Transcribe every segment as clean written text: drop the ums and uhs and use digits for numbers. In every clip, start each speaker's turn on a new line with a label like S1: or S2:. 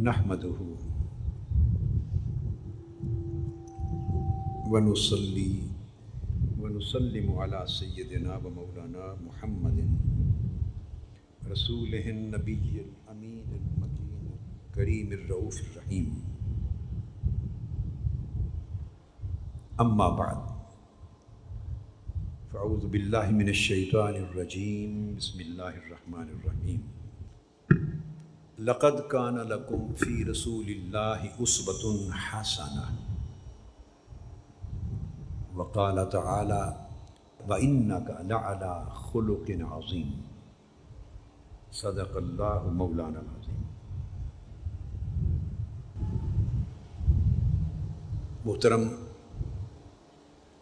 S1: نحمدہ ونصلی ونسلم علی سیدنا و مولانا محمد رسولہ النبی الامین المکین کریم الرؤوف الرحیم، اما بعد فاعوذ باللہ من الشیطان الرجیم، بسم اللہ الرحمن الرحیم۔ لقد کان لکم فی رسول اللہ اسوۃ حسنہ، وقال تعالی وَإِنَّكَ لَعَلَىٰ خُلُقٍ عَظِيمٍ۔ صدق اللہ مولانا العظیم۔ محترم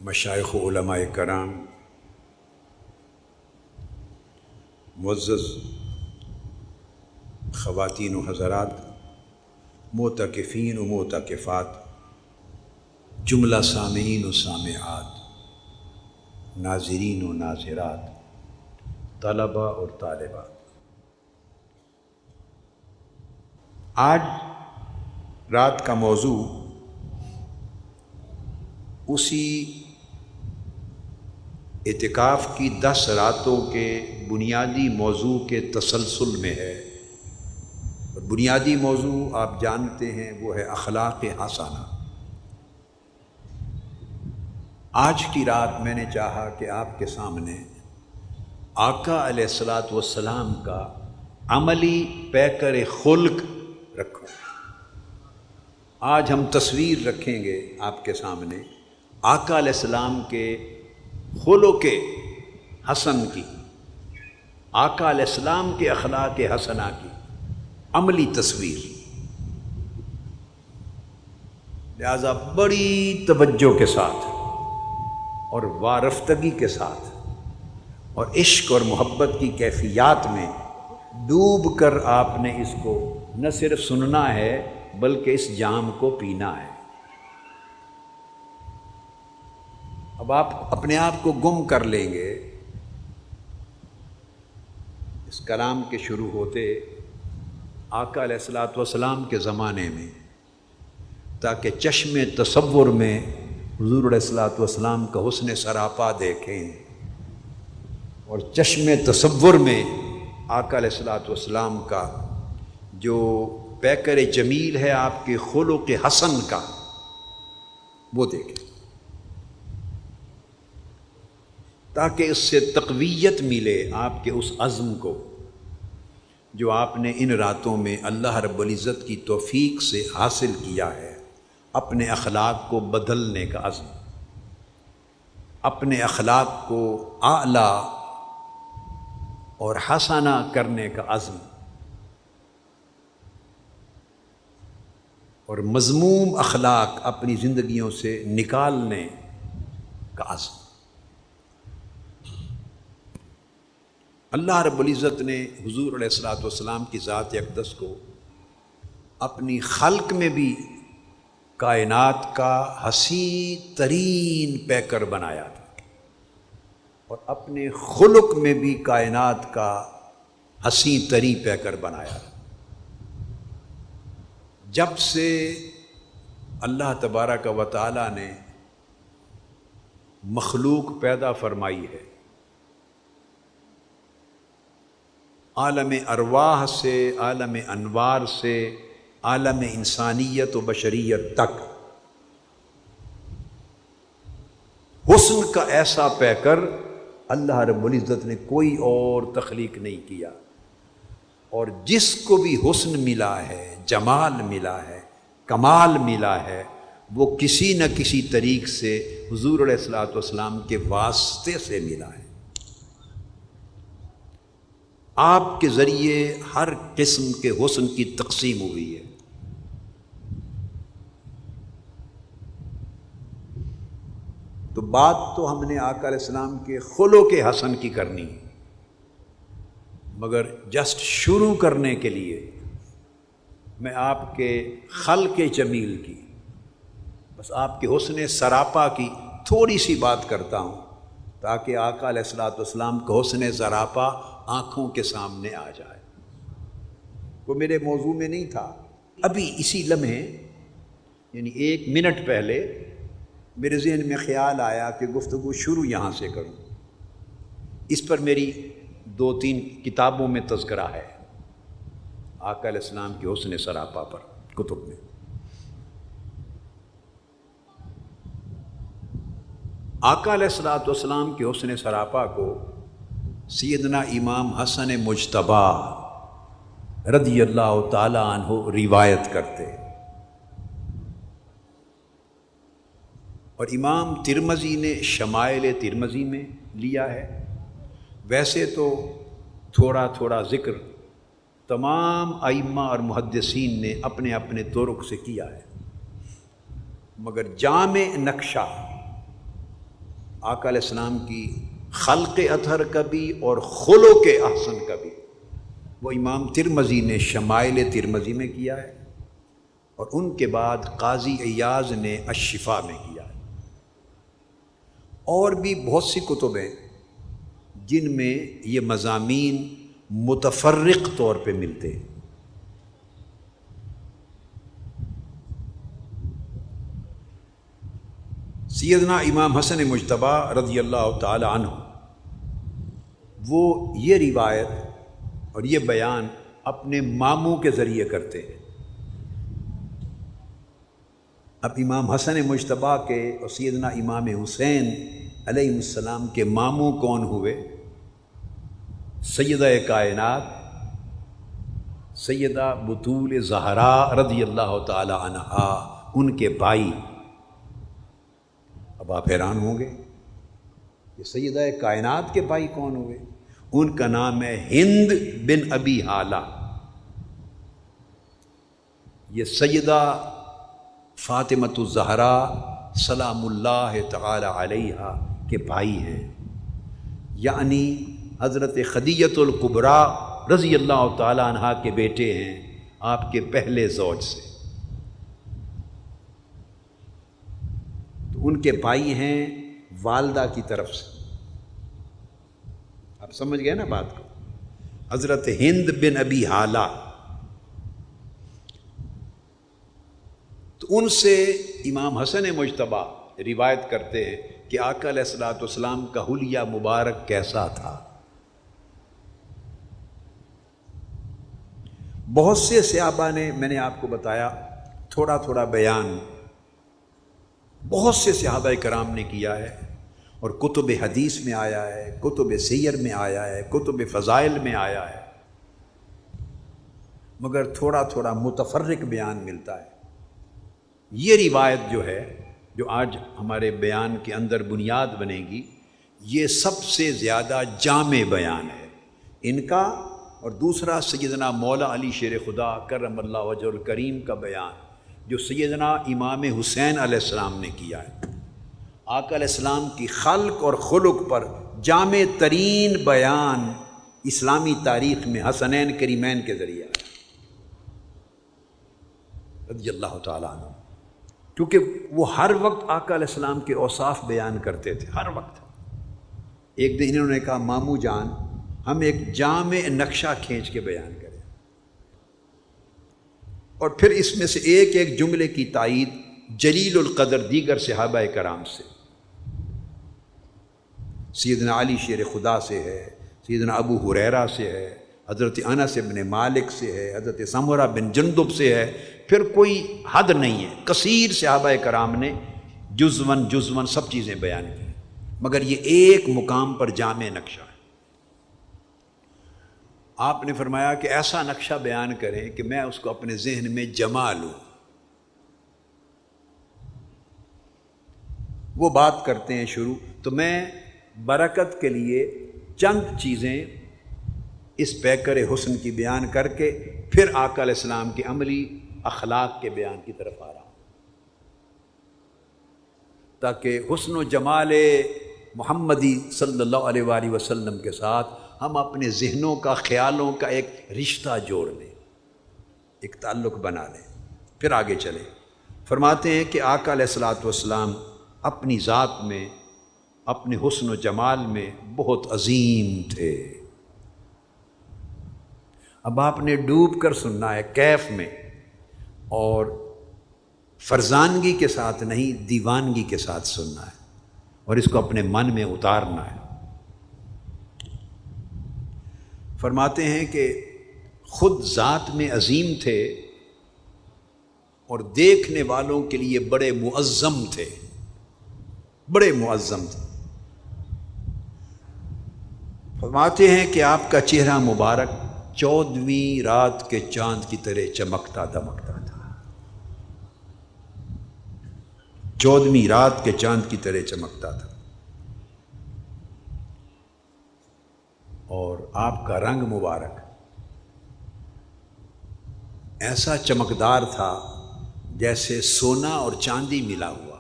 S1: مشائخ و علماء کرام، معزز خواتین و حضرات، معتکفین و معتکفات، جملہ سامعین و سامعات، ناظرین و ناظرات، طلبہ اور طالبات، آج رات کا موضوع اسی اعتکاف کی 10 راتوں کے بنیادی موضوع کے تسلسل میں ہے۔ اور بنیادی موضوع آپ جانتے ہیں وہ ہے اخلاق حسنہ۔ آج کی رات میں نے چاہا کہ آپ کے سامنے آقا علیہ الصلاۃ والسلام کا عملی پیکر خلق رکھوں۔ آج ہم تصویر رکھیں گے آپ کے سامنے آقا علیہ السلام کے خلق حسن کی، آقا علیہ السلام کے اخلاق حسنہ کی عملی تصویر۔ لہذا بڑی توجہ کے ساتھ اور وارفتگی کے ساتھ اور عشق اور محبت کی کیفیات میں ڈوب کر آپ نے اس کو نہ صرف سننا ہے بلکہ اس جام کو پینا ہے۔ اب آپ اپنے آپ کو گم کر لیں گے اس کلام کے شروع ہوتے آقا علیہ الصلاۃ والسلام کے زمانے میں، تاکہ چشم تصور میں حضور علیہ الصلاۃ والسلام کا حسن سراپا دیکھیں اور چشم تصور میں آقا علیہ الصلاۃ والسلام کا جو پیکر جمیل ہے آپ کے خلق حسن کا، وہ دیکھیں، تاکہ اس سے تقویت ملے آپ کے اس عزم کو جو آپ نے ان راتوں میں اللہ رب العزت کی توفیق سے حاصل کیا ہے، اپنے اخلاق کو بدلنے کا عزم، اپنے اخلاق کو اعلیٰ اور حسنہ کرنے کا عزم، اور مذموم اخلاق اپنی زندگیوں سے نکالنے کا عزم۔ اللہ رب العزت نے حضور علیہ الصلاۃ والسلام کی ذات اقدس کو اپنی خلق میں بھی کائنات کا حسین ترین پیکر بنایا تھا، اور اپنے خلق میں بھی کائنات کا حسین ترین پیکر بنایا تھا۔ جب سے اللہ تبارک و تعالی نے مخلوق پیدا فرمائی ہے، عالم ارواح سے، عالم انوار سے، عالم انسانیت و بشریت تک حسن کا ایسا پیکر اللہ رب العزت نے کوئی اور تخلیق نہیں کیا، اور جس کو بھی حسن ملا ہے، جمال ملا ہے، کمال ملا ہے، وہ کسی نہ کسی طریق سے حضور علیہ الصلاۃ والسلام کے واسطے سے ملا ہے۔ آپ کے ذریعے ہر قسم کے حسن کی تقسیم ہوئی ہے۔ تو بات تو ہم نے آقا علیہ السلام کے خلق حسن کی کرنی ہے، مگر جسٹ شروع کرنے کے لیے میں آپ کے خلق جمیل کی، بس آپ کے حسن سراپا کی تھوڑی سی بات کرتا ہوں، تاکہ آقا علیہ الصلاۃ والسلام کا حسن سراپا آنکھوں کے سامنے آ جائے۔ وہ میرے موضوع میں نہیں تھا، ابھی اسی لمحے یعنی 1 منٹ پہلے میرے ذہن میں خیال آیا کہ گفتگو شروع یہاں سے کروں. اس پر میری 2-3 کتابوں میں تذکرہ ہے، آقا علیہ السلام کے حسن سراپا پر کتب میں. آقا علیہ السلام کے حسن سراپا کو سیدنا امام حسن مجتبی رضی اللہ تعالی عنہ روایت کرتے، اور امام ترمذی نے شمائل ترمذی میں لیا ہے. ویسے تو تھوڑا تھوڑا ذکر تمام ائمہ اور محدثین نے اپنے اپنے طرق سے کیا ہے، مگر جامع نقشہ آقا علیہ السلام کی خلق اطہر کا بھی اور خلق احسن کا بھی وہ امام ترمذی نے شمائل ترمذی میں کیا ہے، اور ان کے بعد قاضی ایاز نے الشفا میں کیا ہے. اور بھی بہت سی کتب ہیں جن میں یہ مضامین متفرق طور پہ ملتے ہیں. سیدنا امام حسن مجتبی رضی اللہ تعالی عنہ وہ یہ روایت اور یہ بیان اپنے ماموں کے ذریعے کرتے ہیں. اب امام حسن مجتبی کے اور سیدنا امام حسین علیہ السلام کے ماموں کون ہوئے؟ سیدہ کائنات سیدہ بطول زہرا رضی اللہ تعالی عنہا، ان کے بھائی. اب آپ حیران ہوں گے کہ سیدہ کائنات کے بھائی کون ہوئے؟ ان کا نام ہے ہند بن ابی ہالہ. یہ سیدہ فاطمۃ الزہرا سلام اللہ تعالی علیہا کے بھائی ہیں، یعنی حضرت خدیجۃ الکبریٰ رضی اللہ تعالی عنہا کے بیٹے ہیں آپ کے پہلے زوج سے. تو ان کے بھائی ہیں والدہ کی طرف سے. آپ سمجھ گئے نا بات کو؟ حضرت ہند بن ابی ہالہ، تو ان سے امام حسن مجتبی روایت کرتے ہیں کہ آقا علیہ السلام کا حلیہ مبارک کیسا تھا. بہت سے صحابہ نے، میں نے آپ کو بتایا تھوڑا تھوڑا بیان بہت سے صحابہ کرام نے کیا ہے، اور کتب حدیث میں آیا ہے، کتب سیر میں آیا ہے، کتب فضائل میں آیا ہے، مگر تھوڑا تھوڑا متفرق بیان ملتا ہے. یہ روایت جو ہے، جو آج ہمارے بیان کے اندر بنیاد بنے گی، یہ سب سے زیادہ جامع بیان ہے ان کا. اور دوسرا سیدنا مولا علی شیر خدا کرم اللہ وجہ الکریم کا بیان، جو سیدنا امام حسین علیہ السلام نے کیا ہے. آقا علیہ السلام کی خلق اور خلق پر جامع ترین بیان اسلامی تاریخ میں حسنین کریمین کے ذریعے ہے رضی اللہ تعالیٰ عنہ. کیونکہ وہ ہر وقت آقا علیہ السلام کے اوصاف بیان کرتے تھے، ہر وقت. ایک دن انہوں نے کہا ماموں جان ہم ایک جامع نقشہ کھینچ کے بیان کریں، اور پھر اس میں سے ایک ایک جملے کی تائید جلیل القدر دیگر صحابہ کرام سے، سیدنا علی شیر خدا سے ہے، سیدنا ابو ہریرہ سے ہے، حضرت انس بن مالک سے ہے، حضرت سمرہ بن جندب سے ہے، پھر کوئی حد نہیں ہے. کثیر صحابہ کرام نے جزون سب چیزیں بیان کی، مگر یہ ایک مقام پر جامع نقشہ ہے. آپ نے فرمایا کہ ایسا نقشہ بیان کریں کہ میں اس کو اپنے ذہن میں جما لوں. وہ بات کرتے ہیں شروع، تو میں برکت کے لیے چند چیزیں اس پیکر حسن کی بیان کر کے پھر آقا علیہ السلام کی عملی اخلاق کے بیان کی طرف آ رہا ہوں، تاکہ حسن و جمال محمدی صلی اللہ علیہ وآلہ وسلم کے ساتھ ہم اپنے ذہنوں کا، خیالوں کا ایک رشتہ جوڑ لیں، ایک تعلق بنا لیں، پھر آگے چلیں. فرماتے ہیں کہ آقا علیہ السلام اپنی ذات میں، اپنے حسن و جمال میں بہت عظیم تھے. اب آپ نے ڈوب کر سننا ہے کیف میں. اور فرزانگی کے ساتھ نہیں، دیوانگی کے ساتھ سننا ہے اور اس کو اپنے من میں اتارنا ہے۔ فرماتے ہیں کہ خود ذات میں عظیم تھے اور دیکھنے والوں کے لیے بڑے معظم تھے، بڑے معظم تھے۔ فرماتے ہیں کہ آپ کا چہرہ مبارک 14ویں رات کے چاند کی طرح چمکتا دمکتا تھا، 14ویں رات کے چاند کی طرح چمکتا تھا، اور آپ کا رنگ مبارک ایسا چمکدار تھا جیسے سونا اور چاندی ملا ہوا۔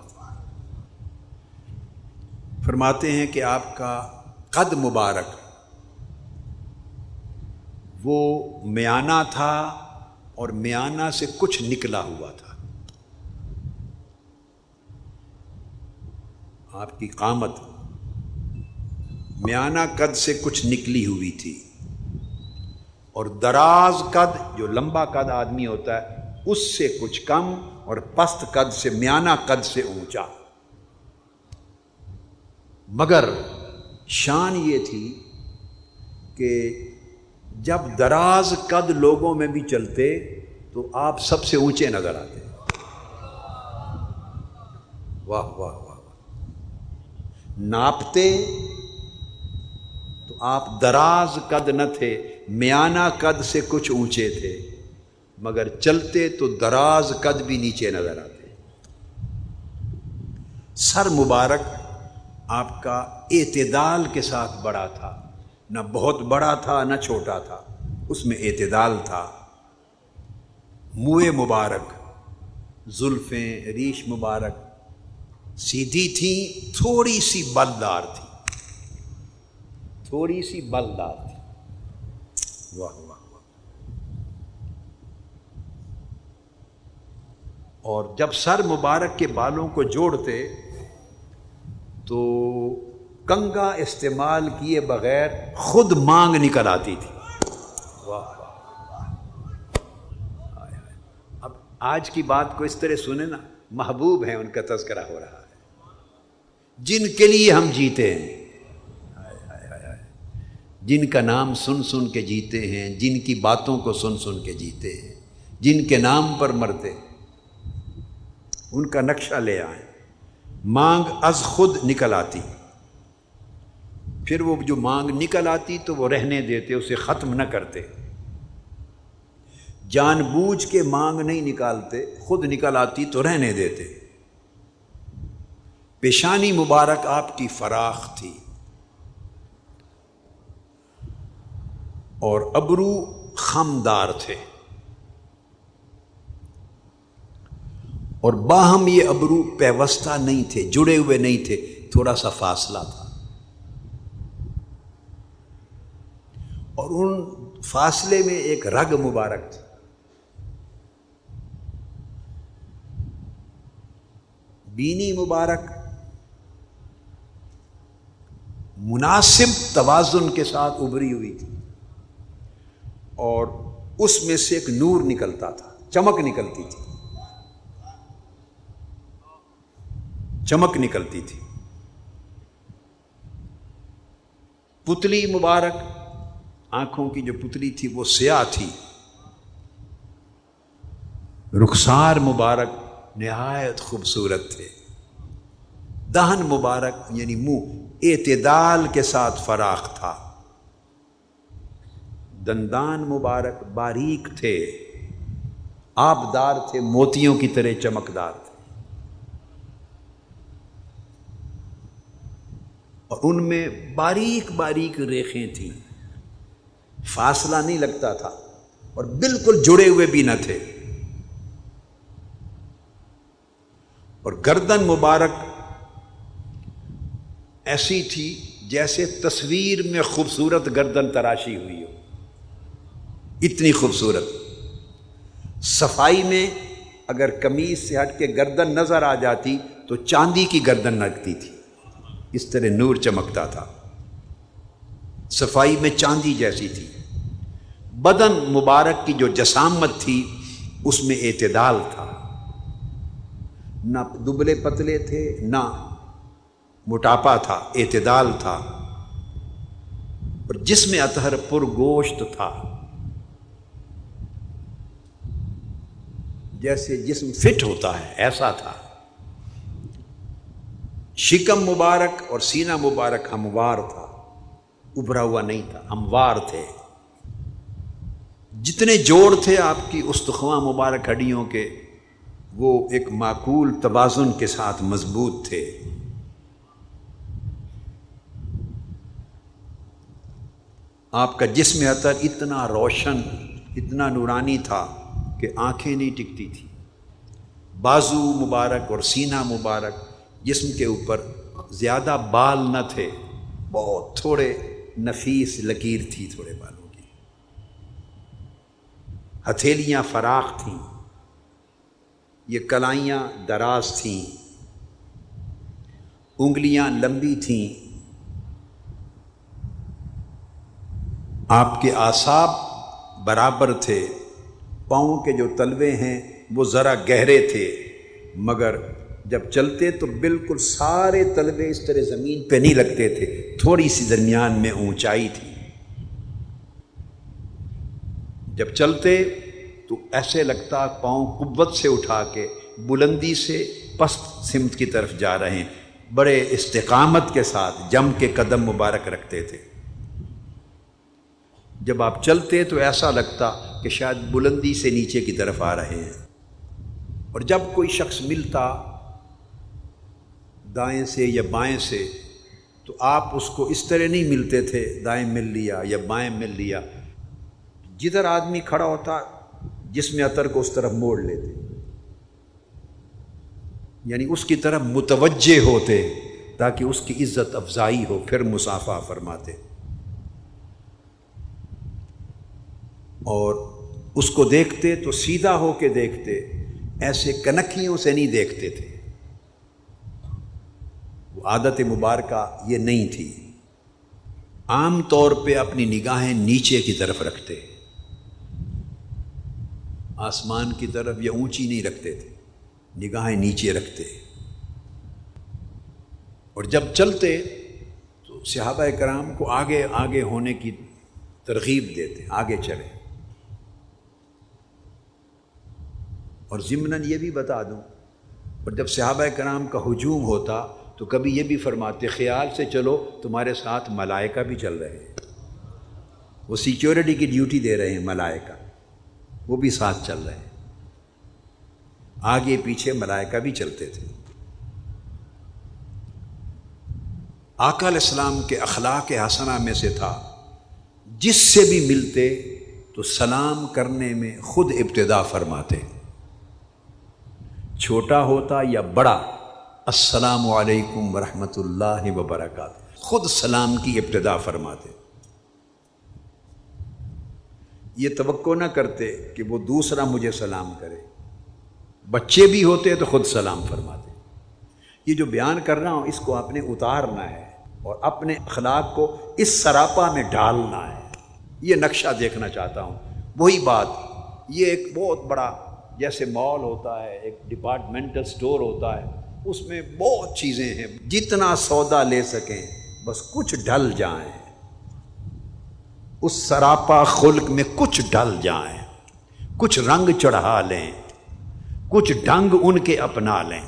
S1: فرماتے ہیں کہ آپ کا قد مبارک وہ میانہ تھا اور میانہ سے کچھ نکلا ہوا تھا۔ آپ کی قامت میانہ قد سے کچھ نکلی ہوئی تھی، اور دراز قد، جو لمبا قد آدمی ہوتا ہے اس سے کچھ کم، اور پست قد سے میانہ قد سے اونچا۔ مگر شان یہ تھی کہ جب دراز قد لوگوں میں بھی چلتے تو آپ سب سے اونچے نظر آتے۔ واہ واہ واہ! ناپتے تو آپ دراز قد نہ تھے، میانہ قد سے کچھ اونچے تھے، مگر چلتے تو دراز قد بھی نیچے نظر آتے۔ سر مبارک آپ کا اعتدال کے ساتھ بڑا تھا، نہ بہت بڑا تھا نہ چھوٹا تھا، اس میں اعتدال تھا۔ منہ مبارک، زلفیں، ریش مبارک سیدھی تھیں، تھوڑی سی بلدار تھی، تھوڑی سی بلدار تھی۔ واہ واہ واہ! اور جب سر مبارک کے بالوں کو جوڑتے تو کنگا استعمال کیے بغیر خود مانگ نکل آتی تھی۔ واہ واہ! اب آج کی بات کو اس طرح سنیں نا، محبوب ہیں، ان کا تذکرہ ہو رہا ہے، جن کے لیے ہم جیتے ہیں، جن کا نام سن سن کے جیتے ہیں، جن کی باتوں کو سن سن کے جیتے ہیں، جن کے نام پر مرتے، ان کا نقشہ لے آئیں۔ مانگ از خود نکل آتی، پھر وہ جو مانگ نکل آتی تو وہ رہنے دیتے، اسے ختم نہ کرتے، جان بوجھ کے مانگ نہیں نکالتے، خود نکل آتی تو رہنے دیتے۔ پیشانی مبارک آپ کی فراخ تھی، اور ابرو خمدار تھے، اور باہم یہ ابرو پیوستہ نہیں تھے، جڑے ہوئے نہیں تھے، تھوڑا سا فاصلہ تھا، اور ان فاصلے میں ایک رگ مبارک تھی۔ بینی مبارک مناسب توازن کے ساتھ ابری ہوئی تھی، اور اس میں سے ایک نور نکلتا تھا، چمک نکلتی تھی، چمک نکلتی تھی۔ پتلی مبارک، آنکھوں کی جو پتلی تھی وہ سیاہ تھی۔ رخسار مبارک نہایت خوبصورت تھے۔ دہن مبارک یعنی منہ اعتدال کے ساتھ فراخ تھا۔ دندان مبارک باریک تھے، آبدار تھے، موتیوں کی طرح چمکدار تھے، اور ان میں باریک باریک ریخیں تھیں، فاصلہ نہیں لگتا تھا، اور بالکل جڑے ہوئے بھی نہ تھے۔ اور گردن مبارک ایسی تھی جیسے تصویر میں خوبصورت گردن تراشی ہوئی ہو، اتنی خوبصورت۔ صفائی میں اگر قمیص سے ہٹ کے گردن نظر آ جاتی تو چاندی کی گردن لگتی تھی، اس طرح نور چمکتا تھا، صفائی میں چاندی جیسی تھی۔ بدن مبارک کی جو جسامت تھی اس میں اعتدال تھا، نہ دبلے پتلے تھے نہ موٹاپا تھا، اعتدال تھا، اور جسم اطہر پر گوشت تھا، جیسے جسم فٹ ہوتا ہے ایسا تھا۔ شکم مبارک اور سینہ مبارک ہموار تھا، ابھرا ہوا نہیں تھا، ہموار تھے۔ جتنے جوڑ تھے آپ کی استخواں مبارک ہڈیوں کے، وہ ایک معقول توازن کے ساتھ مضبوط تھے۔ آپ کا جسم اطہر اتنا روشن، اتنا نورانی تھا کہ آنکھیں نہیں ٹکتی تھی۔ بازو مبارک اور سینہ مبارک، جسم کے اوپر زیادہ بال نہ تھے، بہت تھوڑے نفیس لکیر تھی تھوڑے بالوں کی۔ ہتھیلیاں فراخ تھیں، یہ کلائیاں دراز تھیں، انگلیاں لمبی تھیں۔ آپ کے اعصاب برابر تھے، پاؤں کے جو تلوے ہیں وہ ذرا گہرے تھے، مگر جب چلتے تو بالکل سارے تلوے اس طرح زمین پہ نہیں لگتے تھے، تھوڑی سی درمیان میں اونچائی تھی۔ جب چلتے تو ایسے لگتا پاؤں قوت سے اٹھا کے بلندی سے پست سمت کی طرف جا رہے ہیں، بڑے استقامت کے ساتھ جم کے قدم مبارک رکھتے تھے۔ جب آپ چلتے تو ایسا لگتا کہ شاید بلندی سے نیچے کی طرف آ رہے ہیں۔ اور جب کوئی شخص ملتا دائیں سے یا بائیں سے تو آپ اس کو اس طرح نہیں ملتے تھے، دائیں مل لیا یا بائیں مل لیا، جدھر آدمی کھڑا ہوتا جسم اطہر کو اس طرف موڑ لیتے، یعنی اس کی طرف متوجہ ہوتے تاکہ اس کی عزت افزائی ہو، پھر مصافحہ فرماتے۔ اور اس کو دیکھتے تو سیدھا ہو کے دیکھتے، ایسے کنکھیوں سے نہیں دیکھتے تھے، وہ عادت مبارکہ یہ نہیں تھی۔ عام طور پہ اپنی نگاہیں نیچے کی طرف رکھتے، آسمان کی طرف یا اونچی نہیں رکھتے تھے، نگاہیں نیچے رکھتے۔ اور جب چلتے تو صحابہ کرام کو آگے آگے ہونے کی ترغیب دیتے، آگے چلیں۔ اور ضمناً یہ بھی بتا دوں، اور جب صحابہ کرام کا ہجوم ہوتا تو کبھی یہ بھی فرماتے خیال سے چلو تمہارے ساتھ ملائکہ بھی چل رہے ہیں، وہ سیکیورٹی کی ڈیوٹی دے رہے ہیں، ملائکہ وہ بھی ساتھ چل رہے ہیں، آگے پیچھے ملائکہ بھی چلتے تھے۔ آقا علیہ السلام کے اخلاق حسنہ میں سے تھا، جس سے بھی ملتے تو سلام کرنے میں خود ابتدا فرماتے، چھوٹا ہوتا یا بڑا، السلام علیکم ورحمۃ اللہ وبرکاتہ، خود سلام کی ابتدا فرماتے۔ یہ توقع نہ کرتے کہ وہ دوسرا مجھے سلام کرے، بچے بھی ہوتے تو خود سلام فرماتے۔ یہ جو بیان کر رہا ہوں اس کو آپ نے اتارنا ہے اور اپنے اخلاق کو اس سراپا میں ڈالنا ہے، یہ نقشہ دیکھنا چاہتا ہوں۔ وہی بات، یہ ایک بہت بڑا جیسے مال ہوتا ہے، ایک ڈپارٹمنٹل سٹور ہوتا ہے، اس میں بہت چیزیں ہیں، جتنا سودا لے سکیں بس کچھ ڈل جائیں، اس سراپا خلق میں کچھ ڈل جائیں، کچھ رنگ چڑھا لیں، کچھ ڈھنگ ان کے اپنا لیں،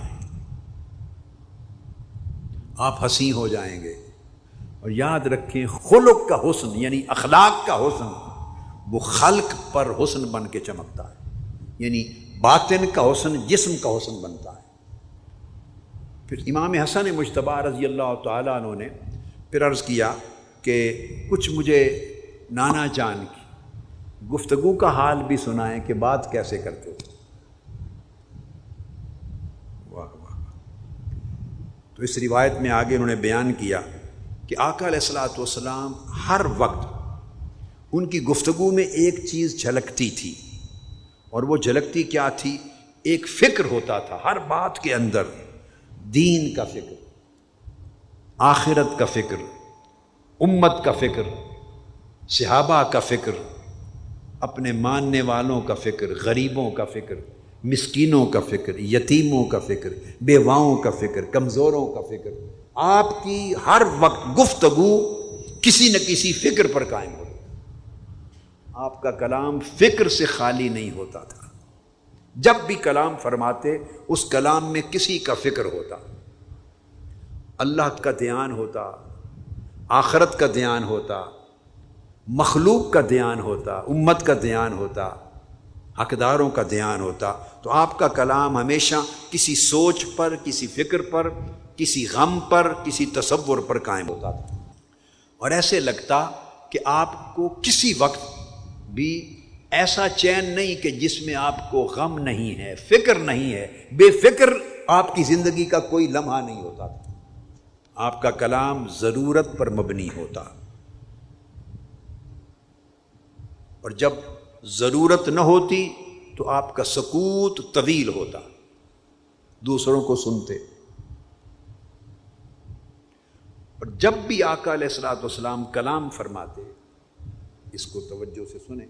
S1: آپ حسین ہو جائیں گے۔ اور یاد رکھیں خلق کا حسن یعنی اخلاق کا حسن وہ خلق پر حسن بن کے چمکتا ہے، یعنی باطن کا حسن جسم کا حسن بنتا ہے۔ پھر امام حسن مجتبی رضی اللہ تعالیٰ عنہ نے پھر عرض کیا کہ کچھ مجھے نانا جان کی گفتگو کا حال بھی سنائیں کہ بات کیسے کرتے تھے۔ واہ واہ۔ تو اس روایت میں آگے انہوں نے بیان کیا کہ آقا علیہ الصلوۃ والسلام ہر وقت ان کی گفتگو میں ایک چیز جھلکتی تھی، اور وہ جھلکتی کیا تھی؟ ایک فکر ہوتا تھا ہر بات کے اندر، دین کا فکر، آخرت کا فکر، امت کا فکر، صحابہ کا فکر، اپنے ماننے والوں کا فکر، غریبوں کا فکر، مسکینوں کا فکر، یتیموں کا فکر، بیواؤں کا فکر، کمزوروں کا فکر. آپ کی ہر وقت گفتگو کسی نہ کسی فکر پر قائم ہوتی. آپ کا کلام فکر سے خالی نہیں ہوتا تھا. جب بھی کلام فرماتے اس کلام میں کسی کا فکر ہوتا، اللہ کا دھیان ہوتا، آخرت کا دھیان ہوتا، مخلوق کا دھیان ہوتا، امت کا دھیان ہوتا، حقداروں کا دھیان ہوتا. تو آپ کا کلام ہمیشہ کسی سوچ پر، کسی فکر پر، کسی غم پر، کسی تصور پر قائم ہوتا تھا. اور ایسے لگتا کہ آپ کو کسی وقت بھی ایسا چین نہیں کہ جس میں آپ کو غم نہیں ہے، فکر نہیں ہے، بے فکر آپ کی زندگی کا کوئی لمحہ نہیں ہوتا تھا. آپ کا کلام ضرورت پر مبنی ہوتا، اور جب ضرورت نہ ہوتی تو آپ کا سکوت طویل ہوتا، دوسروں کو سنتے. اور جب بھی آقا علیہ الصلوۃ والسلام کلام فرماتے، اس کو توجہ سے سنیں،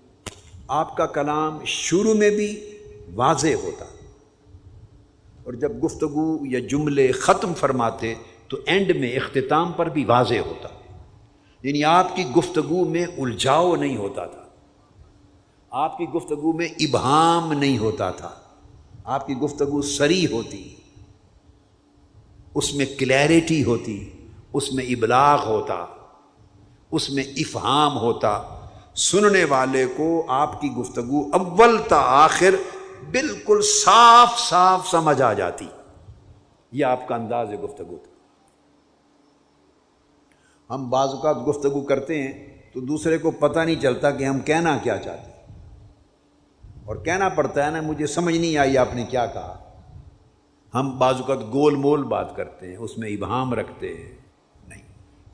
S1: آپ کا کلام شروع میں بھی واضح ہوتا، اور جب گفتگو یا جملے ختم فرماتے تو اینڈ میں، اختتام پر بھی واضح ہوتا. یعنی آپ کی گفتگو میں الجھاؤ نہیں ہوتا تھا، آپ کی گفتگو میں ابہام نہیں ہوتا تھا، آپ کی گفتگو صریح ہوتی، اس میں کلیئرٹی ہوتی، اس میں ابلاغ ہوتا، اس میں افہام ہوتا. سننے والے کو آپ کی گفتگو اول تا آخر بالکل صاف صاف سمجھ آ جاتی. یہ آپ کا انداز گفتگو تھا. ہم بعض اوقات گفتگو کرتے ہیں تو دوسرے کو پتہ نہیں چلتا کہ ہم کہنا کیا چاہتے ہیں، اور کہنا پڑتا ہے نا، مجھے سمجھ نہیں آئی آپ نے کیا کہا. ہم بعض اوقات گول مول بات کرتے ہیں، اس میں ابہام رکھتے ہیں. نہیں،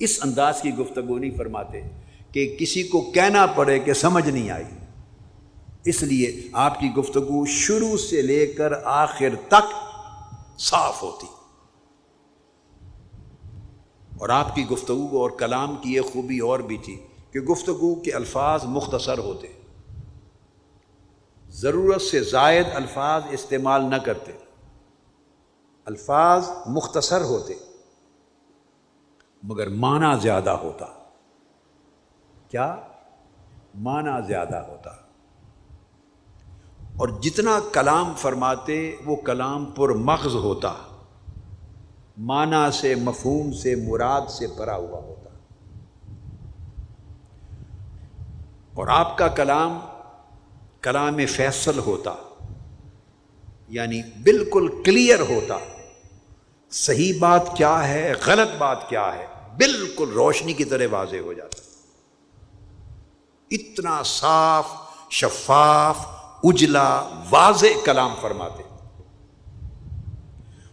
S1: اس انداز کی گفتگو نہیں فرماتے کہ کسی کو کہنا پڑے کہ سمجھ نہیں آئی. اس لیے آپ کی گفتگو شروع سے لے کر آخر تک صاف ہوتی. اور آپ کی گفتگو اور کلام کی یہ خوبی اور بھی تھی کہ گفتگو کے الفاظ مختصر ہوتے، ضرورت سے زائد الفاظ استعمال نہ کرتے، الفاظ مختصر ہوتے مگر معنی زیادہ ہوتا. کیا؟ معنی زیادہ ہوتا. اور جتنا کلام فرماتے وہ کلام پر مغز ہوتا، معنی سے، مفہوم سے، مراد سے بھرا ہوا ہوتا. اور آپ کا کلام کلام فیصل ہوتا، یعنی بالکل کلیئر ہوتا. صحیح بات کیا ہے، غلط بات کیا ہے، بالکل روشنی کی طرح واضح ہو جاتا. اتنا صاف، شفاف، اجلا، واضح کلام فرماتے.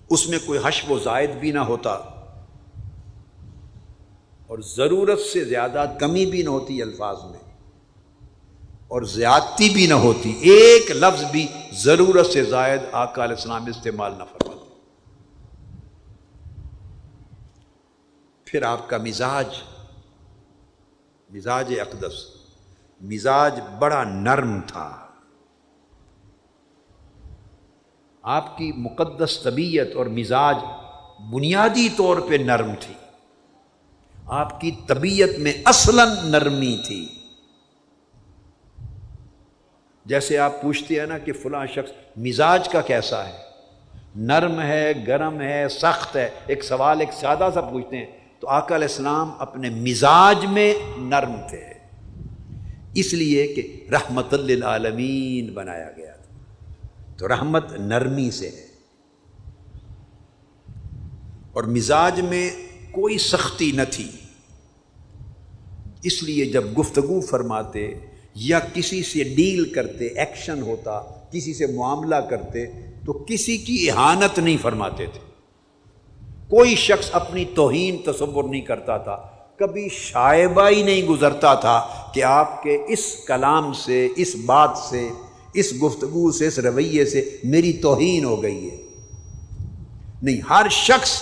S1: اس میں کوئی حشو و زائد بھی نہ ہوتا، اور ضرورت سے زیادہ کمی بھی نہ ہوتی الفاظ میں، اور زیادتی بھی نہ ہوتی. ایک لفظ بھی ضرورت سے زائد آقا علیہ السلام استعمال نہ فرماتے. پھر آپ کا مزاج اقدس، مزاج بڑا نرم تھا. آپ کی مقدس طبیعت اور مزاج بنیادی طور پہ نرم تھی. آپ کی طبیعت میں اصلاً نرمی تھی. جیسے آپ پوچھتے ہیں نا کہ فلاں شخص مزاج کا کیسا ہے، نرم ہے، گرم ہے، سخت ہے، ایک سوال ایک سادہ سا پوچھتے ہیں، تو آقا علیہ السلام اپنے مزاج میں نرم تھے، اس لیے کہ رحمت للعالمین بنایا گیا تھا. تو رحمت نرمی سے ہے، اور مزاج میں کوئی سختی نہ تھی. اس لیے جب گفتگو فرماتے یا کسی سے ڈیل کرتے، ایکشن ہوتا، کسی سے معاملہ کرتے، تو کسی کی اہانت نہیں فرماتے تھے. کوئی شخص اپنی توہین تصور نہیں کرتا تھا. کبھی شائبہ ہی نہیں گزرتا تھا کہ آپ کے اس کلام سے، اس بات سے، اس گفتگو سے، اس رویے سے میری توہین ہو گئی ہے. نہیں، ہر شخص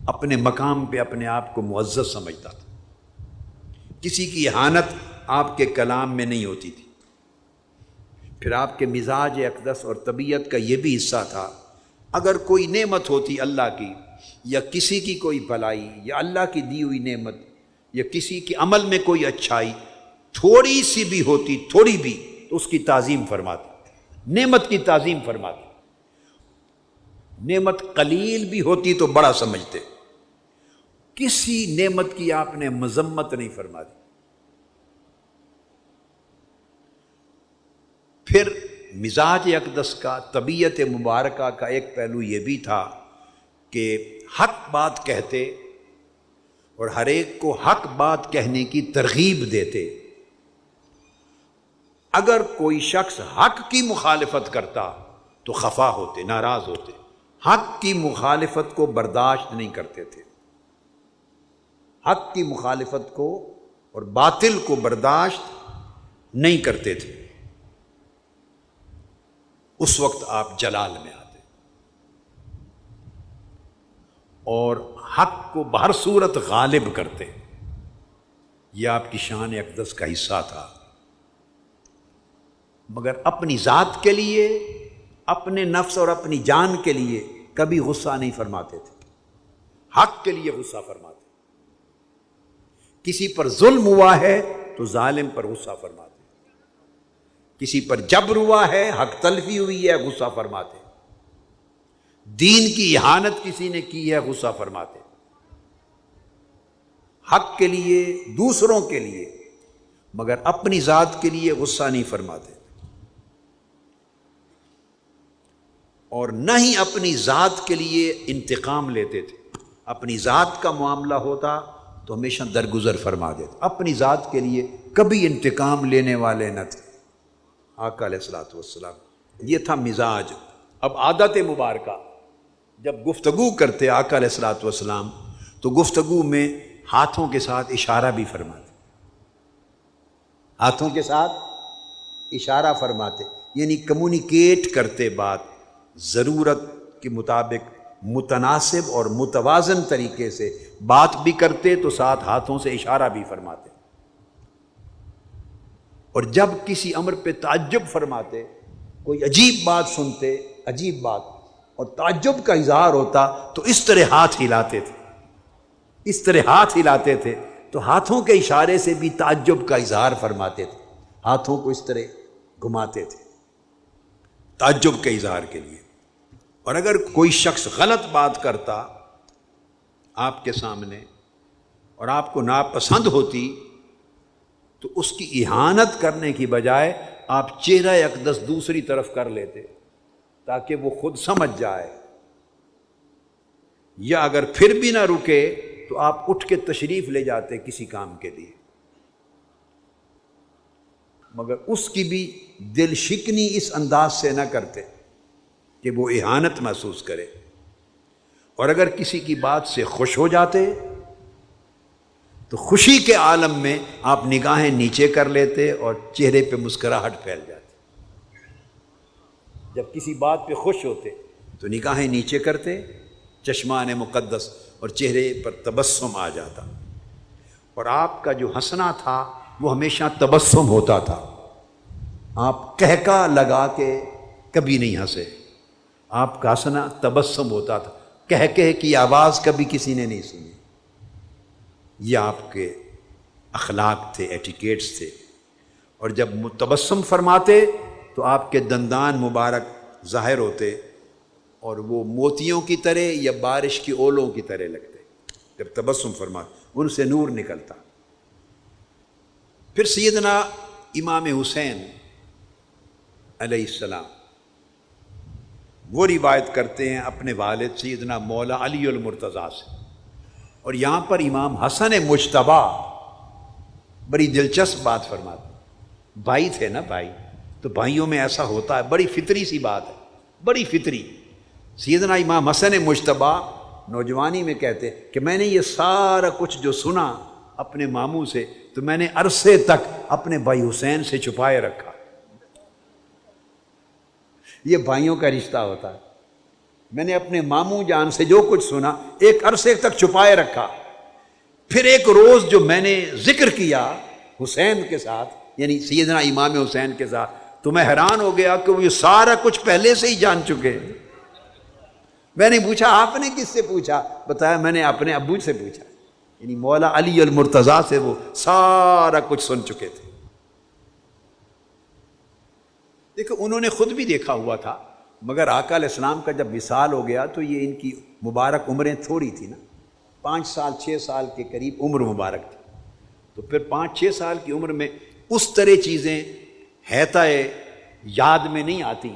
S1: اپنے مقام پہ اپنے آپ کو معزز سمجھتا تھا. کسی کی اہانت آپ کے کلام میں نہیں ہوتی تھی۔ پھر آپ کے مزاج اقدس اور طبیعت کا یہ بھی حصہ تھا، اگر کوئی نعمت ہوتی اللہ کی، یا کسی کی کوئی بھلائی، یا اللہ کی دی ہوئی نعمت، یا کسی کے عمل میں کوئی اچھائی تھوڑی سی بھی ہوتی، تھوڑی بھی، تو اس کی تعظیم فرماتے، نعمت کی تعظیم فرماتے۔ نعمت قلیل بھی ہوتی تو بڑا سمجھتے، کسی نعمت کی آپ نے مذمت نہیں فرما دی۔ پھر مزاج اقدس کا، طبیعت مبارکہ کا ایک پہلو یہ بھی تھا کہ حق بات کہتے اور ہر ایک کو حق بات کہنے کی ترغیب دیتے۔ اگر کوئی شخص حق کی مخالفت کرتا تو خفا ہوتے، ناراض ہوتے، حق کی مخالفت کو برداشت نہیں کرتے تھے، حق کی مخالفت کو اور باطل کو برداشت نہیں کرتے تھے۔ اس وقت آپ جلال میں آتے اور حق کو بہر صورت غالب کرتے، یہ آپ کی شان اقدس کا حصہ تھا۔ مگر اپنی ذات کے لیے، اپنے نفس اور اپنی جان کے لیے کبھی غصہ نہیں فرماتے تھے، حق کے لیے غصہ فرماتے۔ کسی پر ظلم ہوا ہے تو ظالم پر غصہ فرماتے، کسی پر جبر ہوا ہے، حق تلفی ہوئی ہے، غصہ فرماتے، دین کی اہانت کسی نے کی ہے، غصہ فرماتے، حق کے لیے، دوسروں کے لیے، مگر اپنی ذات کے لیے غصہ نہیں فرماتے، اور نہ ہی اپنی ذات کے لیے انتقام لیتے تھے۔ اپنی ذات کا معاملہ ہوتا تو ہمیشہ درگزر فرما دیتے، اپنی ذات کے لیے کبھی انتقام لینے والے نہ تھے آقا علیہ الصلوۃ والسلام۔ یہ تھا مزاج۔ اب عادت مبارکہ، جب گفتگو کرتے آقا علیہ الصلوۃ والسلام تو گفتگو میں ہاتھوں کے ساتھ اشارہ بھی فرماتے، ہاتھوں کے ساتھ اشارہ فرماتے، یعنی کمیونیکیٹ کرتے، بات ضرورت کے مطابق متناسب اور متوازن طریقے سے بات بھی کرتے تو ساتھ ہاتھوں سے اشارہ بھی فرماتے، اور جب کسی امر پہ تعجب فرماتے، کوئی عجیب بات سنتے، عجیب بات اور تعجب کا اظہار ہوتا تو اس طرح ہاتھ ہلاتے تھے، اس طرح ہاتھ ہلاتے تھے، تو ہاتھوں کے اشارے سے بھی تعجب کا اظہار فرماتے تھے، ہاتھوں کو اس طرح گھماتے تھے تعجب کے اظہار کے لیے۔ اور اگر کوئی شخص غلط بات کرتا آپ کے سامنے اور آپ کو ناپسند ہوتی تو اس کی اہانت کرنے کی بجائے آپ چہرہ اقدس دوسری طرف کر لیتے تاکہ وہ خود سمجھ جائے، یا اگر پھر بھی نہ رکے تو آپ اٹھ کے تشریف لے جاتے کسی کام کے لیے، مگر اس کی بھی دل شکنی اس انداز سے نہ کرتے کہ وہ اہانت محسوس کرے، اور اگر کسی کی بات سے خوش ہو جاتے تو خوشی کے عالم میں آپ نگاہیں نیچے کر لیتے اور چہرے پہ مسکراہٹ پھیل جاتی۔ جب کسی بات پہ خوش ہوتے تو نگاہیں نیچے کرتے، چشمان مقدس، اور چہرے پر تبسم آ جاتا، اور آپ کا جو ہنسنا تھا وہ ہمیشہ تبسم ہوتا تھا، آپ کہکا لگا کے کبھی نہیں ہنسے، آپ کا ہنسنا تبسم ہوتا تھا، کہہ کی آواز کبھی کسی نے نہیں سنی۔ یہ آپ کے اخلاق تھے، ایٹیکیٹس تھے، اور جب تبسم فرماتے تو آپ کے دندان مبارک ظاہر ہوتے اور وہ موتیوں کی طرح یا بارش کی اولوں کی طرح لگتے، جب تبسم فرماتے ان سے نور نکلتا۔ پھر سیدنا امام حسین علیہ السلام وہ روایت کرتے ہیں اپنے والد سیدنا مولا علی المرتضیٰ سے، اور یہاں پر امام حسن مجتبیٰ بڑی دلچسپ بات فرماتے، بھائی تھے نا بھائی، تو بھائیوں میں ایسا ہوتا ہے، بڑی فطری سی بات ہے، بڑی فطری۔ سیدنا امام حسن مجتبیٰ نوجوانی میں کہتے کہ میں نے یہ سارا کچھ جو سنا اپنے ماموں سے تو میں نے عرصے تک اپنے بھائی حسین سے چھپائے رکھا۔ یہ بھائیوں کا رشتہ ہوتا ہے، میں نے اپنے ماموں جان سے جو کچھ سنا ایک عرصے تک چھپائے رکھا، پھر ایک روز جو میں نے ذکر کیا حسین کے ساتھ، یعنی سیدنا امام حسین کے ساتھ، تو میں حیران ہو گیا کہ وہ یہ سارا کچھ پہلے سے ہی جان چکے ہیں۔ میں نے پوچھا آپ نے کس سے پوچھا؟ بتایا میں نے اپنے ابو سے پوچھا، یعنی مولا علی المرتضیٰ سے وہ سارا کچھ سن چکے تھے۔ دیکھو انہوں نے خود بھی دیکھا ہوا تھا، مگر آقا علیہ السلام کا جب وصال ہو گیا تو یہ ان کی مبارک عمریں تھوڑی تھی نا، 5 سال 6 سال کے قریب عمر مبارک تھی، تو پھر 5-6 سال کی عمر میں اس طرح چیزیں حیطۂ یاد میں نہیں آتی،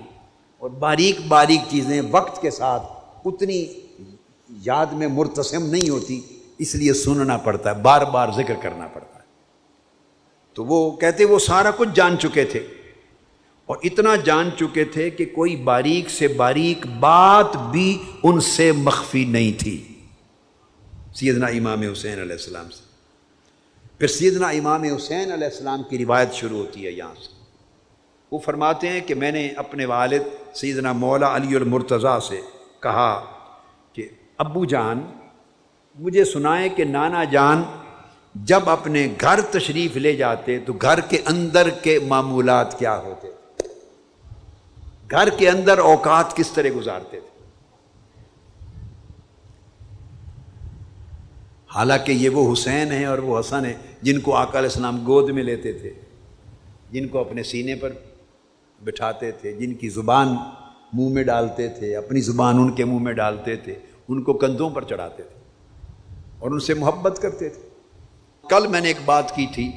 S1: اور باریک باریک چیزیں وقت کے ساتھ اتنی یاد میں مرتسم نہیں ہوتی، اس لیے سننا پڑتا ہے، بار بار ذکر کرنا پڑتا ہے۔ تو وہ کہتے وہ سارا کچھ جان چکے تھے، اور اتنا جان چکے تھے کہ کوئی باریک سے باریک بات بھی ان سے مخفی نہیں تھی سیدنا امام حسین علیہ السلام سے۔ پھر سیدنا امام حسین علیہ السلام کی روایت شروع ہوتی ہے یہاں سے۔ وہ فرماتے ہیں کہ میں نے اپنے والد سیدنا مولا علی المرتضیٰ سے کہا کہ ابو جان مجھے سنائیں کہ نانا جان جب اپنے گھر تشریف لے جاتے تو گھر کے اندر کے معمولات کیا ہوتے، گھر کے اندر اوقات کس طرح گزارتے تھے۔ حالانکہ یہ وہ حسین ہیں اور وہ حسن ہیں جن کو آقا علیہ السلام گود میں لیتے تھے، جن کو اپنے سینے پر بٹھاتے تھے، جن کی زبان منہ میں ڈالتے تھے، اپنی زبان ان کے منہ میں ڈالتے تھے، ان کو کندھوں پر چڑھاتے تھے اور ان سے محبت کرتے تھے۔ کل میں نے ایک بات کی تھی،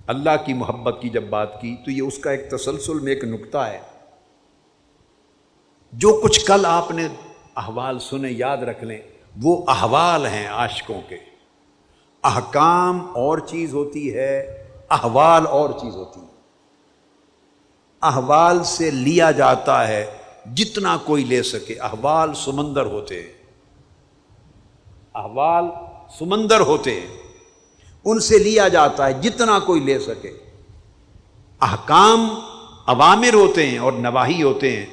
S1: اللہ کی محبت کی جب بات کی تو یہ اس کا ایک تسلسل میں ایک نقطہ ہے۔ جو کچھ کل آپ نے احوال سنے یاد رکھ لیں، وہ احوال ہیں عاشقوں کے۔ احکام اور چیز ہوتی ہے، احوال اور چیز ہوتی ہے۔ احوال سے لیا جاتا ہے جتنا کوئی لے سکے، احوال سمندر ہوتے ہیں، احوال سمندر ہوتے ہیں، ان سے لیا جاتا ہے جتنا کوئی لے سکے۔ احکام اوامر ہوتے ہیں اور نواہی ہوتے ہیں۔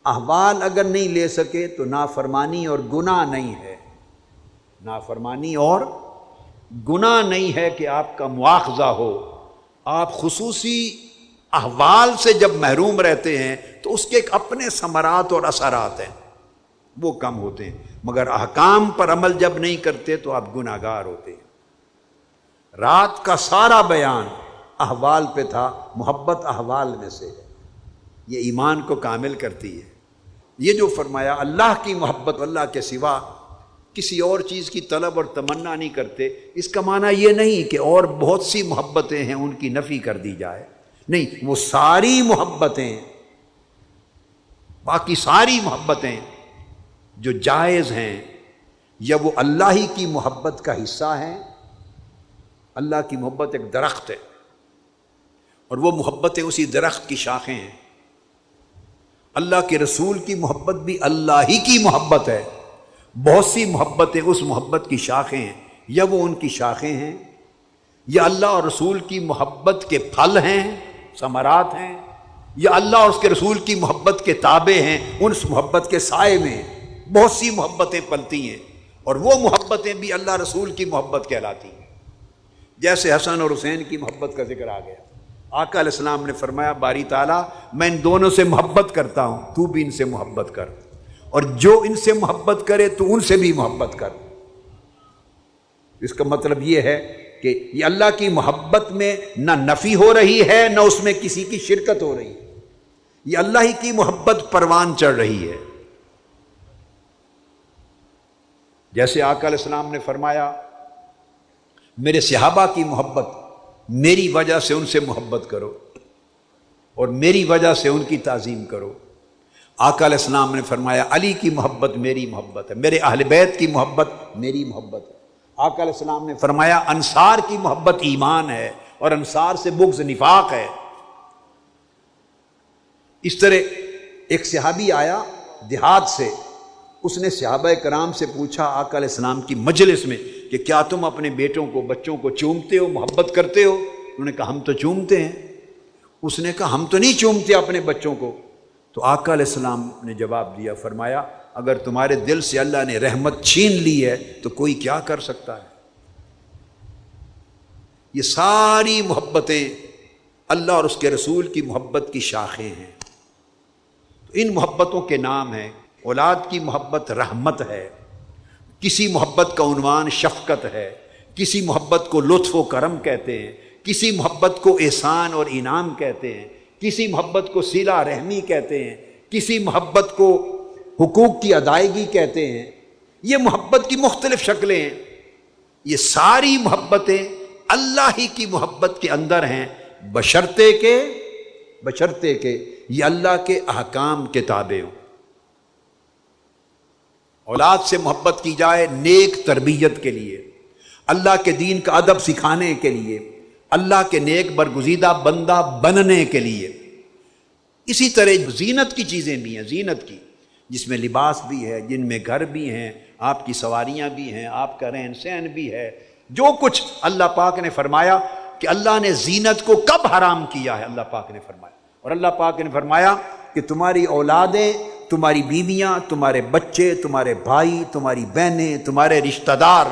S1: احوال اگر نہیں لے سکے تو نافرمانی اور گناہ نہیں ہے، نافرمانی اور گناہ نہیں ہے کہ آپ کا مواخذہ ہو۔ آپ خصوصی احوال سے جب محروم رہتے ہیں تو اس کے ایک اپنے ثمرات اور اثرات ہیں، وہ کم ہوتے ہیں، مگر احکام پر عمل جب نہیں کرتے تو آپ گناہگار ہوتے ہیں۔ رات کا سارا بیان احوال پہ تھا، محبت احوال میں سے ہے، یہ ایمان کو کامل کرتی ہے۔ یہ جو فرمایا اللہ کی محبت، اللہ کے سوا کسی اور چیز کی طلب اور تمنا نہیں کرتے، اس کا معنی یہ نہیں کہ اور بہت سی محبتیں ہیں ان کی نفی کر دی جائے، نہیں، وہ ساری محبتیں، باقی ساری محبتیں جو جائز ہیں یا وہ اللہ ہی کی محبت کا حصہ ہیں۔ اللہ کی محبت ایک درخت ہے اور وہ محبتیں اسی درخت کی شاخیں ہیں۔ اللہ کے رسول کی محبت بھی اللہ ہی کی محبت ہے۔ بہت سی محبتیں اس محبت کی شاخیں ہیں، یا وہ ان کی شاخیں ہیں، یا اللہ اور رسول کی محبت کے پھل ہیں، ثمرات ہیں، یا اللہ اور اس کے رسول کی محبت کے تابع ہیں، ان محبت کے سائے میں بہت سی محبتیں پلتی ہیں، اور وہ محبتیں بھی اللہ رسول کی محبت کہلاتی ہیں۔ جیسے حسن اور حسین کی محبت کا ذکر آ گیا، آقا علیہ السلام نے فرمایا باری تعالیٰ میں ان دونوں سے محبت کرتا ہوں، تو بھی ان سے محبت کر، اور جو ان سے محبت کرے تو ان سے بھی محبت کر۔ اس کا مطلب یہ ہے کہ یہ اللہ کی محبت میں نہ نفی ہو رہی ہے نہ اس میں کسی کی شرکت ہو رہی ہے، یہ اللہ ہی کی محبت پروان چڑھ رہی ہے۔ جیسے آقا علیہ السلام نے فرمایا میرے صحابہ کی محبت، میری وجہ سے ان سے محبت کرو اور میری وجہ سے ان کی تعظیم کرو۔ آقا علیہ السلام نے فرمایا علی کی محبت میری محبت ہے، میرے اہل بیت کی محبت میری محبت ہے۔ آقا علیہ السلام نے فرمایا انصار کی محبت ایمان ہے اور انصار سے بغض نفاق ہے۔ اس طرح ایک صحابی آیا دیہات سے، اس نے صحابہ کرام سے پوچھا آقا علیہ السلام کی مجلس میں کہ کیا تم اپنے بیٹوں کو، بچوں کو چومتے ہو، محبت کرتے ہو؟ انہوں نے کہا ہم تو چومتے ہیں۔ اس نے کہا ہم تو نہیں چومتے اپنے بچوں کو۔ تو آقا علیہ السلام نے جواب دیا، فرمایا اگر تمہارے دل سے اللہ نے رحمت چھین لی ہے تو کوئی کیا کر سکتا ہے؟ یہ ساری محبتیں اللہ اور اس کے رسول کی محبت کی شاخیں ہیں۔ ان محبتوں کے نام ہیں، اولاد کی محبت رحمت ہے، کسی محبت کا عنوان شفقت ہے، کسی محبت کو لطف و کرم کہتے ہیں، کسی محبت کو احسان اور انعام کہتے ہیں، کسی محبت کو صلہ رحمی کہتے ہیں، کسی محبت کو حقوق کی ادائیگی کہتے ہیں۔ یہ محبت کی مختلف شکلیں ہیں۔ یہ ساری محبتیں اللہ ہی کی محبت کے اندر ہیں، بشرطے کہ یہ اللہ کے احکام کے تابع ہوں۔ اولاد سے محبت کی جائے نیک تربیت کے لیے، اللہ کے دین کا ادب سکھانے کے لیے، اللہ کے نیک برگزیدہ بندہ بننے کے لیے۔ اسی طرح زینت کی چیزیں بھی ہیں، زینت کی، جس میں لباس بھی ہے، جن میں گھر بھی ہیں، آپ کی سواریاں بھی ہیں، آپ کا رہن سہن بھی ہے، جو کچھ اللہ پاک نے فرمایا کہ اللہ نے زینت کو کب حرام کیا ہے، اللہ پاک نے فرمایا، اور اللہ پاک نے فرمایا کہ تمہاری اولادیں، تمہاری بیویاں، تمہارے بچے، تمہارے بھائی، تمہاری بہنیں، تمہارے رشتہ دار،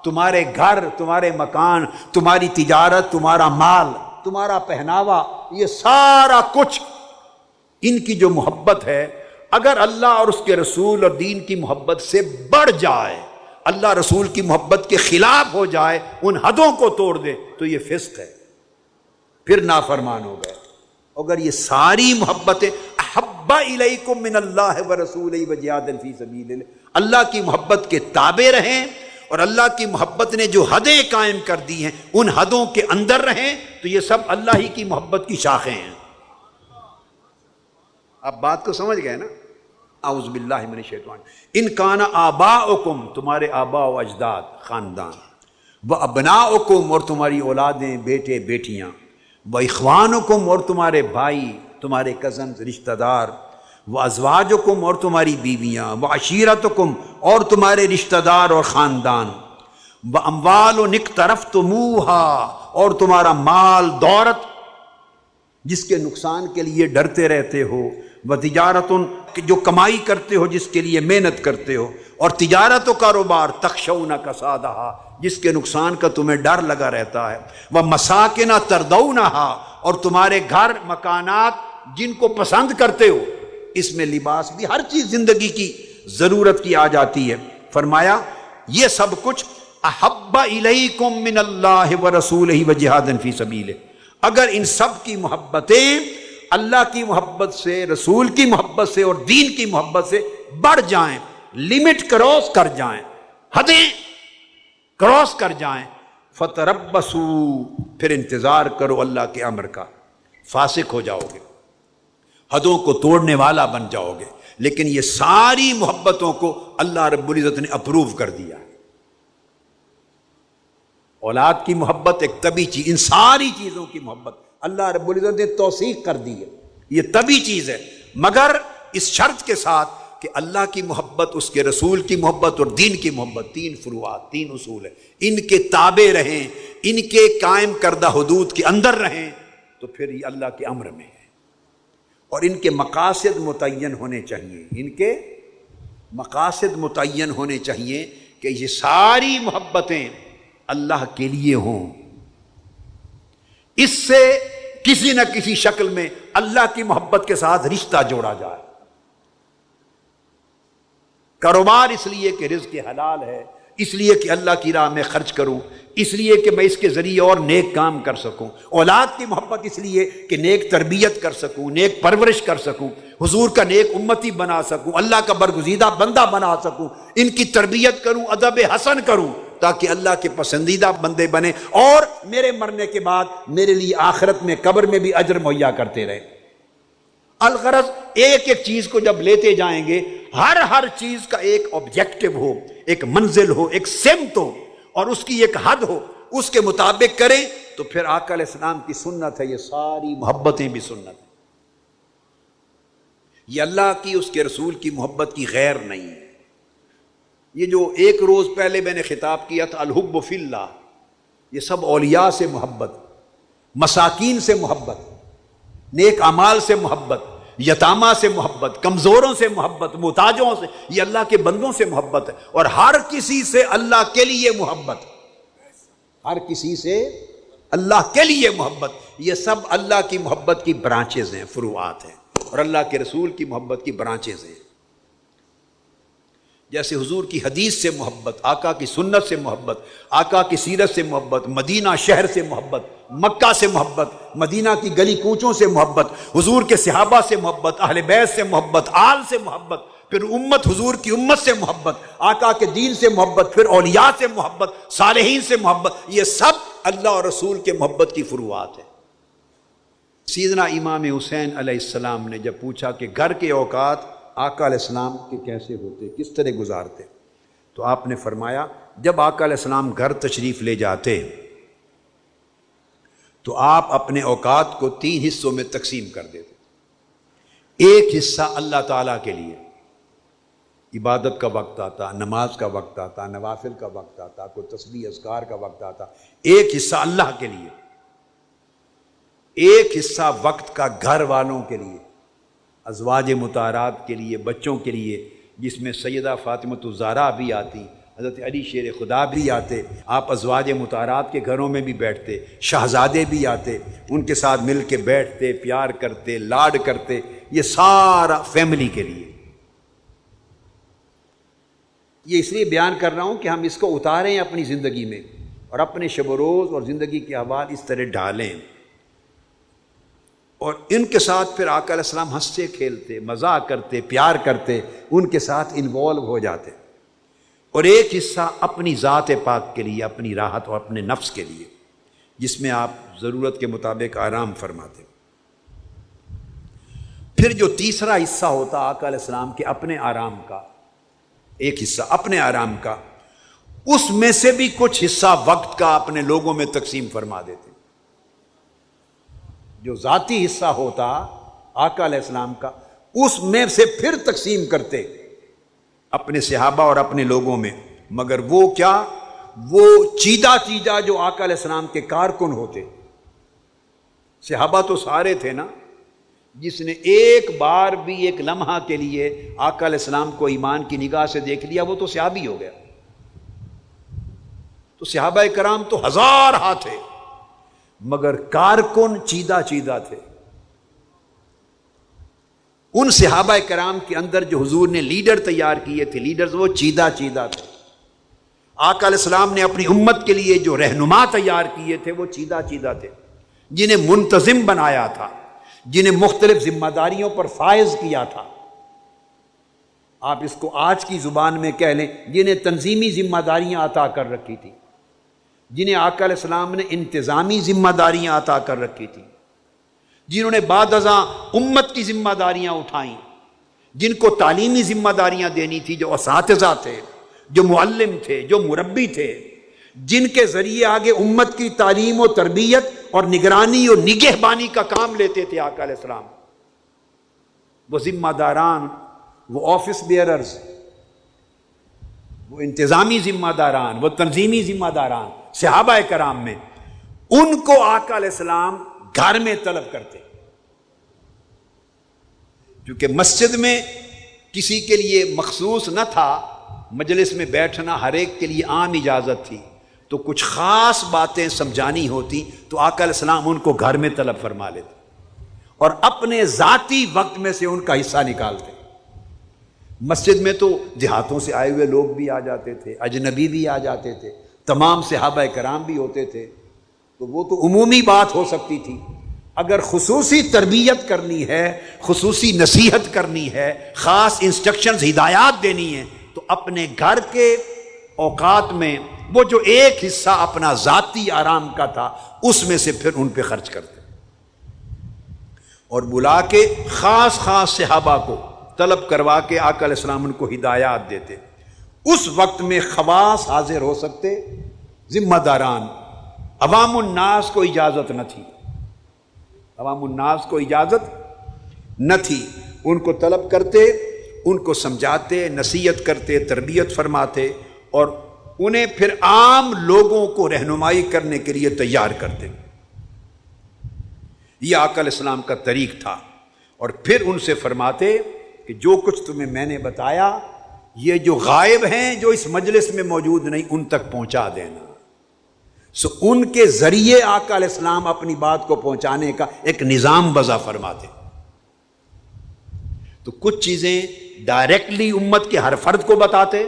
S1: تمہارے گھر، تمہارے مکان، تمہاری تجارت، تمہارا مال، تمہارا پہناوا، یہ سارا کچھ، ان کی جو محبت ہے، اگر اللہ اور اس کے رسول اور دین کی محبت سے بڑھ جائے، اللہ رسول کی محبت کے خلاف ہو جائے، ان حدوں کو توڑ دے، تو یہ فسق ہے، پھر نافرمان ہو گئے۔ اگر یہ ساری محبتیں احب الیکم من اللہ ورسولہ وجہاد فی سبیلہ، اللہ کی محبت کے تابع رہیں اور اللہ کی محبت نے جو حدیں قائم کر دی ہیں ان حدوں کے اندر رہیں، تو یہ سب اللہ ہی کی محبت کی شاخیں ہیں۔ آپ بات کو سمجھ گئے نا؟ اعوذ باللہ من الشیطان۔ ان کان آباؤکم، تمہارے آباء و اجداد، خاندان، و ابناؤکم، اور تمہاری اولادیں، بیٹے بیٹیاں، و اخوانکم، اور تمہارے بھائی، تمہارے کزنز، رشتہ دار، و ازواجکم، اور تمہاری بیویاں، و عشیرتکم، اور تمہارے رشتہ دار اور خاندان، و اموال اقترفتموہا، اور تمہارا مال دولت جس کے نقصان کے لیے ڈرتے رہتے ہو، و تجارت، جو کمائی کرتے ہو، جس کے لیے محنت کرتے ہو، اور تجارت و کاروبار، تخشون کسادہا، جس کے نقصان کا تمہیں ڈر لگا رہتا ہے، و مساکن تردونہا، اور تمہارے گھر، مکانات جن کو پسند کرتے ہو، اس میں لباس بھی، ہر چیز زندگی کی ضرورت کی آ جاتی ہے۔ فرمایا یہ سب کچھ احب الیکم من اللہ ورسولہ وجہاد فی سبیلہ، اگر ان سب کی محبتیں اللہ کی محبت سے، رسول کی محبت سے اور دین کی محبت سے بڑھ جائیں، لمٹ کراس کر جائیں، حدیں کراس کر جائیں، فتربصوا، پھر انتظار کرو اللہ کے امر کا، فاسق ہو جاؤ گے، حدوں کو توڑنے والا بن جاؤ گے۔ لیکن یہ ساری محبتوں کو اللہ رب العزت نے اپروو کر دیا۔ اولاد کی محبت ایک طبی چیز، ان ساری چیزوں کی محبت اللہ رب العزت نے توثیق کر دی ہے، یہ طبی چیز ہے، مگر اس شرط کے ساتھ کہ اللہ کی محبت، اس کے رسول کی محبت اور دین کی محبت، تین فروعات، تین اصول ہیں، ان کے تابع رہیں، ان کے قائم کردہ حدود کے اندر رہیں، تو پھر یہ اللہ کے امر میں ہے۔ اور ان کے مقاصد متعین ہونے چاہیے، ان کے مقاصد متعین ہونے چاہیے کہ یہ ساری محبتیں اللہ کے لیے ہوں، اس سے کسی نہ کسی شکل میں اللہ کی محبت کے ساتھ رشتہ جوڑا جائے۔ کاروبار اس لیے کہ رزق حلال ہے، اس لیے کہ اللہ کی راہ میں خرچ کروں، اس لیے کہ میں اس کے ذریعے اور نیک کام کر سکوں۔ اولاد کی محبت اس لیے کہ نیک تربیت کر سکوں، نیک پرورش کر سکوں، حضور کا نیک امتی بنا سکوں، اللہ کا برگزیدہ بندہ بنا سکوں، ان کی تربیت کروں، ادب حسن کروں، تاکہ اللہ کے پسندیدہ بندے بنے اور میرے مرنے کے بعد میرے لیے آخرت میں، قبر میں بھی اجر مہیا کرتے رہے۔ الغرض ایک ایک چیز کو جب لیتے جائیں گے، ہر چیز کا ایک آبجیکٹو ہو، ایک منزل ہو، ایک سمت ہو، اور اس کی ایک حد ہو، اس کے مطابق کریں، تو پھر آقا علیہ السلام کی سنت ہے، یہ ساری محبتیں بھی سنت ہیں۔ یہ اللہ کی، اس کے رسول کی محبت کی غیر نہیں ہے۔ یہ جو ایک روز پہلے میں نے خطاب کیا تھا الحب فی اللہ، یہ سب اولیاء سے محبت، مساکین سے محبت، نیک اعمال سے محبت، یتامہ سے محبت، کمزوروں سے محبت، محتاجوں سے، یہ اللہ کے بندوں سے محبت ہے، اور ہر کسی سے اللہ کے لیے محبت، ہر کسی سے اللہ کے لیے محبت، یہ سب اللہ کی محبت کی برانچز ہیں، فروعات ہیں، اور اللہ کے رسول کی محبت کی برانچز ہیں۔ جیسے حضور کی حدیث سے محبت، آقا کی سنت سے محبت، آقا کی سیرت سے محبت، مدینہ شہر سے محبت، مکہ سے محبت، مدینہ کی گلی کوچوں سے محبت، حضور کے صحابہ سے محبت، اہل بیت سے محبت، آل سے محبت، پھر امت حضور کی امت سے محبت، آقا کے دین سے محبت، پھر اولیاء سے محبت، صالحین سے محبت، یہ سب اللہ اور رسول کے محبت کی فروعات ہے۔ سیدنا امام حسین علیہ السلام نے جب پوچھا کہ گھر کے اوقات آقا علیہ السلام کے کیسے ہوتے، کس طرح گزارتے، تو آپ نے فرمایا جب آقا علیہ السلام گھر تشریف لے جاتے تو آپ اپنے اوقات کو 3 حصوں میں تقسیم کر دیتے۔ ایک حصہ اللہ تعالیٰ کے لیے، عبادت کا وقت آتا، نماز کا وقت آتا، نوافل کا وقت آتا، کوئی تسبیح اذکار کا وقت آتا، ایک حصہ اللہ کے لیے، ایک حصہ وقت کا گھر والوں کے لیے، ازواج مطہرات کے لیے، بچوں کے لیے، جس میں سیدہ فاطمہ الزہرا بھی آتی، حضرت علی شیر خدا بھی آتے، آپ ازواج مطہرات کے گھروں میں بھی بیٹھتے، شہزادے بھی آتے، ان کے ساتھ مل کے بیٹھتے، پیار کرتے، لاڈ کرتے، یہ سارا فیملی کے لیے۔ یہ اس لیے بیان کر رہا ہوں کہ ہم اس کو اتاریں اپنی زندگی میں، اور اپنے شب و روز اور زندگی کے احوال اس طرح ڈالیں، اور ان کے ساتھ پھر آقا علیہ السلام ہنستے کھیلتے، مزاق کرتے، پیار کرتے، ان کے ساتھ انوالو ہو جاتے، اور ایک حصہ اپنی ذات پاک کے لیے، اپنی راحت اور اپنے نفس کے لیے، جس میں آپ ضرورت کے مطابق آرام فرماتے۔ پھر جو تیسرا حصہ ہوتا آقا علیہ السلام کے اپنے آرام کا، ایک حصہ اپنے آرام کا، اس میں سے بھی کچھ حصہ وقت کا اپنے لوگوں میں تقسیم فرما دیتے۔ جو ذاتی حصہ ہوتا آقا علیہ السلام کا، اس میں سے پھر تقسیم کرتے اپنے صحابہ اور اپنے لوگوں میں، مگر وہ کیا، وہ چیدہ چیدہ جو آقا علیہ السلام کے کارکن ہوتے۔ صحابہ تو سارے تھے نا، جس نے ایک بار بھی ایک لمحہ کے لیے آقا علیہ السلام کو ایمان کی نگاہ سے دیکھ لیا، وہ تو صحابی ہو گیا۔ تو صحابہ کرام تو ہزار تھے، مگر کارکن چیدہ چیدہ تھے۔ ان صحابہ کرام کے اندر جو حضور نے لیڈر تیار کیے تھے، لیڈرز وہ چیدہ چیدہ تھے۔ آقا علیہ السلام نے اپنی امت کے لیے جو رہنما تیار کیے تھے وہ چیدہ چیدہ تھے، جنہیں منتظم بنایا تھا، جنہیں مختلف ذمہ داریوں پر فائز کیا تھا۔ آپ اس کو آج کی زبان میں کہہ لیں، جنہیں تنظیمی ذمہ داریاں عطا کر رکھی تھی، جنہیں آقا علیہ السلام نے انتظامی ذمہ داریاں عطا کر رکھی تھی، جنہوں نے بعد ازاں امت کی ذمہ داریاں اٹھائیں، جن کو تعلیمی ذمہ داریاں دینی تھی، جو اساتذہ تھے، جو معلم تھے، جو مربی تھے، جن کے ذریعے آگے امت کی تعلیم و تربیت اور نگرانی اور نگہبانی کا کام لیتے تھے آقا علیہ السلام۔ وہ ذمہ داران، وہ آفس بیئررز، وہ انتظامی ذمہ داران، وہ تنظیمی ذمہ داران صحابہ کرام میں، ان کو آقا علیہ السلام گھر میں طلب کرتے، کیونکہ مسجد میں کسی کے لیے مخصوص نہ تھا، مجلس میں بیٹھنا ہر ایک کے لیے عام اجازت تھی، تو کچھ خاص باتیں سمجھانی ہوتی تو آقا علیہ السلام ان کو گھر میں طلب فرما لیتے، اور اپنے ذاتی وقت میں سے ان کا حصہ نکالتے۔ مسجد میں تو دیہاتوں سے آئے ہوئے لوگ بھی آ جاتے تھے، اجنبی بھی آ جاتے تھے، تمام صحابہ کرام بھی ہوتے تھے، تو وہ تو عمومی بات ہو سکتی تھی۔ اگر خصوصی تربیت کرنی ہے، خصوصی نصیحت کرنی ہے، خاص انسٹرکشنز، ہدایات دینی ہیں، تو اپنے گھر کے اوقات میں وہ جو ایک حصہ اپنا ذاتی آرام کا تھا، اس میں سے پھر ان پہ خرچ کرتے، اور بلا کے خاص خاص صحابہ کو طلب کروا کے آقا علیہ السلام ان کو ہدایات دیتے۔ اس وقت میں خواص حاضر ہو سکتے، ذمہ داران، عوام الناس کو اجازت نہ تھی، عوام الناس کو اجازت نہ تھی، ان کو طلب کرتے، ان کو سمجھاتے، نصیحت کرتے، تربیت فرماتے، اور انہیں پھر عام لوگوں کو رہنمائی کرنے کے لیے تیار کرتے۔ یہ آقا علیہ السلام کا طریق تھا، اور پھر ان سے فرماتے کہ جو کچھ تمہیں میں نے بتایا، یہ جو غائب ہیں، جو اس مجلس میں موجود نہیں، ان تک پہنچا دینا۔ ان کے ذریعے آقا علیہ السلام اپنی بات کو پہنچانے کا ایک نظام وضع فرماتے. تو کچھ چیزیں ڈائریکٹلی امت کے ہر فرد کو بتاتے،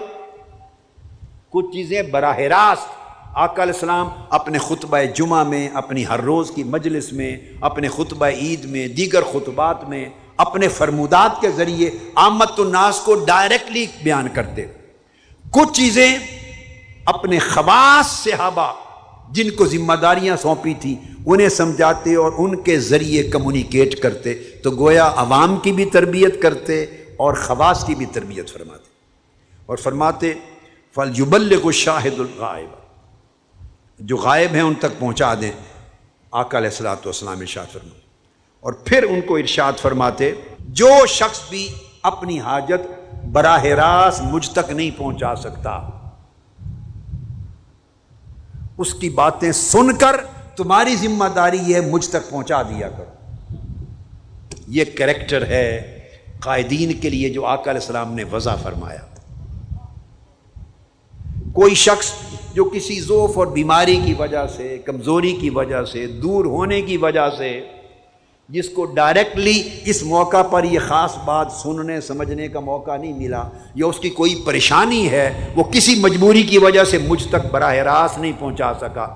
S1: کچھ چیزیں براہ راست آقا علیہ السلام اپنے خطبہ جمعہ میں، اپنی ہر روز کی مجلس میں، اپنے خطبہ عید میں، دیگر خطبات میں، اپنے فرمودات کے ذریعے عامت الناس کو ڈائریکٹلی بیان کرتے. کچھ چیزیں اپنے خواص صحابہ جن کو ذمہ داریاں سونپی تھیں انہیں سمجھاتے اور ان کے ذریعے کمیونیکیٹ کرتے. تو گویا عوام کی بھی تربیت کرتے اور خواص کی بھی تربیت فرماتے. اور فرماتے فَلْيُبَلِّغُ الشَّاهِدُ الْغَائِبَ، جو غائب ہیں ان تک پہنچا دیں. آقا علیہ الصلوۃ والسلام ارشاد فرماتے. اور پھر ان کو ارشاد فرماتے جو شخص بھی اپنی حاجت براہ راست مجھ تک نہیں پہنچا سکتا، اس کی باتیں سن کر تمہاری ذمہ داری ہے مجھ تک پہنچا دیا کرو. یہ کریکٹر ہے قائدین کے لیے جو آقا علیہ السلام نے وضع فرمایا. کوئی شخص جو کسی ضعف اور بیماری کی وجہ سے، کمزوری کی وجہ سے، دور ہونے کی وجہ سے، جس کو ڈائریکٹلی اس موقع پر یہ خاص بات سننے سمجھنے کا موقع نہیں ملا، یا اس کی کوئی پریشانی ہے، وہ کسی مجبوری کی وجہ سے مجھ تک براہ راست نہیں پہنچا سکا،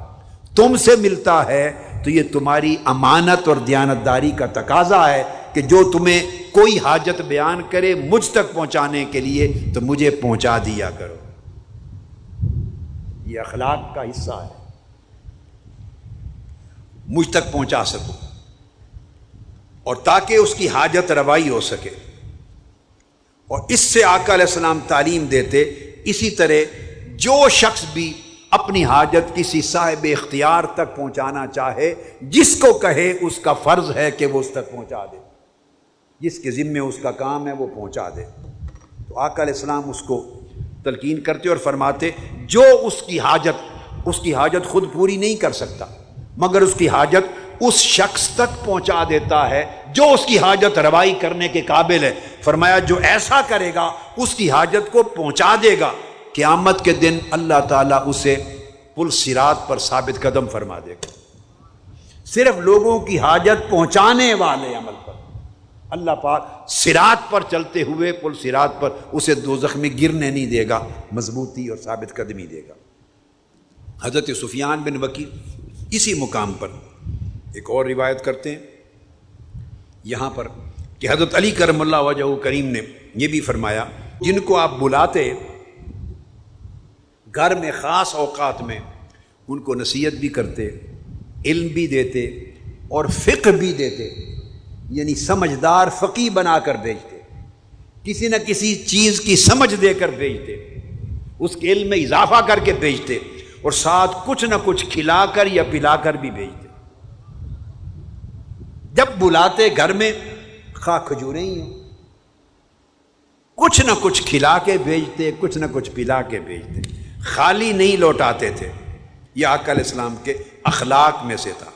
S1: تم سے ملتا ہے تو یہ تمہاری امانت اور دیانتداری کا تقاضا ہے کہ جو تمہیں کوئی حاجت بیان کرے مجھ تک پہنچانے کے لیے تو مجھے پہنچا دیا کرو. یہ اخلاق کا حصہ ہے، مجھ تک پہنچا سکو، اور تاکہ اس کی حاجت روائی ہو سکے. اور اس سے آقا علیہ السلام تعلیم دیتے. اسی طرح جو شخص بھی اپنی حاجت کسی صاحب اختیار تک پہنچانا چاہے، جس کو کہے اس کا فرض ہے کہ وہ اس تک پہنچا دے، جس کے ذمے اس کا کام ہے وہ پہنچا دے. تو آقا علیہ السلام اس کو تلقین کرتے اور فرماتے جو اس کی حاجت خود پوری نہیں کر سکتا مگر اس کی حاجت اس شخص تک پہنچا دیتا ہے جو اس کی حاجت روائی کرنے کے قابل ہے. فرمایا جو ایسا کرے گا اس کی حاجت کو پہنچا دے گا، قیامت کے دن اللہ تعالیٰ اسے پل صراط پر ثابت قدم فرما دے گا. صرف لوگوں کی حاجت پہنچانے والے عمل پر اللہ پاک صراط پر چلتے ہوئے پل صراط پر اسے دوزخ میں گرنے نہیں دے گا، مضبوطی اور ثابت قدمی دے گا. حضرت سفیان بن وکیع اسی مقام پر ایک اور روایت کرتے ہیں یہاں پر کہ حضرت علی کرم اللہ وجہہ کریم نے یہ بھی فرمایا جن کو آپ بلاتے گھر میں خاص اوقات میں ان کو نصیحت بھی کرتے، علم بھی دیتے اور فقہ بھی دیتے، یعنی سمجھدار فقیہ بنا کر بھیجتے، کسی نہ کسی چیز کی سمجھ دے کر بھیجتے، اس کے علم میں اضافہ کر کے بھیجتے، اور ساتھ کچھ نہ کچھ کھلا کر یا پلا کر بھی بھیجتے. جب بلاتے گھر میں خواہ کھجوریں ہی ہوں، کچھ نہ کچھ کھلا کے بھیجتے، کچھ نہ کچھ پلا کے بھیجتے، خالی نہیں لوٹاتے تھے. یہ آقا علیہ السلام کے اخلاق میں سے تھا.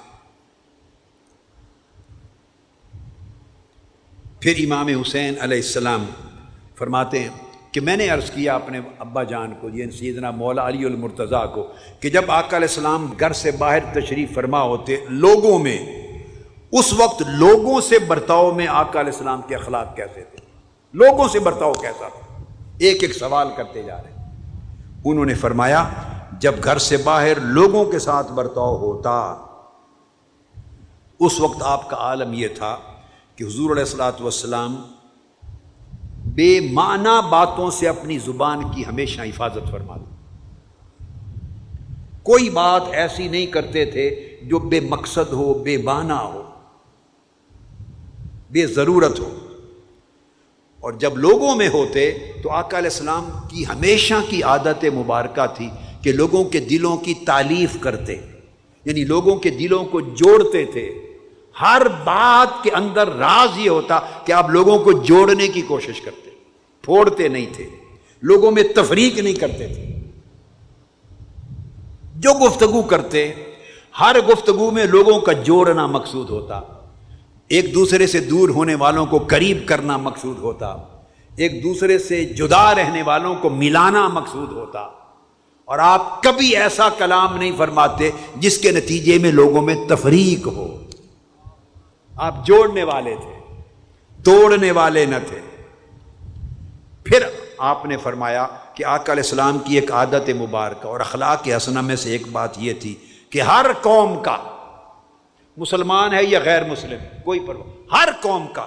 S1: پھر امام حسین علیہ السلام فرماتے ہیں کہ میں نے عرض کیا اپنے ابا جان کو، یہ سیدنا مولا علی المرتضیٰ کو، کہ جب آقا علیہ السلام گھر سے باہر تشریف فرما ہوتے لوگوں میں، اس وقت لوگوں سے برتاؤ میں آقا علیہ السلام کے اخلاق کیسے تھے، لوگوں سے برتاؤ کیسا تھا؟ ایک ایک سوال کرتے جا رہے ہیں. انہوں نے فرمایا جب گھر سے باہر لوگوں کے ساتھ برتاؤ ہوتا اس وقت آپ کا عالم یہ تھا کہ حضور علیہ الصلوۃ والسلام بے معنی باتوں سے اپنی زبان کی ہمیشہ حفاظت فرماتے. کوئی بات ایسی نہیں کرتے تھے جو بے مقصد ہو، بے معنی ہو، بے ضرورت ہو. اور جب لوگوں میں ہوتے تو آقا علیہ السلام کی ہمیشہ کی عادت مبارکہ تھی کہ لوگوں کے دلوں کی تالیف کرتے، یعنی لوگوں کے دلوں کو جوڑتے تھے. ہر بات کے اندر راز یہ ہوتا کہ آپ لوگوں کو جوڑنے کی کوشش کرتے، پھوڑتے نہیں تھے، لوگوں میں تفریق نہیں کرتے تھے. جو گفتگو کرتے ہر گفتگو میں لوگوں کا جوڑنا مقصود ہوتا، ایک دوسرے سے دور ہونے والوں کو قریب کرنا مقصود ہوتا، ایک دوسرے سے جدا رہنے والوں کو ملانا مقصود ہوتا. اور آپ کبھی ایسا کلام نہیں فرماتے جس کے نتیجے میں لوگوں میں تفریق ہو. آپ جوڑنے والے تھے، توڑنے والے نہ تھے. پھر آپ نے فرمایا کہ آقا علیہ السلام کی ایک عادت مبارکہ اور اخلاق حسنہ میں سے ایک بات یہ تھی کہ ہر قوم کا، مسلمان ہے یا غیر مسلم کوئی پرواہ، ہر قوم کا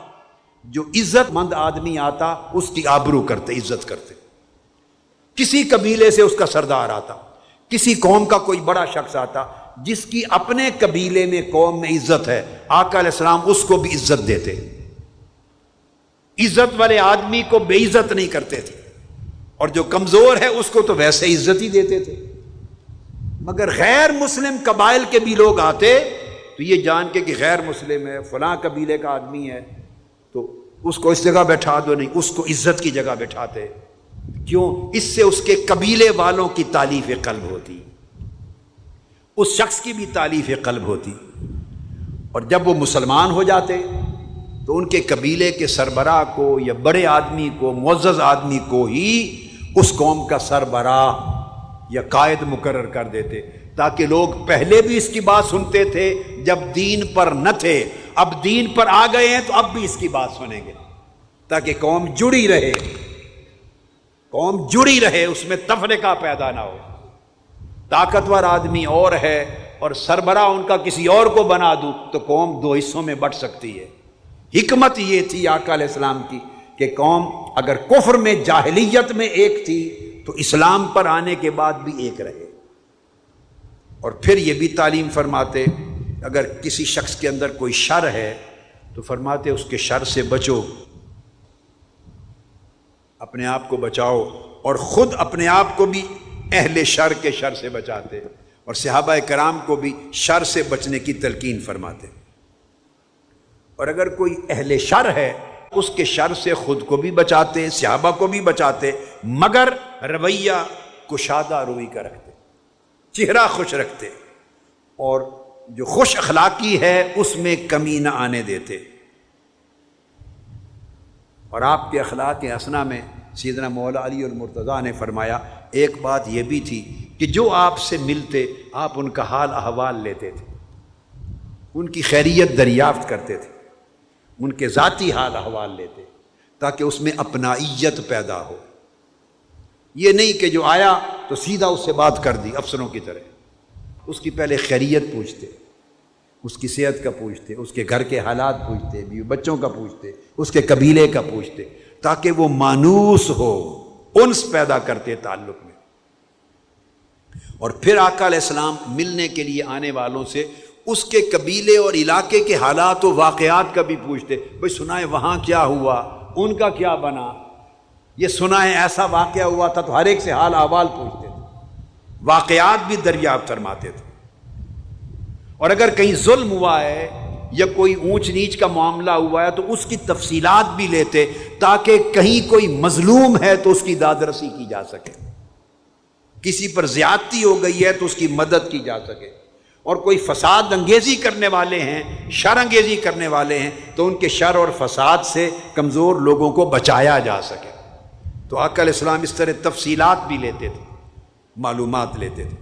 S1: جو عزت مند آدمی آتا اس کی آبرو کرتے، عزت کرتے. کسی قبیلے سے اس کا سردار آتا، کسی قوم کا کوئی بڑا شخص آتا جس کی اپنے قبیلے میں قوم میں عزت ہے، آقا علیہ السلام اس کو بھی عزت دیتے. عزت والے آدمی کو بے عزت نہیں کرتے تھے، اور جو کمزور ہے اس کو تو ویسے عزت ہی دیتے تھے. مگر غیر مسلم قبائل کے بھی لوگ آتے تو یہ جان کے کہ غیر مسلم ہے، فلاں قبیلے کا آدمی ہے، تو اس کو اس جگہ بیٹھا دو، نہیں، اس کو عزت کی جگہ بیٹھاتے. کیوں؟ اس سے اس کے قبیلے والوں کی تالیف قلب ہوتی، اس شخص کی بھی تالیف قلب ہوتی. اور جب وہ مسلمان ہو جاتے تو ان کے قبیلے کے سربراہ کو یا بڑے آدمی کو، معزز آدمی کو ہی اس قوم کا سربراہ یا قائد مقرر کر دیتے، تاکہ لوگ پہلے بھی اس کی بات سنتے تھے جب دین پر نہ تھے، اب دین پر آ گئے ہیں تو اب بھی اس کی بات سنیں گے، تاکہ قوم جڑی رہے، قوم جڑی رہے، اس میں تفرقہ پیدا نہ ہو. طاقتور آدمی اور ہے اور سربراہ ان کا کسی اور کو بنا دوں تو قوم دو حصوں میں بٹ سکتی ہے. حکمت یہ تھی آقا علیہ السلام کی کہ قوم اگر کفر میں، جاہلیت میں ایک تھی تو اسلام پر آنے کے بعد بھی ایک رہے. اور پھر یہ بھی تعلیم فرماتے اگر کسی شخص کے اندر کوئی شر ہے تو فرماتے اس کے شر سے بچو، اپنے آپ کو بچاؤ، اور خود اپنے آپ کو بھی اہل شر کے شر سے بچاتے، اور صحابہ کرام کو بھی شر سے بچنے کی تلقین فرماتے. اور اگر کوئی اہل شر ہے اس کے شر سے خود کو بھی بچاتے، صحابہ کو بھی بچاتے، مگر رویہ کشادہ روی کا رکھتے، چہرہ خوش رکھتے، اور جو خوش اخلاقی ہے اس میں کمی نہ آنے دیتے. اور آپ کے اخلاق حسنہ میں سیدنا مولا علی المرتضیٰ نے فرمایا ایک بات یہ بھی تھی کہ جو آپ سے ملتے آپ ان کا حال احوال لیتے تھے، ان کی خیریت دریافت کرتے تھے، ان کے ذاتی حال احوال لیتے تاکہ اس میں اپنائیت پیدا ہو. یہ نہیں کہ جو آیا تو سیدھا اس سے بات کر دی افسروں کی طرح، اس کی پہلے خیریت پوچھتے، اس کی صحت کا پوچھتے، اس کے گھر کے حالات پوچھتے، بیوی بچوں کا پوچھتے، اس کے قبیلے کا پوچھتے، تاکہ وہ مانوس ہو، انس پیدا کرتے تعلق میں. اور پھر آقا علیہ السلام ملنے کے لیے آنے والوں سے اس کے قبیلے اور علاقے کے حالات و واقعات کا بھی پوچھتے، بھئی سنائے وہاں کیا ہوا، ان کا کیا بنا، یہ سنائے ایسا واقعہ ہوا تھا، تو ہر ایک سے حال احوال پوچھتے تھے، واقعات بھی دریافت فرماتے تھے. اور اگر کہیں ظلم ہوا ہے یا کوئی اونچ نیچ کا معاملہ ہوا ہے تو اس کی تفصیلات بھی لیتے تاکہ کہیں کوئی مظلوم ہے تو اس کی دادرسی کی جا سکے، کسی پر زیادتی ہو گئی ہے تو اس کی مدد کی جا سکے، اور کوئی فساد انگیزی کرنے والے ہیں، شر انگیزی کرنے والے ہیں تو ان کے شر اور فساد سے کمزور لوگوں کو بچایا جا سکے. تو آقا علیہ السلام اس طرح تفصیلات بھی لیتے تھے، معلومات لیتے تھے.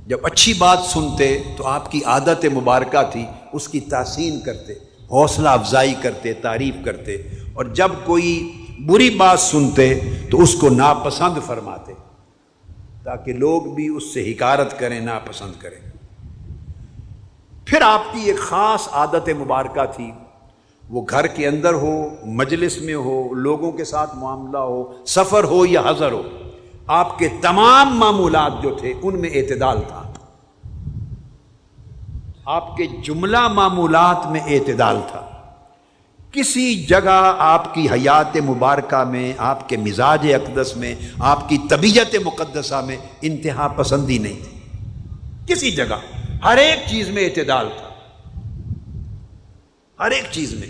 S1: جب اچھی بات سنتے تو آپ کی عادت مبارکہ تھی اس کی تحسین کرتے، حوصلہ افزائی کرتے، تعریف کرتے، اور جب کوئی بری بات سنتے تو اس کو ناپسند فرماتے تاکہ لوگ بھی اس سے حقارت کریں، ناپسند کریں. پھر آپ کی ایک خاص عادت مبارکہ تھی، وہ گھر کے اندر ہو، مجلس میں ہو، لوگوں کے ساتھ معاملہ ہو، سفر ہو یا حضر ہو، آپ کے تمام معمولات جو تھے ان میں اعتدال تھا. آپ کے جملہ معمولات میں اعتدال تھا. کسی جگہ آپ کی حیات مبارکہ میں، آپ کے مزاج اقدس میں، آپ کی طبیعت مقدسہ میں انتہا پسندی نہیں تھی. کسی جگہ ہر ایک چیز میں اعتدال تھا، ہر ایک چیز میں.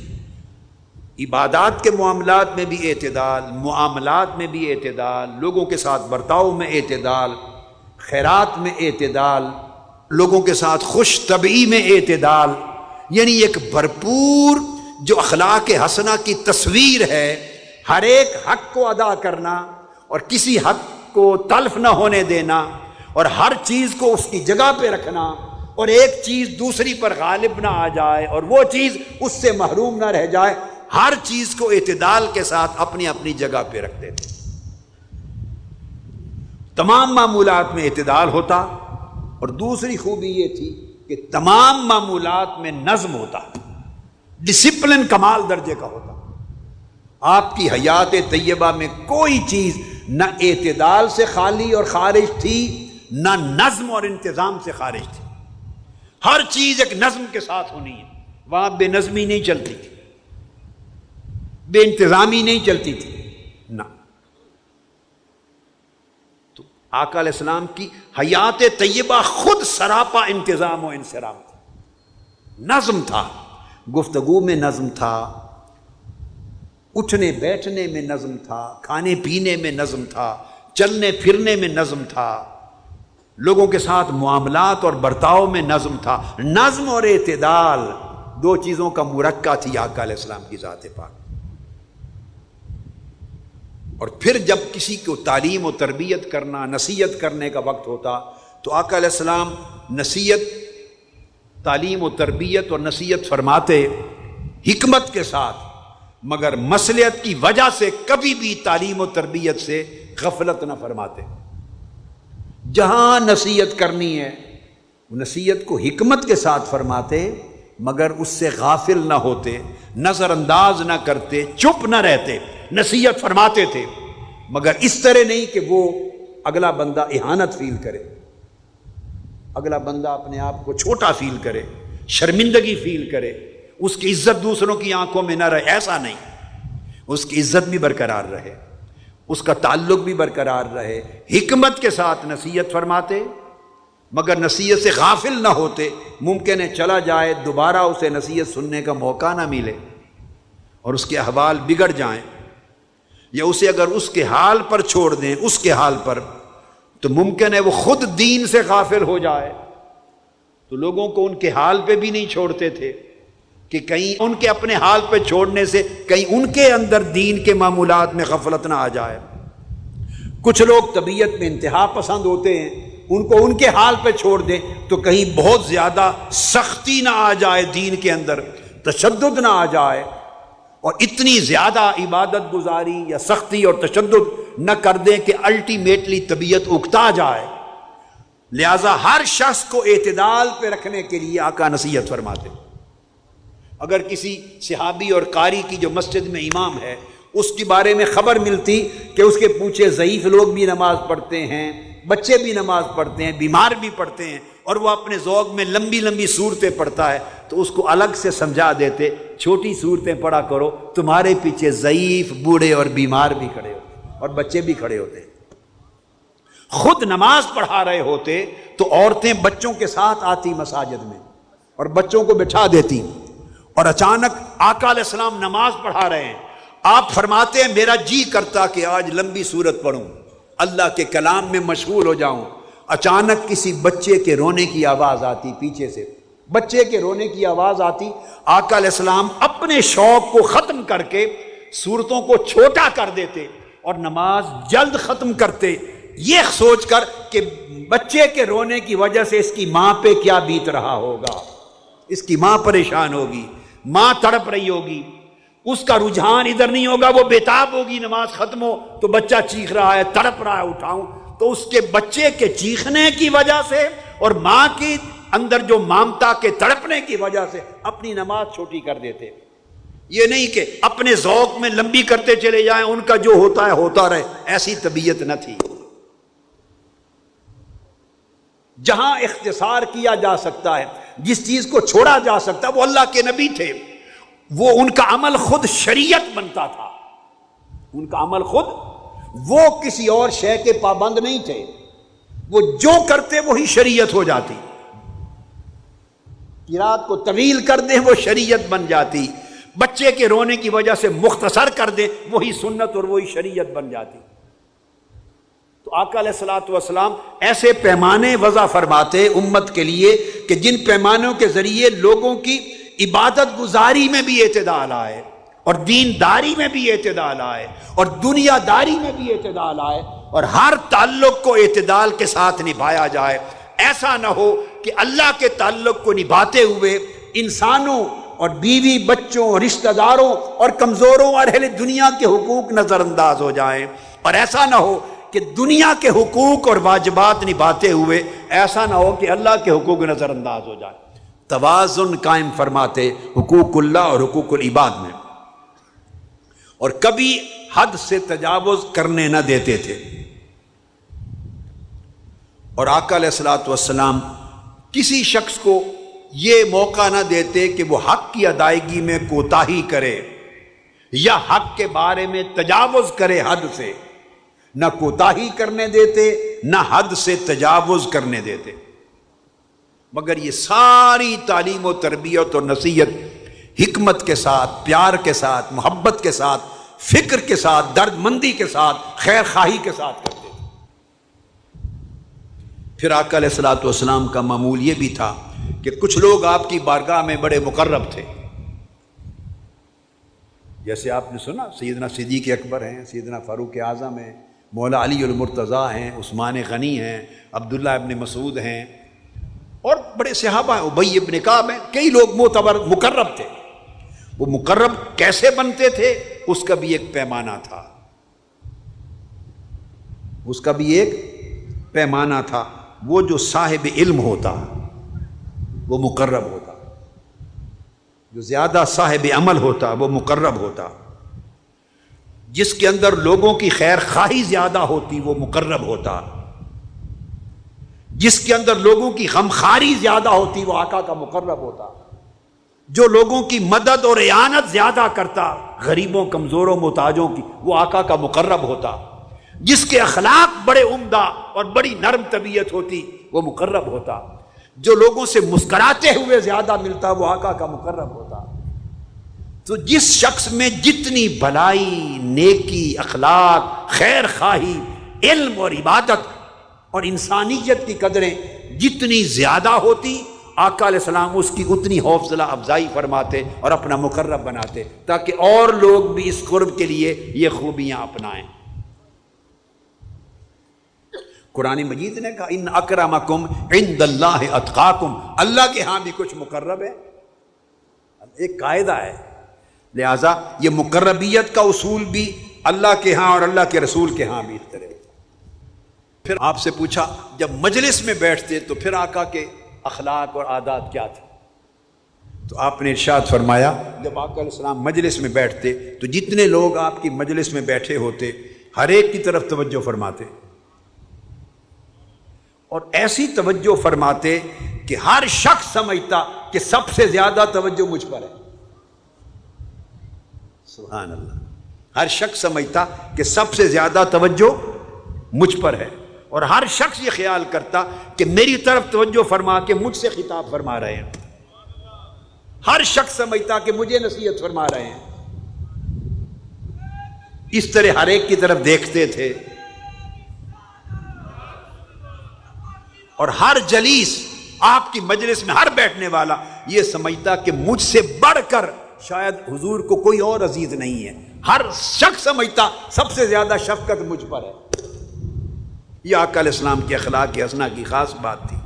S1: عبادات کے معاملات میں بھی اعتدال، معاملات میں بھی اعتدال، لوگوں کے ساتھ برتاؤ میں اعتدال، خیرات میں اعتدال، لوگوں کے ساتھ خوش طبعی میں اعتدال. یعنی ایک بھرپور جو اخلاق حسنہ کی تصویر ہے، ہر ایک حق کو ادا کرنا اور کسی حق کو تلف نہ ہونے دینا اور ہر چیز کو اس کی جگہ پہ رکھنا اور ایک چیز دوسری پر غالب نہ آ جائے اور وہ چیز اس سے محروم نہ رہ جائے، ہر چیز کو اعتدال کے ساتھ اپنی اپنی جگہ پہ رکھتے تھے۔ تمام معمولات میں اعتدال ہوتا، اور دوسری خوبی یہ تھی کہ تمام معمولات میں نظم ہوتا، ڈسپلن کمال درجے کا ہوتا۔ آپ کی حیات طیبہ میں کوئی چیز نہ اعتدال سے خالی اور خارج تھی، نہ نظم اور انتظام سے خارج تھی۔ ہر چیز ایک نظم کے ساتھ ہونی ہے، وہاں بے نظمی نہیں چلتی تھی، بے انتظامی نہیں چلتی تھی، نہ۔ تو آقا علیہ السلام کی حیات طیبہ خود سراپا انتظام و انصرام تھا، نظم تھا، گفتگو میں نظم تھا، اٹھنے بیٹھنے میں نظم تھا، کھانے پینے میں نظم تھا، چلنے پھرنے میں نظم تھا، لوگوں کے ساتھ معاملات اور برتاؤ میں نظم تھا۔ نظم اور اعتدال دو چیزوں کا مرکب تھی آقا علیہ السلام کی ذات پاک۔ اور پھر جب کسی کو تعلیم و تربیت کرنا، نصیحت کرنے کا وقت ہوتا تو آقا علیہ السلام نصیحت، تعلیم و تربیت اور نصیحت فرماتے حکمت کے ساتھ، مگر مصلحت کی وجہ سے کبھی بھی تعلیم و تربیت سے غفلت نہ فرماتے۔ جہاں نصیحت کرنی ہے نصیحت کو حکمت کے ساتھ فرماتے، مگر اس سے غافل نہ ہوتے، نظر انداز نہ کرتے، چپ نہ رہتے، نصیحت فرماتے تھے، مگر اس طرح نہیں کہ وہ اگلا بندہ اہانت فیل کرے، اگلا بندہ اپنے آپ کو چھوٹا فیل کرے، شرمندگی فیل کرے، اس کی عزت دوسروں کی آنکھوں میں نہ رہے، ایسا نہیں، اس کی عزت بھی برقرار رہے، اس کا تعلق بھی برقرار رہے۔ حکمت کے ساتھ نصیحت فرماتے، مگر نصیحت سے غافل نہ ہوتے، ممکن ہے چلا جائے، دوبارہ اسے نصیحت سننے کا موقع نہ ملے اور اس کے احوال بگڑ جائیں، یا اسے اگر اس کے حال پر چھوڑ دیں، اس کے حال پر، تو ممکن ہے وہ خود دین سے غافل ہو جائے۔ تو لوگوں کو ان کے حال پہ بھی نہیں چھوڑتے تھے کہ کہیں ان کے اپنے حال پہ چھوڑنے سے کہیں ان کے اندر دین کے معمولات میں غفلت نہ آ جائے۔ کچھ لوگ طبیعت میں انتہا پسند ہوتے ہیں، ان کو ان کے حال پہ چھوڑ دیں تو کہیں بہت زیادہ سختی نہ آ جائے، دین کے اندر تشدد نہ آ جائے، اور اتنی زیادہ عبادت گزاری یا سختی اور تشدد نہ کر دیں کہ الٹیمیٹلی طبیعت اکتا جائے۔ لہذا ہر شخص کو اعتدال پہ رکھنے کے لیے آقا نصیحت فرماتے۔ اگر کسی صحابی اور قاری کی جو مسجد میں امام ہے، اس کے بارے میں خبر ملتی کہ اس کے پیچھے ضعیف لوگ بھی نماز پڑھتے ہیں، بچے بھی نماز پڑھتے ہیں، بیمار بھی پڑھتے ہیں، اور وہ اپنے ذوق میں لمبی لمبی صورتیں پڑھتا ہے، تو اس کو الگ سے سمجھا دیتے، چھوٹی صورتیں پڑھا کرو، تمہارے پیچھے ضعیف، بوڑھے اور بیمار بھی کھڑے ہوتے اور بچے بھی کھڑے ہوتے۔ خود نماز پڑھا رہے ہوتے تو عورتیں بچوں کے ساتھ آتی مساجد میں اور بچوں کو بٹھا دیتی، اور اچانک آقا علیہ السلام نماز پڑھا رہے ہیں، آپ فرماتے ہیں میرا جی کرتا کہ آج لمبی سورت پڑھوں، اللہ کے کلام میں مشغول ہو جاؤں۔ اچانک کسی بچے کے رونے کی آواز آتی، پیچھے سے بچے کے رونے کی آواز آتی، آقا علیہ السلام اپنے شوق کو ختم کر کے سورتوں کو چھوٹا کر دیتے اور نماز جلد ختم کرتے، یہ سوچ کر کہ بچے کے رونے کی وجہ سے اس کی ماں پہ کیا بیت رہا ہوگا، اس کی ماں پریشان ہوگی، ماں تڑپ رہی ہوگی، اس کا رجحان ادھر نہیں ہوگا، وہ بےتاب ہوگی، نماز ختم ہو تو بچہ چیخ رہا ہے، تڑپ رہا ہے، اٹھاؤں، تو اس کے بچے کے چیخنے کی وجہ سے اور ماں کی اندر جو مامتا کے تڑپنے کی وجہ سے اپنی نماز چھوٹی کر دیتے۔ یہ نہیں کہ اپنے ذوق میں لمبی کرتے چلے جائیں، ان کا جو ہوتا ہے ہوتا رہے، ایسی طبیعت نہ تھی۔ جہاں اختصار کیا جا سکتا ہے، جس چیز کو چھوڑا جا سکتا ہے، وہ اللہ کے نبی تھے، وہ ان کا عمل خود شریعت بنتا تھا، ان کا عمل خود، وہ کسی اور شے کے پابند نہیں تھے، وہ جو کرتے وہی شریعت ہو جاتی، قرات کو طویل کر دیں وہ شریعت بن جاتی، بچے کے رونے کی وجہ سے مختصر کر دیں وہی سنت اور وہی شریعت بن جاتی۔ تو آقا علیہ الصلوۃ والسلام ایسے پیمانے وضع فرماتے امت کے لیے کہ جن پیمانوں کے ذریعے لوگوں کی عبادت گزاری میں بھی اعتدال آئے، اور دین داری میں بھی اعتدال آئے، اور دنیا داری میں بھی اعتدال آئے، اور ہر تعلق کو اعتدال کے ساتھ نبھایا جائے. ایسا نہ ہو کہ اللہ کے تعلق کو نبھاتے ہوئے انسانوں اور بیوی بچوں اور رشتہ داروں اور کمزوروں اور اہل دنیا کے حقوق نظر انداز ہو جائیں، اور ایسا نہ ہو کہ دنیا کے حقوق اور واجبات نبھاتے ہوئے ایسا نہ ہو کہ اللہ کے حقوق نظر انداز ہو جائے. توازن قائم فرماتے حقوق اللہ اور حقوق العباد میں، اور کبھی حد سے تجاوز کرنے نہ دیتے تھے. اور آقا علیہ الصلوۃ والسلام کسی شخص کو یہ موقع نہ دیتے کہ وہ حق کی ادائیگی میں کوتاہی کرے یا حق کے بارے میں تجاوز کرے حد سے. نہ کوتاہی کرنے دیتے، نہ حد سے تجاوز کرنے دیتے. مگر یہ ساری تعلیم و تربیت اور نصیحت حکمت کے ساتھ، پیار کے ساتھ، محبت کے ساتھ، فکر کے ساتھ، درد مندی کے ساتھ، خیر خواہی کے ساتھ کرتے تھے. پھر آقا علیہ الصلوۃ والسلام کا معمول یہ بھی تھا کہ کچھ لوگ آپ کی بارگاہ میں بڑے مقرب تھے. جیسے آپ نے سنا سیدنا صدیق اکبر ہیں، سیدنا فاروق اعظم ہیں، مولا علی المرتضیٰ ہیں، عثمان غنی ہیں، عبداللہ ابن مسعود ہیں، اور بڑے صحابہ ہیں، ابی ابن کعب ہیں. کئی لوگ معتبر مقرب تھے. وہ مقرب کیسے بنتے تھے اس کا بھی ایک پیمانہ تھا. اس کا بھی ایک پیمانہ تھا. وہ جو صاحب علم ہوتا وہ مقرب ہوتا، جو زیادہ صاحب عمل ہوتا وہ مقرب ہوتا، جس کے اندر لوگوں کی خیر خواہی زیادہ ہوتی وہ مقرب ہوتا، جس کے اندر لوگوں کی غمخواری زیادہ ہوتی وہ آقا کا مقرب ہوتا، جو لوگوں کی مدد اور اعانت زیادہ کرتا غریبوں کمزوروں محتاجوں کی وہ آقا کا مقرب ہوتا، جس کے اخلاق بڑے عمدہ اور بڑی نرم طبیعت ہوتی وہ مقرب ہوتا، جو لوگوں سے مسکراتے ہوئے زیادہ ملتا وہ آقا کا مقرب ہوتا. تو جس شخص میں جتنی بھلائی، نیکی، اخلاق، خیر خواہی، علم اور عبادت اور انسانیت کی قدریں جتنی زیادہ ہوتی، آقا علیہ السلام اس کی اتنی حوصلہ افزائی فرماتے اور اپنا مقرب بناتے تاکہ اور لوگ بھی اس قرب کے لیے یہ خوبیاں اپنائیں. قرآن مجید نے کہا ان اکرمکم عند اللہ اتقاکم، اللہ کے ہاں بھی کچھ مقرب ہے. ایک قاعدہ ہے، لہذا یہ مقربیت کا اصول بھی اللہ کے ہاں اور اللہ کے رسول کے ہاں بھی اس طرح. پھر آپ سے پوچھا جب مجلس میں بیٹھتے تو پھر آقا کے اخلاق اور عادات کیا تھے؟ تو آپ نے ارشاد فرمایا جب آقا علیہ السلام مجلس میں بیٹھتے تو جتنے لوگ آپ کی مجلس میں بیٹھے ہوتے ہر ایک کی طرف توجہ فرماتے، اور ایسی توجہ فرماتے کہ ہر شخص سمجھتا کہ سب سے زیادہ توجہ مجھ پر ہے. سبحان اللہ. ہر شخص سمجھتا کہ سب سے زیادہ توجہ مجھ پر ہے، اور ہر شخص یہ خیال کرتا کہ میری طرف توجہ فرما کے مجھ سے خطاب فرما رہے ہیں. ہر شخص سمجھتا کہ مجھے نصیحت فرما رہے ہیں. اس طرح ہر ایک کی طرف دیکھتے تھے، اور ہر جلیس آپ کی مجلس میں ہر بیٹھنے والا یہ سمجھتا کہ مجھ سے بڑھ کر شاید حضور کو کوئی اور عزیز نہیں ہے. ہر شخص سمجھتا سب سے زیادہ شفقت مجھ پر ہے. یہ آقا علیہ السلام کے اخلاق حسنہ کی خاص بات تھی.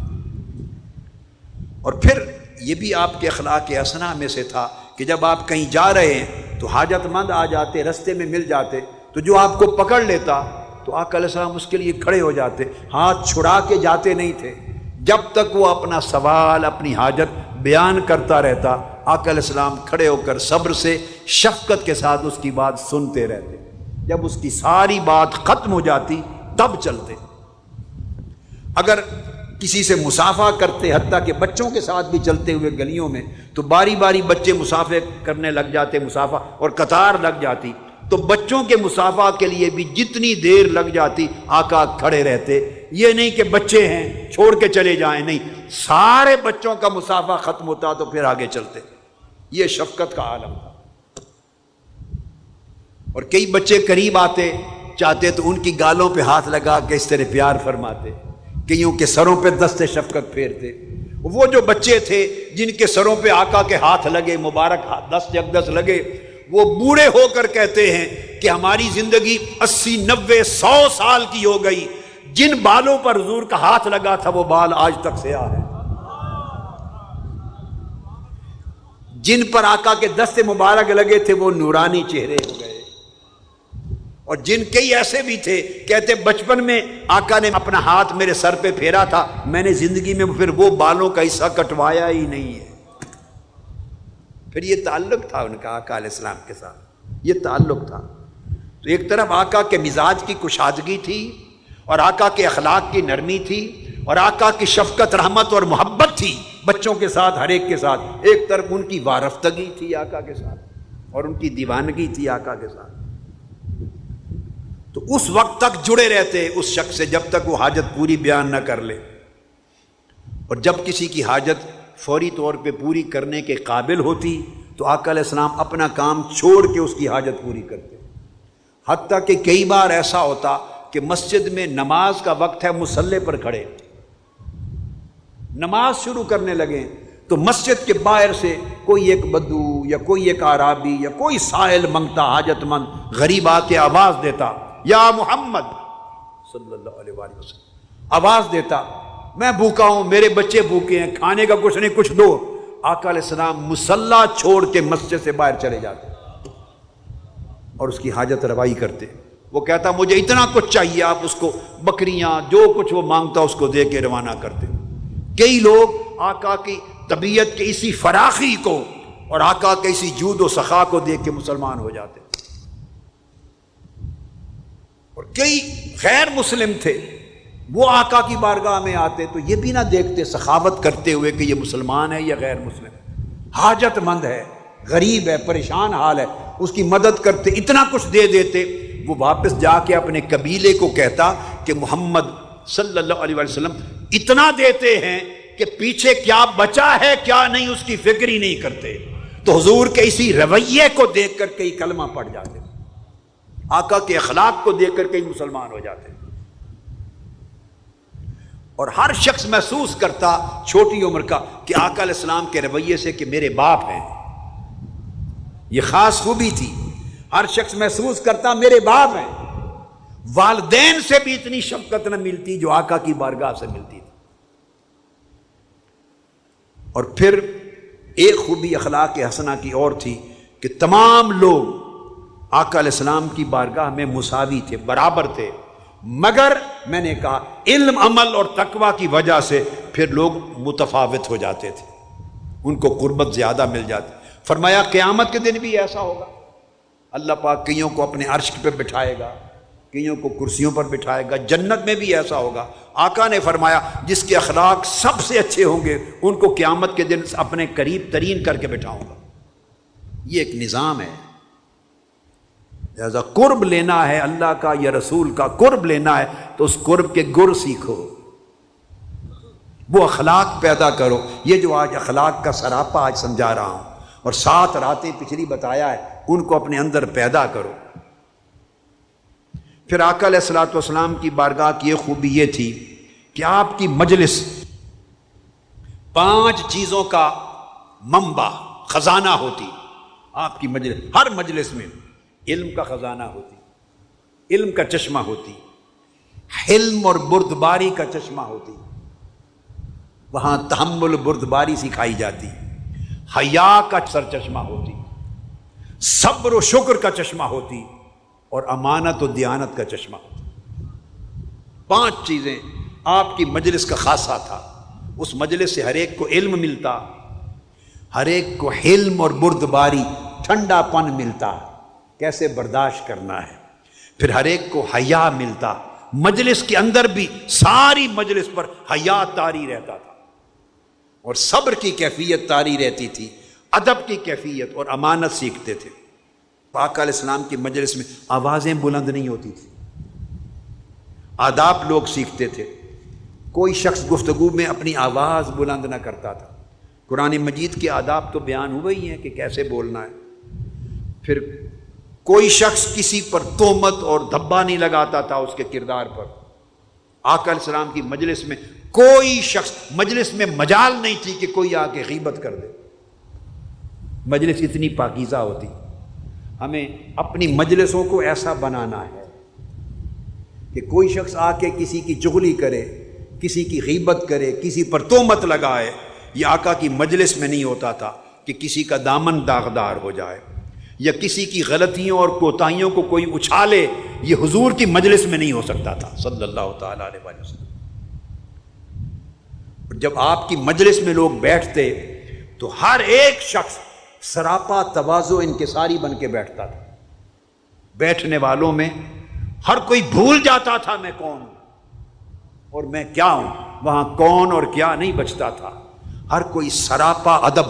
S1: اور پھر یہ بھی آپ کے اخلاق حسنہ میں سے تھا کہ جب آپ کہیں جا رہے ہیں تو حاجت مند آ جاتے، رستے میں مل جاتے تو جو آپ کو پکڑ لیتا تو آقا علیہ السلام اس کے لیے کھڑے ہو جاتے، ہاتھ چھڑا کے جاتے نہیں تھے. جب تک وہ اپنا سوال، اپنی حاجت بیان کرتا رہتا آقا علیہ السلام کھڑے ہو کر صبر سے، شفقت کے ساتھ اس کی بات سنتے رہتے. جب اس کی ساری بات ختم ہو جاتی تب چلتے. اگر کسی سے مسافہ کرتے، حتیٰ کہ بچوں کے ساتھ بھی چلتے ہوئے گلیوں میں، تو باری باری بچے مسافہ کرنے لگ جاتے، مسافہ اور قطار لگ جاتی، تو بچوں کے مسافہ کے لیے بھی جتنی دیر لگ جاتی آقا کھڑے رہتے. یہ نہیں کہ بچے ہیں چھوڑ کے چلے جائیں، نہیں، سارے بچوں کا مسافہ ختم ہوتا تو پھر آگے چلتے. یہ شفقت کا عالم تھا. اور کئی بچے قریب آتے چاہتے تو ان کی گالوں پہ ہاتھ لگا کے اس طرح پیار فرماتے، کئیوں کے سروں پہ دست شفقت پھیرتے. وہ جو بچے تھے جن کے سروں پہ آقا کے ہاتھ لگے، مبارک دست اقدس لگے، وہ بوڑھے ہو کر کہتے ہیں کہ کہ ہماری زندگی 80 90 100 سال کی ہو گئی، جن بالوں پر حضور کا ہاتھ لگا تھا وہ بال آج تک سیاہ ہیں، جن پر آقا کے دست مبارک لگے تھے وہ نورانی چہرے ہو گئے، اور جن کئی ایسے بھی تھے کہتے بچپن میں آقا نے اپنا ہاتھ میرے سر پہ پھیرا تھا، میں نے زندگی میں پھر وہ بالوں کا حصہ کٹوایا ہی نہیں ہے۔ پھر یہ تعلق تھا ان کا آقا علیہ السلام کے ساتھ، یہ تعلق تھا۔ تو ایک طرف آقا کے مزاج کی کشادگی تھی، اور آقا کے اخلاق کی نرمی تھی، اور آقا کی شفقت رحمت اور محبت تھی بچوں کے ساتھ، ہر ایک کے ساتھ۔ ایک طرف ان کی وارفتگی تھی آقا کے ساتھ، اور ان کی دیوانگی تھی آقا کے ساتھ۔ تو اس وقت تک جڑے رہتے اس شخص سے جب تک وہ حاجت پوری بیان نہ کر لے، اور جب کسی کی حاجت فوری طور پہ پوری کرنے کے قابل ہوتی تو آقا علیہ السلام اپنا کام چھوڑ کے اس کی حاجت پوری کرتے۔ حتیٰ کہ کئی بار ایسا ہوتا کہ مسجد میں نماز کا وقت ہے، مصلی پر کھڑے، نماز شروع کرنے لگے تو مسجد کے باہر سے کوئی ایک بدو یا کوئی ایک اعرابی یا کوئی سائل منگتا، حاجت مند غریب آ کے آواز دیتا، یا محمد صلی اللہ علیہ وآلہ وسلم، آواز دیتا میں بھوکا ہوں، میرے بچے بھوکے ہیں، کھانے کا کچھ نہیں، کچھ دو۔ آقا علیہ السلام مصلی چھوڑ کے مسجد سے باہر چلے جاتے اور اس کی حاجت روائی کرتے۔ وہ کہتا مجھے اتنا کچھ چاہیے، آپ اس کو بکریاں جو کچھ وہ مانگتا اس کو دے کے روانہ کرتے۔ کئی لوگ آقا کی طبیعت کی اسی فراخی کو اور آقا کے اسی جود و سخا کو دیکھ کے مسلمان ہو جاتے، اور کئی غیر مسلم تھے وہ آقا کی بارگاہ میں آتے تو یہ بھی نہ دیکھتے سخاوت کرتے ہوئے کہ یہ مسلمان ہے یا غیر مسلم، حاجت مند ہے، غریب ہے، پریشان حال ہے، اس کی مدد کرتے، اتنا کچھ دے دیتے۔ وہ واپس جا کے اپنے قبیلے کو کہتا کہ محمد صلی اللہ علیہ وسلم اتنا دیتے ہیں کہ پیچھے کیا بچا ہے کیا نہیں اس کی فکر ہی نہیں کرتے۔ تو حضور کے اسی رویے کو دیکھ کر کئی کلمہ پڑھ جاتے، آقا کے اخلاق کو دیکھ کر کئی مسلمان ہو جاتے، اور ہر شخص محسوس کرتا چھوٹی عمر کا کہ آقا علیہ السلام کے رویے سے کہ میرے باپ ہیں، یہ خاص خوبی تھی۔ ہر شخص محسوس کرتا میرے باپ ہیں۔ والدین سے بھی اتنی شفقت نہ ملتی جو آقا کی بارگاہ سے ملتی تھی۔ اور پھر ایک خوبی اخلاق حسنہ کی اور تھی کہ تمام لوگ آقا علیہ السلام کی بارگاہ میں مساوی تھے، برابر تھے، مگر میں نے کہا علم عمل اور تقوی کی وجہ سے پھر لوگ متفاوت ہو جاتے تھے، ان کو قربت زیادہ مل جاتی۔ فرمایا قیامت کے دن بھی ایسا ہوگا، اللہ پاک کئیوں کو اپنے عرش پہ بٹھائے گا، کئیوں کو کرسیوں پر بٹھائے گا، جنت میں بھی ایسا ہوگا۔ آقا نے فرمایا جس کے اخلاق سب سے اچھے ہوں گے ان کو قیامت کے دن اپنے قریب ترین کر کے بٹھاؤں گا۔ یہ ایک نظام ہے، لہذا قرب لینا ہے اللہ کا یا رسول کا، قرب لینا ہے تو اس قرب کے گر سیکھو، وہ اخلاق پیدا کرو۔ یہ جو آج اخلاق کا سراپا آج سمجھا رہا ہوں، اور 7 راتیں پچھلی بتایا ہے، ان کو اپنے اندر پیدا کرو۔ پھر آقا علیہ الصلوۃ والسلام کی بارگاہ کی ایک خوبی یہ تھی کہ آپ کی مجلس 5 چیزوں کا منبع خزانہ ہوتی۔ آپ کی مجلس، ہر مجلس میں علم کا خزانہ ہوتی، علم کا چشمہ ہوتی، حلم اور بردباری کا چشمہ ہوتی، وہاں تحمل بردباری سکھائی جاتی، حیا کا سرچشمہ ہوتی، صبر و شکر کا چشمہ ہوتی، اور امانت و دیانت کا چشمہ ہوتا۔ 5 چیزیں آپ کی مجلس کا خاصہ تھا۔ اس مجلس سے ہر ایک کو علم ملتا، ہر ایک کو حلم اور بردباری، ٹھنڈا پن ملتا، کیسے برداشت کرنا ہے۔ پھر ہر ایک کو حیا ملتا، مجلس کے اندر بھی ساری مجلس پر حیا طاری رہتا تھا، اور صبر کی کیفیت طاری رہتی تھی، ادب کی کیفیت اور امانت سیکھتے تھے۔ آقا علیہ السلام کی مجلس میں آوازیں بلند نہیں ہوتی تھی، آداب لوگ سیکھتے تھے۔ کوئی شخص گفتگو میں اپنی آواز بلند نہ کرتا تھا۔ قرآن مجید کے آداب تو بیان ہوئے ہی ہیں کہ کیسے بولنا ہے۔ پھر کوئی شخص کسی پر تہمت اور دھبا نہیں لگاتا تھا اس کے کردار پر۔ آقا علیہ السلام کی مجلس میں کوئی شخص، مجلس میں مجال نہیں تھی کہ کوئی آ کے غیبت کر دے، مجلس اتنی پاکیزہ ہوتی۔ ہمیں اپنی مجلسوں کو ایسا بنانا ہے کہ کوئی شخص آ کے کسی کی چغلی کرے، کسی کی غیبت کرے، کسی پر تہمت لگائے، یہ آقا کی مجلس میں نہیں ہوتا تھا کہ کسی کا دامن داغدار ہو جائے یا کسی کی غلطیوں اور کوتاہیوں کو کوئی اچھالے، یہ حضور کی مجلس میں نہیں ہو سکتا تھا صلی اللہ تعالیٰ علیہ وسلم۔ جب آپ کی مجلس میں لوگ بیٹھتے تو ہر ایک شخص سراپا تواضع انکساری بن کے بیٹھتا تھا۔ بیٹھنے والوں میں ہر کوئی بھول جاتا تھا میں کون ہوں اور میں کیا ہوں، وہاں کون اور کیا نہیں بچتا تھا، ہر کوئی سراپا ادب،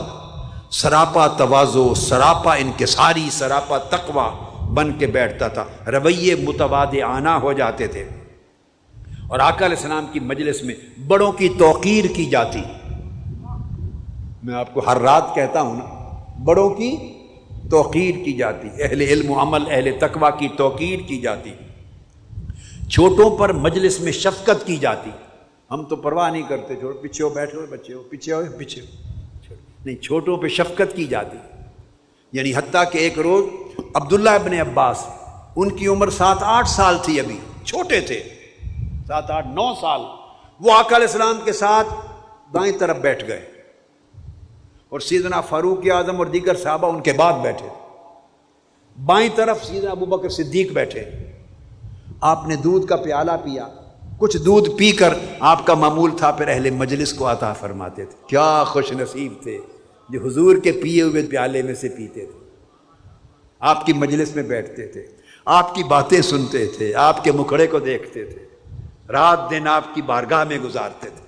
S1: سراپا تواضع، سراپا انکساری، سراپا تقوی بن کے بیٹھتا تھا، رویے متواضعانہ ہو جاتے تھے۔ اور آقا علیہ السلام کی مجلس میں بڑوں کی توقیر کی جاتی، میں آپ کو ہر رات کہتا ہوں نا، بڑوں کی توقیر کی جاتی، اہل علم و عمل، اہل تقوی کی توقیر کی جاتی، چھوٹوں پر مجلس میں شفقت کی جاتی۔ ہم تو پرواہ نہیں کرتے، چھوڑو پیچھے ہو، بیٹھے ہو بچے ہو، پیچھے ہو پیچھے ہو، نہیں، چھوٹوں پہ شفقت کی جاتی۔ یعنی حتیٰ کہ ایک روز عبداللہ ابن عباس، ان کی عمر 7-8 سال تھی، ابھی چھوٹے تھے، 7-8-9 سال، وہ آقا علیہ السلام کے ساتھ دائیں طرف بیٹھ گئے اور سیدنا فاروق اعظم اور دیگر صحابہ ان کے بعد بیٹھے، بائیں طرف سیدنا ابوبکر صدیق بیٹھے۔ آپ نے دودھ کا پیالہ پیا، کچھ دودھ پی کر آپ کا معمول تھا پھر اہل مجلس کو عطا فرماتے تھے۔ کیا خوش نصیب تھے جو حضور کے پیے ہوئے پیالے میں سے پیتے تھے، آپ کی مجلس میں بیٹھتے تھے، آپ کی باتیں سنتے تھے، آپ کے مکھڑے کو دیکھتے تھے، رات دن آپ کی بارگاہ میں گزارتے تھے،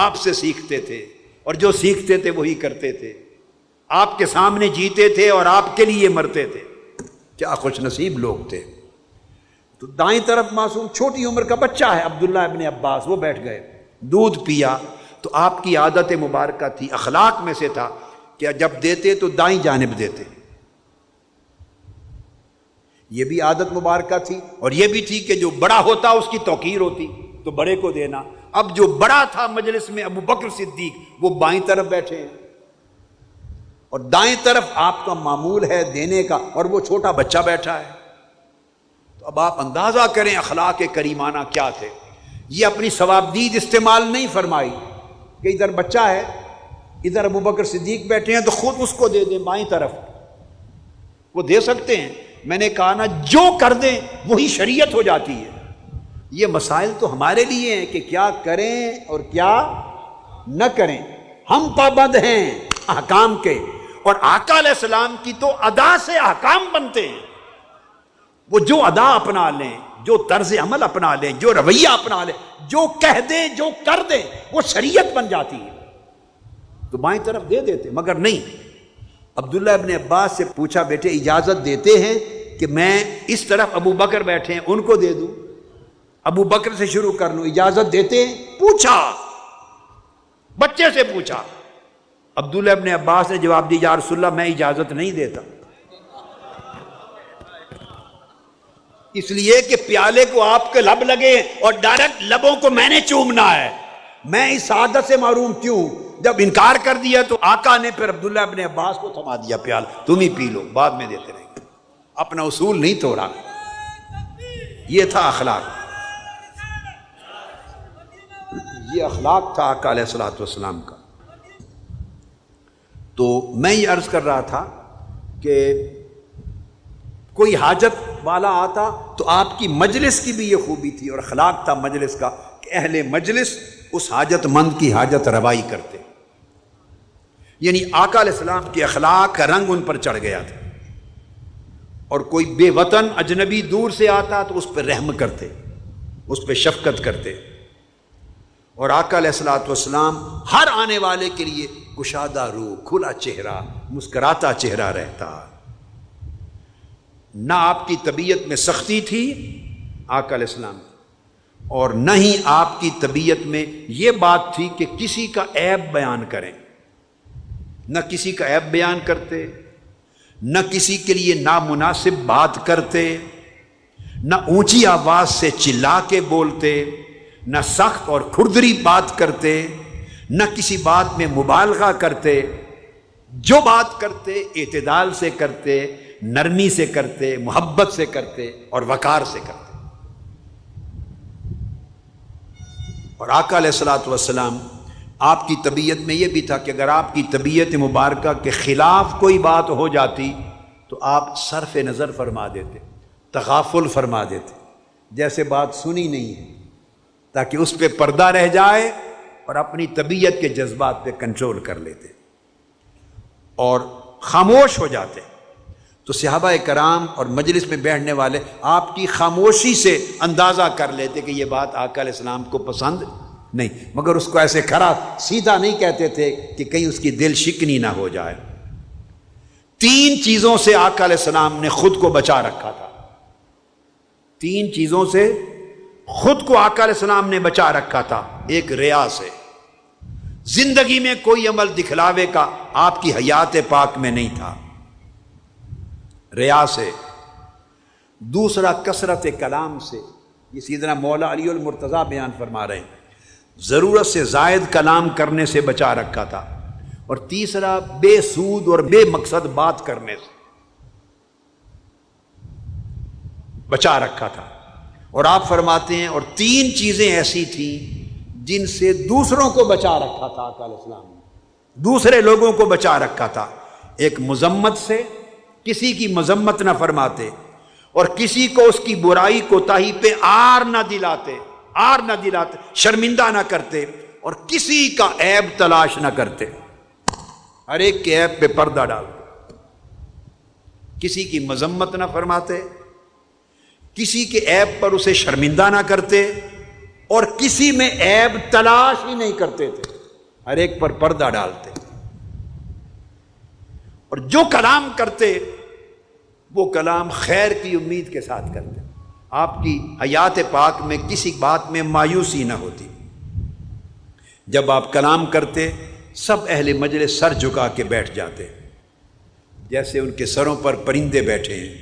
S1: آپ سے سیکھتے تھے اور جو سیکھتے تھے وہی کرتے تھے، آپ کے سامنے جیتے تھے اور آپ کے لیے مرتے تھے۔ کیا خوش نصیب لوگ تھے۔ تو دائیں طرف معصوم چھوٹی عمر کا بچہ ہے عبداللہ ابن عباس، وہ بیٹھ گئے، دودھ پیا۔ تو آپ کی عادت مبارکہ تھی، اخلاق میں سے تھا کہ جب دیتے تو دائیں جانب دیتے، یہ بھی عادت مبارکہ تھی۔ اور یہ بھی تھی کہ جو بڑا ہوتا اس کی توقیر ہوتی تو بڑے کو دینا۔ اب جو بڑا تھا مجلس میں ابو بکر صدیق، وہ بائیں طرف بیٹھے ہیں اور دائیں طرف آپ کا معمول ہے دینے کا، اور وہ چھوٹا بچہ بیٹھا ہے۔ تو اب آپ اندازہ کریں اخلاق کریمانہ کیا تھے۔ یہ اپنی ثوابدید استعمال نہیں فرمائی کہ ادھر بچہ ہے، ادھر ابو بکر صدیق بیٹھے ہیں تو خود اس کو دے دیں بائیں طرف، وہ دے سکتے ہیں۔ میں نے کہا نا، جو کر دیں وہی شریعت ہو جاتی ہے۔ یہ مسائل تو ہمارے لیے ہیں کہ کیا کریں اور کیا نہ کریں، ہم پابند ہیں احکام کے، اور آقا علیہ السلام کی تو ادا سے احکام بنتے ہیں۔ وہ جو ادا اپنا لیں، جو طرز عمل اپنا لیں، جو رویہ اپنا لیں، جو کہہ دیں، جو کر دیں، وہ شریعت بن جاتی ہے۔ تو بائیں طرف دے دیتے، مگر نہیں۔ عبداللہ ابن عباس سے پوچھا، بیٹے اجازت دیتے ہیں کہ میں اس طرف ابو بکر بیٹھے ہیں ان کو دے دوں، ابو بکر سے شروع کر لوں، اجازت دیتے ہیں؟ پوچھا، بچے سے پوچھا۔ عبداللہ ابن عباس نے جواب دی، یا رسول اللہ میں اجازت نہیں دیتا، اس لیے کہ پیالے کو آپ کے لب لگے اور ڈائریکٹ لبوں کو میں نے چومنا ہے، میں اس عادت سے معروم کیوں؟ جب انکار کر دیا تو آقا نے پھر عبداللہ ابن عباس کو تھما دیا، پیالہ تم ہی پی لو، بعد میں دیتے رہیں گے، اپنا اصول نہیں توڑا۔ یہ تھا اخلاق، یہ اخلاق تھا آقا علیہ الصلوۃ والسلام کا۔ تو میں یہ عرض کر رہا تھا کہ کوئی حاجت والا آتا تو آپ کی مجلس کی بھی یہ خوبی تھی اور اخلاق تھا مجلس کا کہ اہل مجلس اس حاجت مند کی حاجت روائی کرتے، یعنی آقا علیہ السلام کے اخلاق کا رنگ ان پر چڑھ گیا تھا۔ اور کوئی بے وطن اجنبی دور سے آتا تو اس پہ رحم کرتے، اس پہ شفقت کرتے، اور آقا علیہ الصلوۃ والسلام ہر آنے والے کے لیے گشادہ روح، کھلا چہرہ، مسکراتا چہرہ رہتا۔ نہ آپ کی طبیعت میں سختی تھی آقا علیہ السلام، اور نہ ہی آپ کی طبیعت میں یہ بات تھی کہ کسی کا عیب بیان کریں، نہ کسی کا عیب بیان کرتے، نہ کسی کے لیے نامناسب بات کرتے، نہ اونچی آواز سے چلا کے بولتے، نہ سخت اور کھردری بات کرتے، نہ کسی بات میں مبالغہ کرتے، جو بات کرتے اعتدال سے کرتے، نرمی سے کرتے، محبت سے کرتے اور وقار سے کرتے۔ اور آقا علیہ الصلوۃ والسلام آپ کی طبیعت میں یہ بھی تھا کہ اگر آپ کی طبیعت مبارکہ کے خلاف کوئی بات ہو جاتی تو آپ صرف نظر فرما دیتے، تغافل فرما دیتے، جیسے بات سنی نہیں ہے، تاکہ اس پہ پردہ رہ جائے اور اپنی طبیعت کے جذبات پہ کنٹرول کر لیتے اور خاموش ہو جاتے۔ تو صحابہ کرام اور مجلس میں بیٹھنے والے آپ کی خاموشی سے اندازہ کر لیتے کہ یہ بات آقا علیہ السلام کو پسند نہیں، مگر اس کو ایسے کھڑا سیدھا نہیں کہتے تھے کہ کہیں اس کی دل شکنی نہ ہو جائے۔ 3 چیزوں سے آقا علیہ السلام نے خود کو بچا رکھا تھا، 3 چیزوں سے خود کو آقا علیہ السلام نے بچا رکھا تھا۔ ایک ریا سے، زندگی میں کوئی عمل دکھلاوے کا آپ کی حیات پاک میں نہیں تھا، ریا سے۔ دوسرا کثرت کلام سے، یہ سیدنا مولا علی المرتضیٰ بیان فرما رہے ہیں، ضرورت سے زائد کلام کرنے سے بچا رکھا تھا۔ اور تیسرا بے سود اور بے مقصد بات کرنے سے بچا رکھا تھا۔ اور آپ فرماتے ہیں اور 3 چیزیں ایسی تھیں جن سے دوسروں کو بچا رکھا تھا آقا علیہ السلام نے، دوسرے لوگوں کو بچا رکھا تھا۔ ایک مذمت سے، کسی کی مذمت نہ فرماتے، اور کسی کو اس کی برائی کوتاہی پہ آر نہ دلاتے، شرمندہ نہ کرتے، اور کسی کا عیب تلاش نہ کرتے، ہر ایک کے عیب پہ پردہ ڈالتے، کسی کی مذمت نہ فرماتے، کسی کے عیب پر اسے شرمندہ نہ کرتے، اور کسی میں عیب تلاش ہی نہیں کرتے تھے، ہر ایک پر پردہ ڈالتے۔ اور جو کلام کرتے وہ کلام خیر کی امید کے ساتھ کرتے، آپ کی حیات پاک میں کسی بات میں مایوسی نہ ہوتی۔ جب آپ کلام کرتے سب اہل مجلس سر جھکا کے بیٹھ جاتے، جیسے ان کے سروں پر پرندے بیٹھے ہیں۔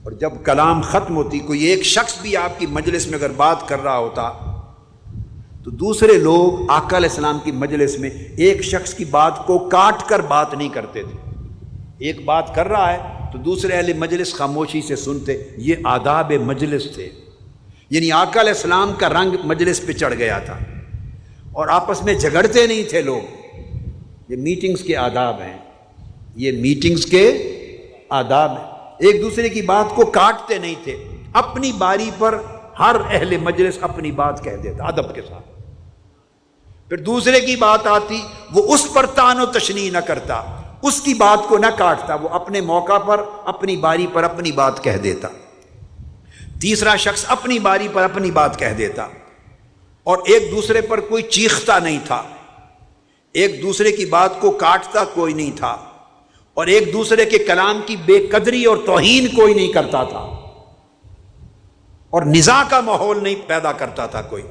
S1: اور جب کلام ختم ہوتی، کوئی ایک شخص بھی آپ کی مجلس میں اگر بات کر رہا ہوتا تو دوسرے لوگ آقا علیہ السلام کی مجلس میں ایک شخص کی بات کو کاٹ کر بات نہیں کرتے تھے۔ ایک بات کر رہا ہے تو دوسرے اہل مجلس خاموشی سے سنتے، یہ آداب مجلس تھے۔ یعنی آقا علیہ السلام کا رنگ مجلس پہ چڑھ گیا تھا، اور آپس میں جھگڑتے نہیں تھے لوگ۔ یہ میٹنگز کے آداب ہیں، یہ میٹنگز کے آداب ہیں۔ ایک دوسرے کی بات کو کاٹتے نہیں تھے، اپنی باری پر ہر اہل مجلس اپنی بات کہہ دیتا ادب کے ساتھ۔ پھر دوسرے کی بات آتی، وہ اس پر طعن و تشنیع نہ کرتا، اس کی بات کو نہ کاٹتا، وہ اپنے موقع پر اپنی باری پر اپنی بات کہہ دیتا۔ تیسرا شخص اپنی باری پر اپنی بات کہہ دیتا، اور ایک دوسرے پر کوئی چیختا نہیں تھا، ایک دوسرے کی بات کو کاٹتا کوئی نہیں تھا، اور ایک دوسرے کے کلام کی بے قدری اور توہین کوئی نہیں کرتا تھا، اور نزاع کا ماحول نہیں پیدا کرتا تھا کوئی۔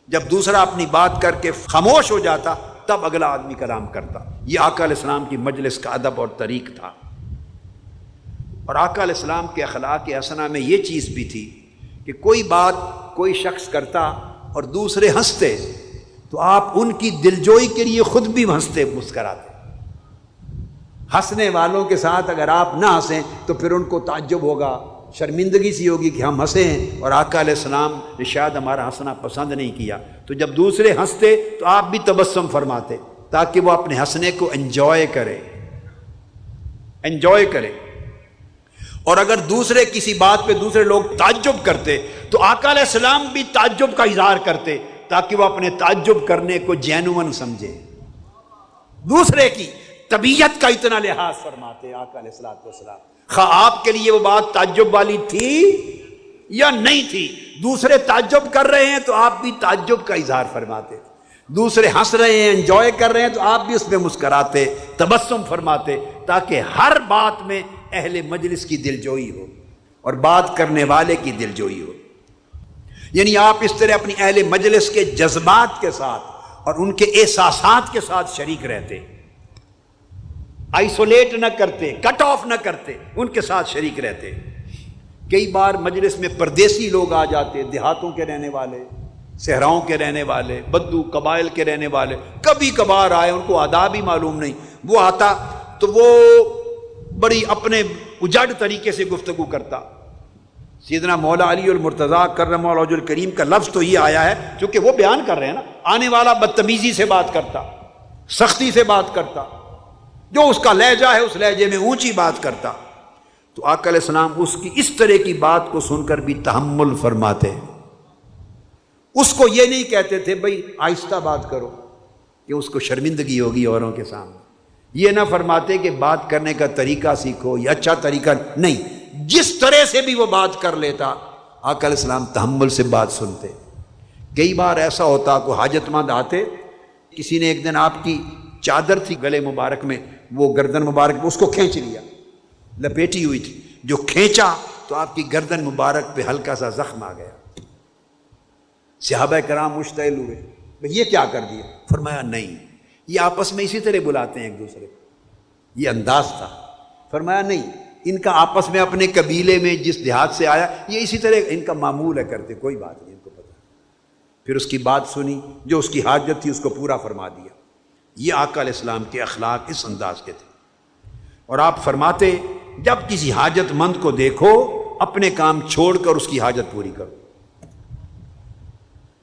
S1: جب دوسرا اپنی بات کر کے خاموش ہو جاتا تب اگلا آدمی کلام کرتا۔ یہ آقا علیہ السلام کی مجلس کا ادب اور طریق تھا۔ اور آقا علیہ السلام کے اخلاق حسنہ میں یہ چیز بھی تھی کہ کوئی بات کوئی شخص کرتا اور دوسرے ہنستے تو آپ ان کی دلجوئی کے لیے خود بھی ہنستے، مسکراتے۔ ہنسنے والوں کے ساتھ اگر آپ نہ ہنسیں تو پھر ان کو تعجب ہوگا، شرمندگی سی ہوگی کہ ہم ہنسے ہیں اور آقا علیہ السلام نے شاید ہمارا ہنسنا پسند نہیں کیا۔ تو جب دوسرے ہنستے تو آپ بھی تبسم فرماتے تاکہ وہ اپنے ہنسنے کو انجوائے کرے۔ اور اگر دوسرے کسی بات پہ دوسرے لوگ تعجب کرتے تو آقا علیہ السلام بھی تعجب کا اظہار کرتے تاکہ وہ اپنے تعجب کرنے کو جینون سمجھے۔ دوسرے کی طبیعت کا اتنا لحاظ فرماتے آقا علیہ السلام، خواہ آپ کے لیے وہ بات تعجب والی تھی یا نہیں تھی، دوسرے تعجب کر رہے ہیں تو آپ بھی تعجب کا اظہار فرماتے، دوسرے ہنس رہے ہیں انجوائے کر رہے ہیں تو آپ بھی اس پہ مسکراتے، تبسم فرماتے، تاکہ ہر بات میں اہل مجلس کی دلجوئی ہو اور بات کرنے والے کی دلجوئی ہو۔ یعنی آپ اس طرح اپنی اہل مجلس کے جذبات کے ساتھ اور ان کے احساسات کے ساتھ شریک رہتے، آئسولیٹ نہ کرتے، کٹ آف نہ کرتے، ان کے ساتھ شریک رہتے۔ کئی بار مجلس میں پردیسی لوگ آ جاتے، دیہاتوں کے رہنے والے، صحراؤں کے رہنے والے، بدو قبائل کے رہنے والے، کبھی کبھار آئے، ان کو آداب ہی معلوم نہیں، وہ آتا تو وہ بڑی اپنے اجڑ طریقے سے گفتگو کرتا. سیدنا مولا علی المرتضیٰ کرم اللہ وجہ الکریم کا لفظ تو یہ آیا ہے چونکہ وہ بیان کر رہے ہیں نا. آنے والا بدتمیزی سے بات کرتا، سختی سے بات کرتا، جو اس کا لہجہ ہے اس لہجے میں اونچی بات کرتا. تو آقا علیہ السلام اس کی اس طرح کی بات کو سن کر بھی تحمل فرماتے. اس کو یہ نہیں کہتے تھے بھئی آہستہ بات کرو کہ اس کو شرمندگی ہوگی اوروں کے سامنے. یہ نہ فرماتے کہ بات کرنے کا طریقہ سیکھو، یہ اچھا طریقہ نہیں. جس طرح سے بھی وہ بات کر لیتا آقا علیہ السلام تحمل سے بات سنتے. کئی بار ایسا ہوتا کوئی حاجت مند آتے، کسی نے ایک دن آپ کی چادر تھی گلے مبارک میں، وہ گردن مبارک میں اس کو کھینچ لیا، لپیٹی ہوئی تھی، جو کھینچا تو آپ کی گردن مبارک پہ ہلکا سا زخم آ گیا. صحابہ کرام مشتعل ہوئے، یہ کیا کر دیا؟ فرمایا نہیں، یہ آپس میں اسی طرح بلاتے ہیں ایک دوسرے کو، یہ انداز تھا. فرمایا نہیں، ان کا آپس میں اپنے قبیلے میں جس دیہات سے آیا یہ اسی طرح ان کا معمول ہے کرتے، کوئی بات نہیں، ان کو پتہ. پھر اس کی بات سنی، جو اس کی حاجت تھی اس کو پورا فرما دیا. یہ آقا علیہ السلام کے اخلاق اس انداز کے تھے. اور آپ فرماتے جب کسی حاجت مند کو دیکھو اپنے کام چھوڑ کر اس کی حاجت پوری کرو،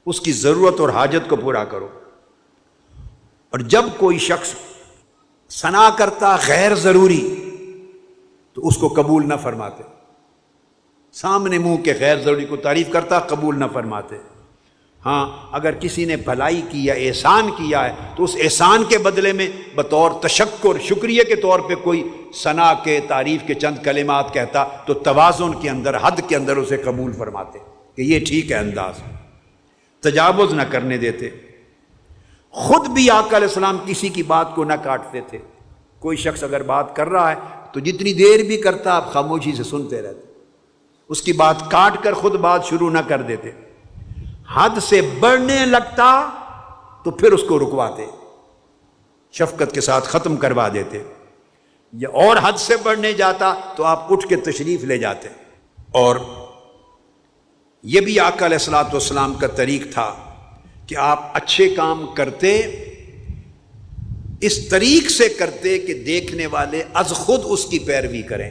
S1: اس کی ضرورت اور حاجت کو پورا کرو. اور جب کوئی شخص ثنا کرتا غیر ضروری تو اس کو قبول نہ فرماتے. سامنے منہ کے غیر ضروری کو تعریف کرتا، قبول نہ فرماتے. ہاں اگر کسی نے بھلائی کی یا احسان کیا ہے تو اس احسان کے بدلے میں بطور تشکر شکریہ کے طور پہ کوئی ثنا کے تعریف کے چند کلمات کہتا تو توازن کے اندر حد کے اندر اسے قبول فرماتے کہ یہ ٹھیک ہے انداز. تجاوز نہ کرنے دیتے. خود بھی آقا علیہ السلام کسی کی بات کو نہ کاٹتے تھے. کوئی شخص اگر بات کر رہا ہے تو جتنی دیر بھی کرتا آپ خاموشی سے سنتے رہتے، اس کی بات کاٹ کر خود بات شروع نہ کر دیتے. حد سے بڑھنے لگتا تو پھر اس کو رکواتے، شفقت کے ساتھ ختم کروا دیتے. یا اور حد سے بڑھنے جاتا تو آپ اٹھ کے تشریف لے جاتے. اور یہ بھی آقا علیہ الصلوۃ والسلام کا طریق تھا کہ آپ اچھے کام کرتے اس طریق سے کرتے کہ دیکھنے والے از خود اس کی پیروی کریں.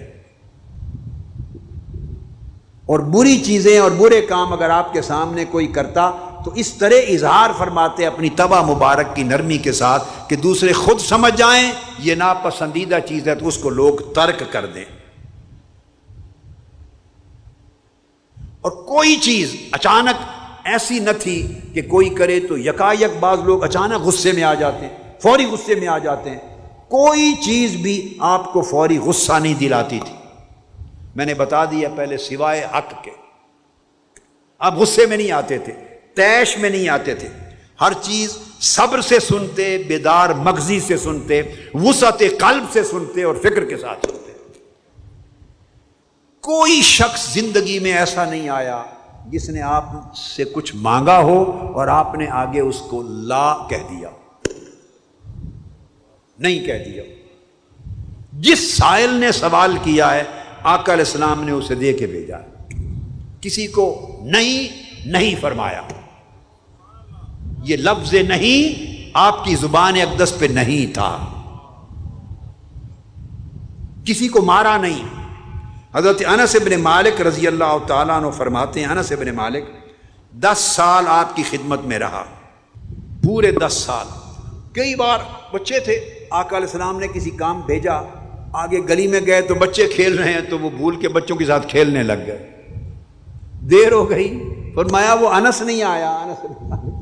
S1: اور بری چیزیں اور برے کام اگر آپ کے سامنے کوئی کرتا تو اس طرح اظہار فرماتے اپنی طبع مبارک کی نرمی کے ساتھ کہ دوسرے خود سمجھ جائیں یہ ناپسندیدہ چیز ہے تو اس کو لوگ ترک کر دیں. اور کوئی چیز اچانک ایسی نہ تھی کہ کوئی کرے تو یکایک بعض لوگ اچانک غصے میں آ جاتے ہیں، فوری غصے میں آ جاتے ہیں. کوئی چیز بھی آپ کو فوری غصہ نہیں دلاتی تھی. میں نے بتا دیا پہلے سوائے حق کے آپ غصے میں نہیں آتے تھے، طیش میں نہیں آتے تھے. ہر چیز صبر سے سنتے، بیدار مغزی سے سنتے، وسعت قلب سے سنتے اور فکر کے ساتھ سنتے. کوئی شخص زندگی میں ایسا نہیں آیا جس نے آپ سے کچھ مانگا ہو اور آپ نے آگے اس کو لا کہہ دیا، نہیں کہہ دیا. جس سائل نے سوال کیا ہے آقا علیہ السلام نے اسے دے کے بھیجا، کسی کو نہیں فرمایا. یہ لفظ نہیں آپ کی زبان اقدس پہ نہیں تھا. کسی کو مارا نہیں. حضرت انس بن مالک رضی اللہ تعالیٰ عنہ فرماتے ہیں، انس بن مالک 10 سال آپ کی خدمت میں رہا، پورے 10 سال. کئی بار بچے تھے، آقا علیہ السلام نے کسی کام بھیجا، آگے گلی میں گئے تو بچے کھیل رہے ہیں تو وہ بھول کے بچوں کے ساتھ کھیلنے لگ گئے. دیر ہو گئی، فرمایا وہ انس نہیں آیا. انس بن مالک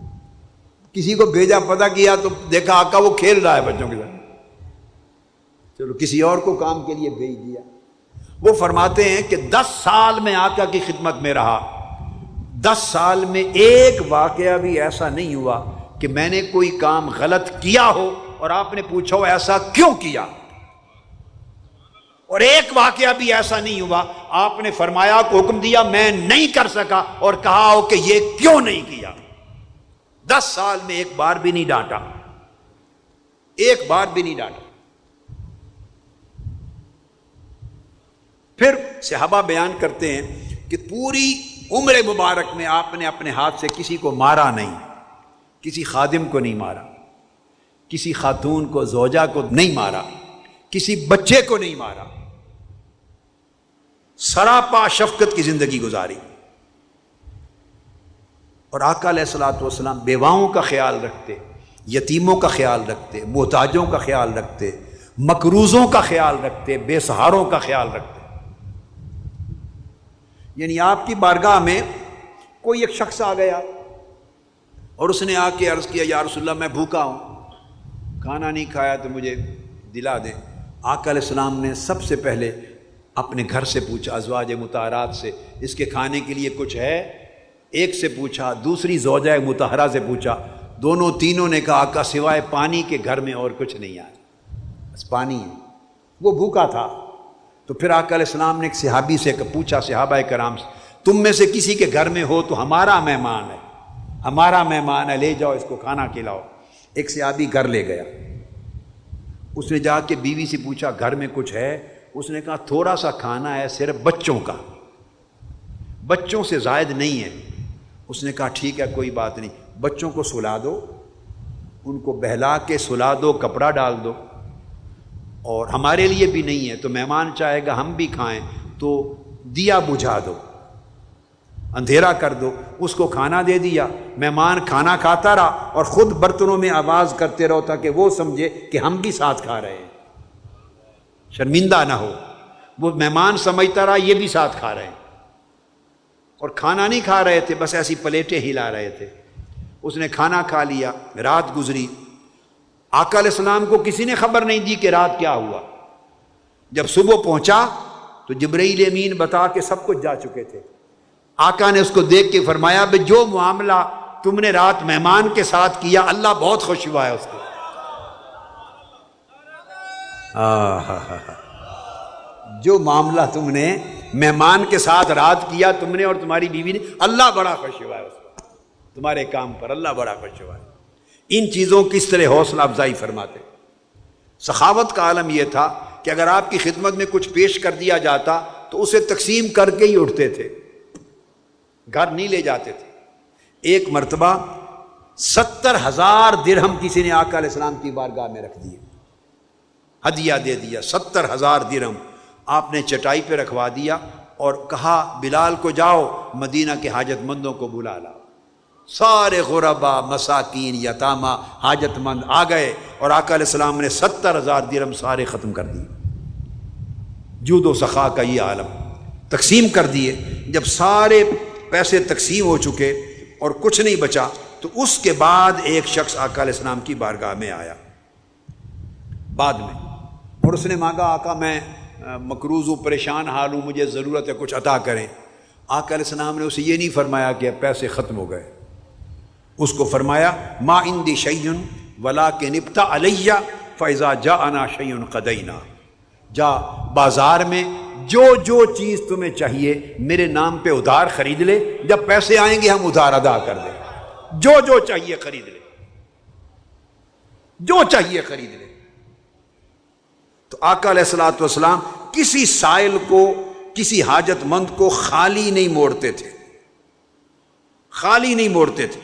S1: کسی کو بھیجا، پتہ کیا تو دیکھا آقا وہ کھیل رہا ہے بچوں کے ساتھ. چلو کسی اور کو کام کے لیے بھیج دیا. وہ فرماتے ہیں کہ 10 سال میں آقا کی خدمت میں رہا. 10 سال میں ایک واقعہ بھی ایسا نہیں ہوا کہ میں نے کوئی کام غلط کیا ہو اور آپ نے پوچھا ہو ایسا کیوں کیا. اور ایک واقعہ بھی ایسا نہیں ہوا آپ نے فرمایا کو حکم دیا میں نہیں کر سکا اور کہا ہو کہ یہ کیوں نہیں کیا. 10 سال میں ایک بار بھی نہیں ڈانٹا، ایک بار بھی نہیں ڈانٹا. پھر صحابہ بیان کرتے ہیں کہ پوری عمر مبارک میں آپ نے اپنے ہاتھ سے کسی کو مارا نہیں، کسی خادم کو نہیں مارا، کسی خاتون کو زوجہ کو نہیں مارا، کسی بچے کو نہیں مارا. سراپا شفقت کی زندگی گزاری. اور آقا علیہ الصلوۃ والسلام بیواؤں کا خیال رکھتے، یتیموں کا خیال رکھتے، محتاجوں کا خیال رکھتے، مقروضوں کا خیال رکھتے، بے سہاروں کا خیال رکھتے. یعنی آپ کی بارگاہ میں کوئی ایک شخص آ گیا اور اس نے آ کے عرض کیا یا رسول اللہ میں بھوکا ہوں، کھانا نہیں کھایا تو مجھے دلا دیں. آقا علیہ السلام نے سب سے پہلے اپنے گھر سے پوچھا، ازواج مطہرات سے، اس کے کھانے کے لیے کچھ ہے؟ ایک سے پوچھا، دوسری زوجہ مطہرہ سے پوچھا، دونوں تینوں نے کہا آقا سوائے پانی کے گھر میں اور کچھ نہیں آیا، بس پانی ہے. وہ بھوکا تھا. تو پھر آقا علیہ السلام نے ایک صحابی سے پوچھا، صحابہ کرام سے، تم میں سے کسی کے گھر میں ہو تو ہمارا مہمان ہے، ہمارا مہمان ہے، لے جاؤ اس کو کھانا کھلاؤ. ایک صحابی گھر لے گیا. اس نے جا کے بیوی سے پوچھا گھر میں کچھ ہے؟ اس نے کہا تھوڑا سا کھانا ہے صرف بچوں کا، بچوں سے زائد نہیں ہے. اس نے کہا ٹھیک ہے کوئی بات نہیں، بچوں کو سلا دو، ان کو بہلا کے سلا دو، کپڑا ڈال دو، اور ہمارے لیے بھی نہیں ہے تو مہمان چاہے گا ہم بھی کھائیں تو دیا بجھا دو، اندھیرا کر دو. اس کو کھانا دے دیا، مہمان کھانا کھاتا رہا اور خود برتنوں میں آواز کرتے رہو تاکہ وہ سمجھے کہ ہم بھی ساتھ کھا رہے ہیں، شرمندہ نہ ہو. وہ مہمان سمجھتا رہا یہ بھی ساتھ کھا رہے ہیں، اور کھانا نہیں کھا رہے تھے، بس ایسی پلیٹیں ہلا رہے تھے. اس نے کھانا کھا لیا، رات گزری. آقا علیہ السلام کو کسی نے خبر نہیں دی کہ رات کیا ہوا. جب صبح پہنچا تو جبرائیل امین بتا کے سب کچھ جا چکے تھے. آقا نے اس کو دیکھ کے فرمایا بھئی جو معاملہ تم نے رات مہمان کے ساتھ کیا اللہ بہت خوش ہوا ہے اس کو. جو معاملہ تم نے مہمان کے ساتھ رات کیا تم نے اور تمہاری بیوی نے، اللہ بڑا خوش ہوا ہے اس کو، تمہارے کام پر اللہ بڑا خوش ہوا ہے. ان چیزوں کی اس طرح حوصلہ افزائی فرماتے. سخاوت کا عالم یہ تھا کہ اگر آپ کی خدمت میں کچھ پیش کر دیا جاتا تو اسے تقسیم کر کے ہی اٹھتے تھے، گھر نہیں لے جاتے تھے. ایک مرتبہ 70,000 درہم کسی نے آقا علیہ السلام کی بارگاہ میں رکھ دیے، ہدیہ دے دیا. 70,000 درہم آپ نے چٹائی پہ رکھوا دیا اور کہا بلال کو جاؤ مدینہ کے حاجت مندوں کو بلا لاؤ. سارے غربا، مساکین، یتامہ، حاجت مند آ گئے اور آقا علیہ السلام نے 70,000 درہم سارے ختم کر دیے. جود و سخا کا یہ عالم تقسیم کر دیے. جب سارے پیسے تقسیم ہو چکے اور کچھ نہیں بچا تو اس کے بعد ایک شخص آقا علیہ السلام کی بارگاہ میں آیا بعد میں، اور اس نے مانگا آقا میں مقروض ہوں، پریشان حال ہوں، مجھے ضرورت ہے، کچھ عطا کریں. آقا علیہ السلام نے اسے یہ نہیں فرمایا کہ پیسے ختم ہو گئے. اس کو فرمایا ما عندی شیء ولکن ابتع علی فاذا جاءنا شیء قضینا. جا بازار میں جو جو چیز تمہیں چاہیے میرے نام پہ ادھار خرید لے، جب پیسے آئیں گے ہم ادھار ادا کر دیں. جو جو چاہیے خرید لے، جو چاہیے خرید لے. تو آقا علیہ الصلوۃ والسلام کسی سائل کو، کسی حاجت مند کو خالی نہیں موڑتے تھے، خالی نہیں موڑتے تھے.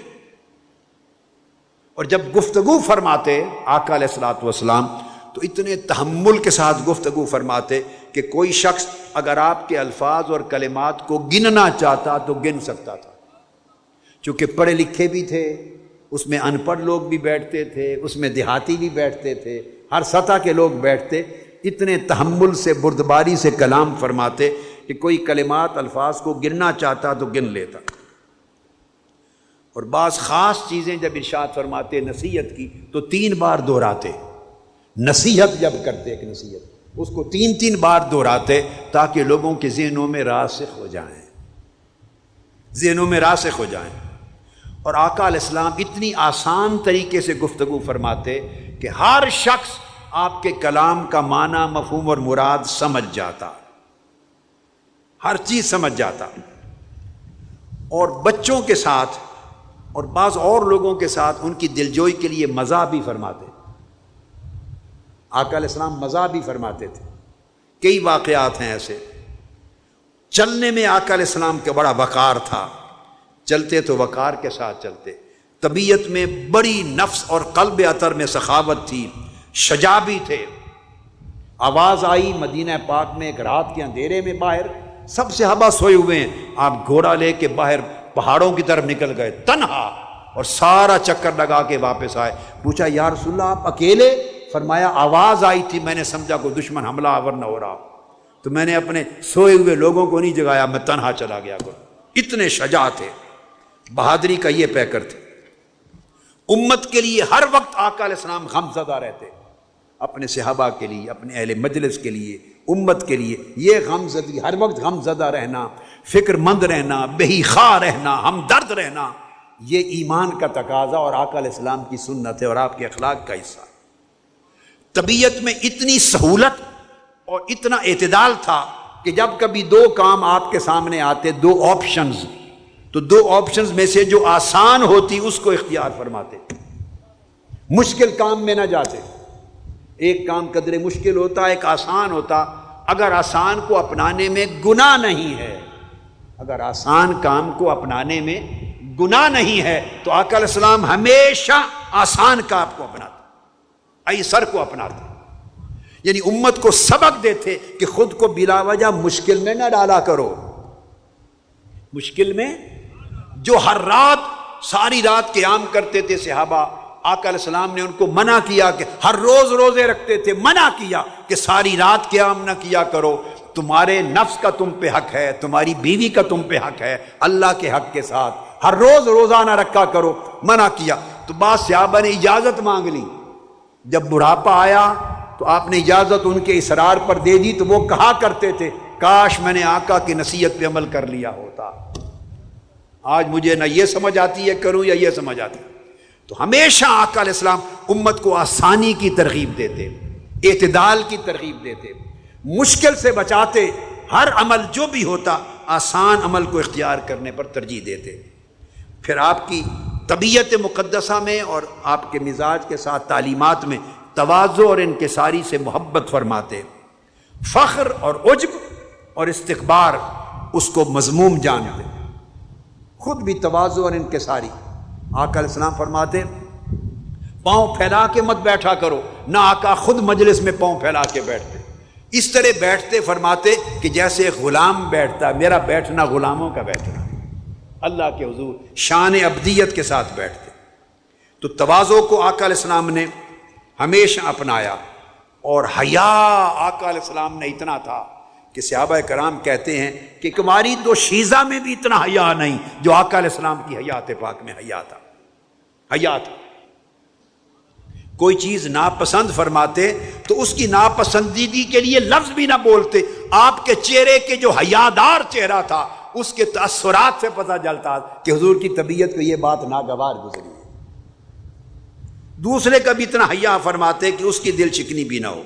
S1: اور جب گفتگو فرماتے آقا علیہ الصلوۃ والسلام تو اتنے تحمل کے ساتھ گفتگو فرماتے کہ کوئی شخص اگر آپ کے الفاظ اور کلمات کو گننا چاہتا تو گن سکتا تھا. چونکہ پڑھے لکھے بھی تھے، اس میں ان پڑھ لوگ بھی بیٹھتے تھے، اس میں دیہاتی بھی بیٹھتے تھے، ہر سطح کے لوگ بیٹھتے. اتنے تحمل سے، بردباری سے کلام فرماتے کہ کوئی کلمات، الفاظ کو گننا چاہتا تو گن لیتا. اور بعض خاص چیزیں جب ارشاد فرماتے نصیحت کی تو 3 بار دہراتے. نصیحت جب کرتے ایک نصیحت اس کو 3 بار دہراتے تاکہ لوگوں کے ذہنوں میں راسخ ہو جائیں، ذہنوں میں راسخ ہو جائیں. اور آقا علیہ السلام اتنی آسان طریقے سے گفتگو فرماتے کہ ہر شخص آپ کے کلام کا معنی، مفہوم اور مراد سمجھ جاتا، ہر چیز سمجھ جاتا. اور بچوں کے ساتھ اور بعض اور لوگوں کے ساتھ ان کی دلجوئی کے لیے مزاح بھی فرماتے. آقا علیہ السلام مزاح بھی فرماتے تھے. کئی واقعات ہیں ایسے. چلنے میں آقا علیہ السلام کا بڑا وقار تھا، چلتے تو وقار کے ساتھ چلتے. طبیعت میں بڑی نفس اور قلب اطہر میں سخاوت تھی، شجاع بھی تھے. آواز آئی مدینہ پاک میں ایک رات کے اندھیرے میں باہر سب صحابہ سوئے ہوئے ہیں، آپ گھوڑا لے کے باہر پہاڑوں کی طرف نکل گئے تنہا، اور سارا چکر لگا کے واپس آئے۔ پوچھا یا رسول اللہ آپ اکیلے؟ فرمایا آواز آئی تھی، میں نے سمجھا کوئی دشمن حملہ آور نہ ہو رہا، تو میں نے اپنے سوئے ہوئے لوگوں کو نہیں جگایا، میں تنہا چلا گیا۔ اتنے شجاع تھے، بہادری کا یہ پیکر تھے۔ امت کے لیے ہر وقت آقا علیہ السلام غم زدہ رہتے، اپنے صحابہ کے لیے، اپنے اہل مجلس کے لیے، امت کے لیے۔ یہ غم زدگی، ہر وقت غم زدہ رہنا، فکر مند رہنا، بے خواہ رہنا، ہمدرد رہنا، یہ ایمان کا تقاضا اور آقا علیہ السلام کی سنت ہے اور آپ کے اخلاق کا حصہ۔ طبیعت میں اتنی سہولت اور اتنا اعتدال تھا کہ جب کبھی دو کام آپ کے سامنے آتے، دو آپشنز، تو دو آپشنز میں سے جو آسان ہوتی اس کو اختیار فرماتے، مشکل کام میں نہ جاتے۔ ایک کام قدرے مشکل ہوتا، ایک آسان ہوتا، اگر آسان کو اپنانے میں گناہ نہیں ہے، اگر آسان کام کو اپنانے میں گناہ نہیں ہے تو آقا علیہ السلام ہمیشہ آسان کام کو اپناتے، ایسر کو اپناتے، یعنی امت کو سبق دیتے کہ خود کو بلا وجہ مشکل میں نہ ڈالا کرو۔ مشکل میں جو ہر رات ساری رات قیام کرتے تھے صحابہ، آقا علیہ السلام نے ان کو منع کیا کہ ہر روز روزے رکھتے تھے، منع کیا کہ ساری رات قیام نہ کیا کرو، تمہارے نفس کا تم پہ حق ہے، تمہاری بیوی کا تم پہ حق ہے، اللہ کے حق کے ساتھ ہر روز روزہ نہ رکھا کرو، منع کیا۔ تو بعض صحابہ نے اجازت مانگ لی، جب بڑھاپا آیا تو آپ نے اجازت ان کے اصرار پر دے دی، تو وہ کہا کرتے تھے کاش میں نے آقا کی نصیحت پہ عمل کر لیا ہوتا، آج مجھے نہ یہ سمجھ آتی ہے کروں یا یہ سمجھ آتی ہے۔ تو ہمیشہ آقا علیہ السلام امت کو آسانی کی ترغیب دیتے، اعتدال کی ترغیب دیتے، مشکل سے بچاتے، ہر عمل جو بھی ہوتا آسان عمل کو اختیار کرنے پر ترجیح دیتے۔ پھر آپ کی طبیعت مقدسہ میں اور آپ کے مزاج کے ساتھ تعلیمات میں تواضع اور انکساری سے محبت فرماتے، فخر اور عجب اور استکبار اس کو مذموم جانتے، خود بھی تواضع اور انکساری۔ آقا علیہ السلام فرماتے پاؤں پھیلا کے مت بیٹھا کرو، نہ آقا خود مجلس میں پاؤں پھیلا کے بیٹھتے، اس طرح بیٹھتے فرماتے کہ جیسے ایک غلام بیٹھتا، میرا بیٹھنا غلاموں کا بیٹھنا، اللہ کے حضور شان عبدیت کے ساتھ بیٹھتے۔ تو تواضع کو آقا علیہ السلام نے ہمیشہ اپنایا، اور حیا آقا علیہ السلام نے اتنا تھا کہ صحابہ کرام کہتے ہیں کہ کماری تو شیزہ میں بھی اتنا حیا نہیں جو آقا علیہ السلام کی حیات پاک میں حیا تھا، حیا تھا۔ کوئی چیز ناپسند فرماتے تو اس کی ناپسندیدگی کے لیے لفظ بھی نہ بولتے، آپ کے چہرے کے جو حیادار چہرہ تھا اس کے تأثرات سے پتہ چلتا کہ حضور کی طبیعت کو یہ بات ناگوار گزری ہے۔ دوسرے کا بھی اتنا حیا فرماتے کہ اس کی دل چکنی بھی نہ ہو۔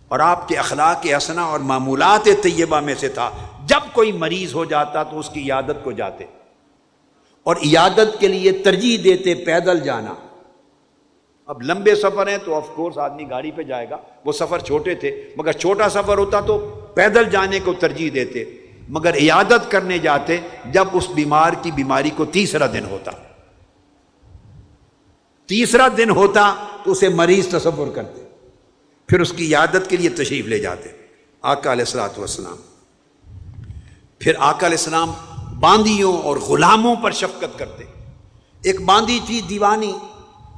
S1: اور آپ کے اخلاق حسنہ اور معمولات طیبہ میں سے تھا جب کوئی مریض ہو جاتا تو اس کی عیادت کو جاتے، اور عیادت کے لیے ترجیح دیتے پیدل جانا۔ اب لمبے سفر ہیں تو آف کورس آدمی گاڑی پہ جائے گا، وہ سفر چھوٹے تھے، مگر چھوٹا سفر ہوتا تو پیدل جانے کو ترجیح دیتے، مگر عیادت کرنے جاتے جب اس بیمار کی بیماری کو تیسرا دن ہوتا، تیسرا دن ہوتا تو اسے مریض تصور کرتے، پھر اس کی عیادت کے لیے تشریف لے جاتے آقا علیہ الصلوۃ والسلام۔ پھر آقا علیہ السلام باندیوں اور غلاموں پر شفقت کرتے۔ ایک باندی تھی دیوانی،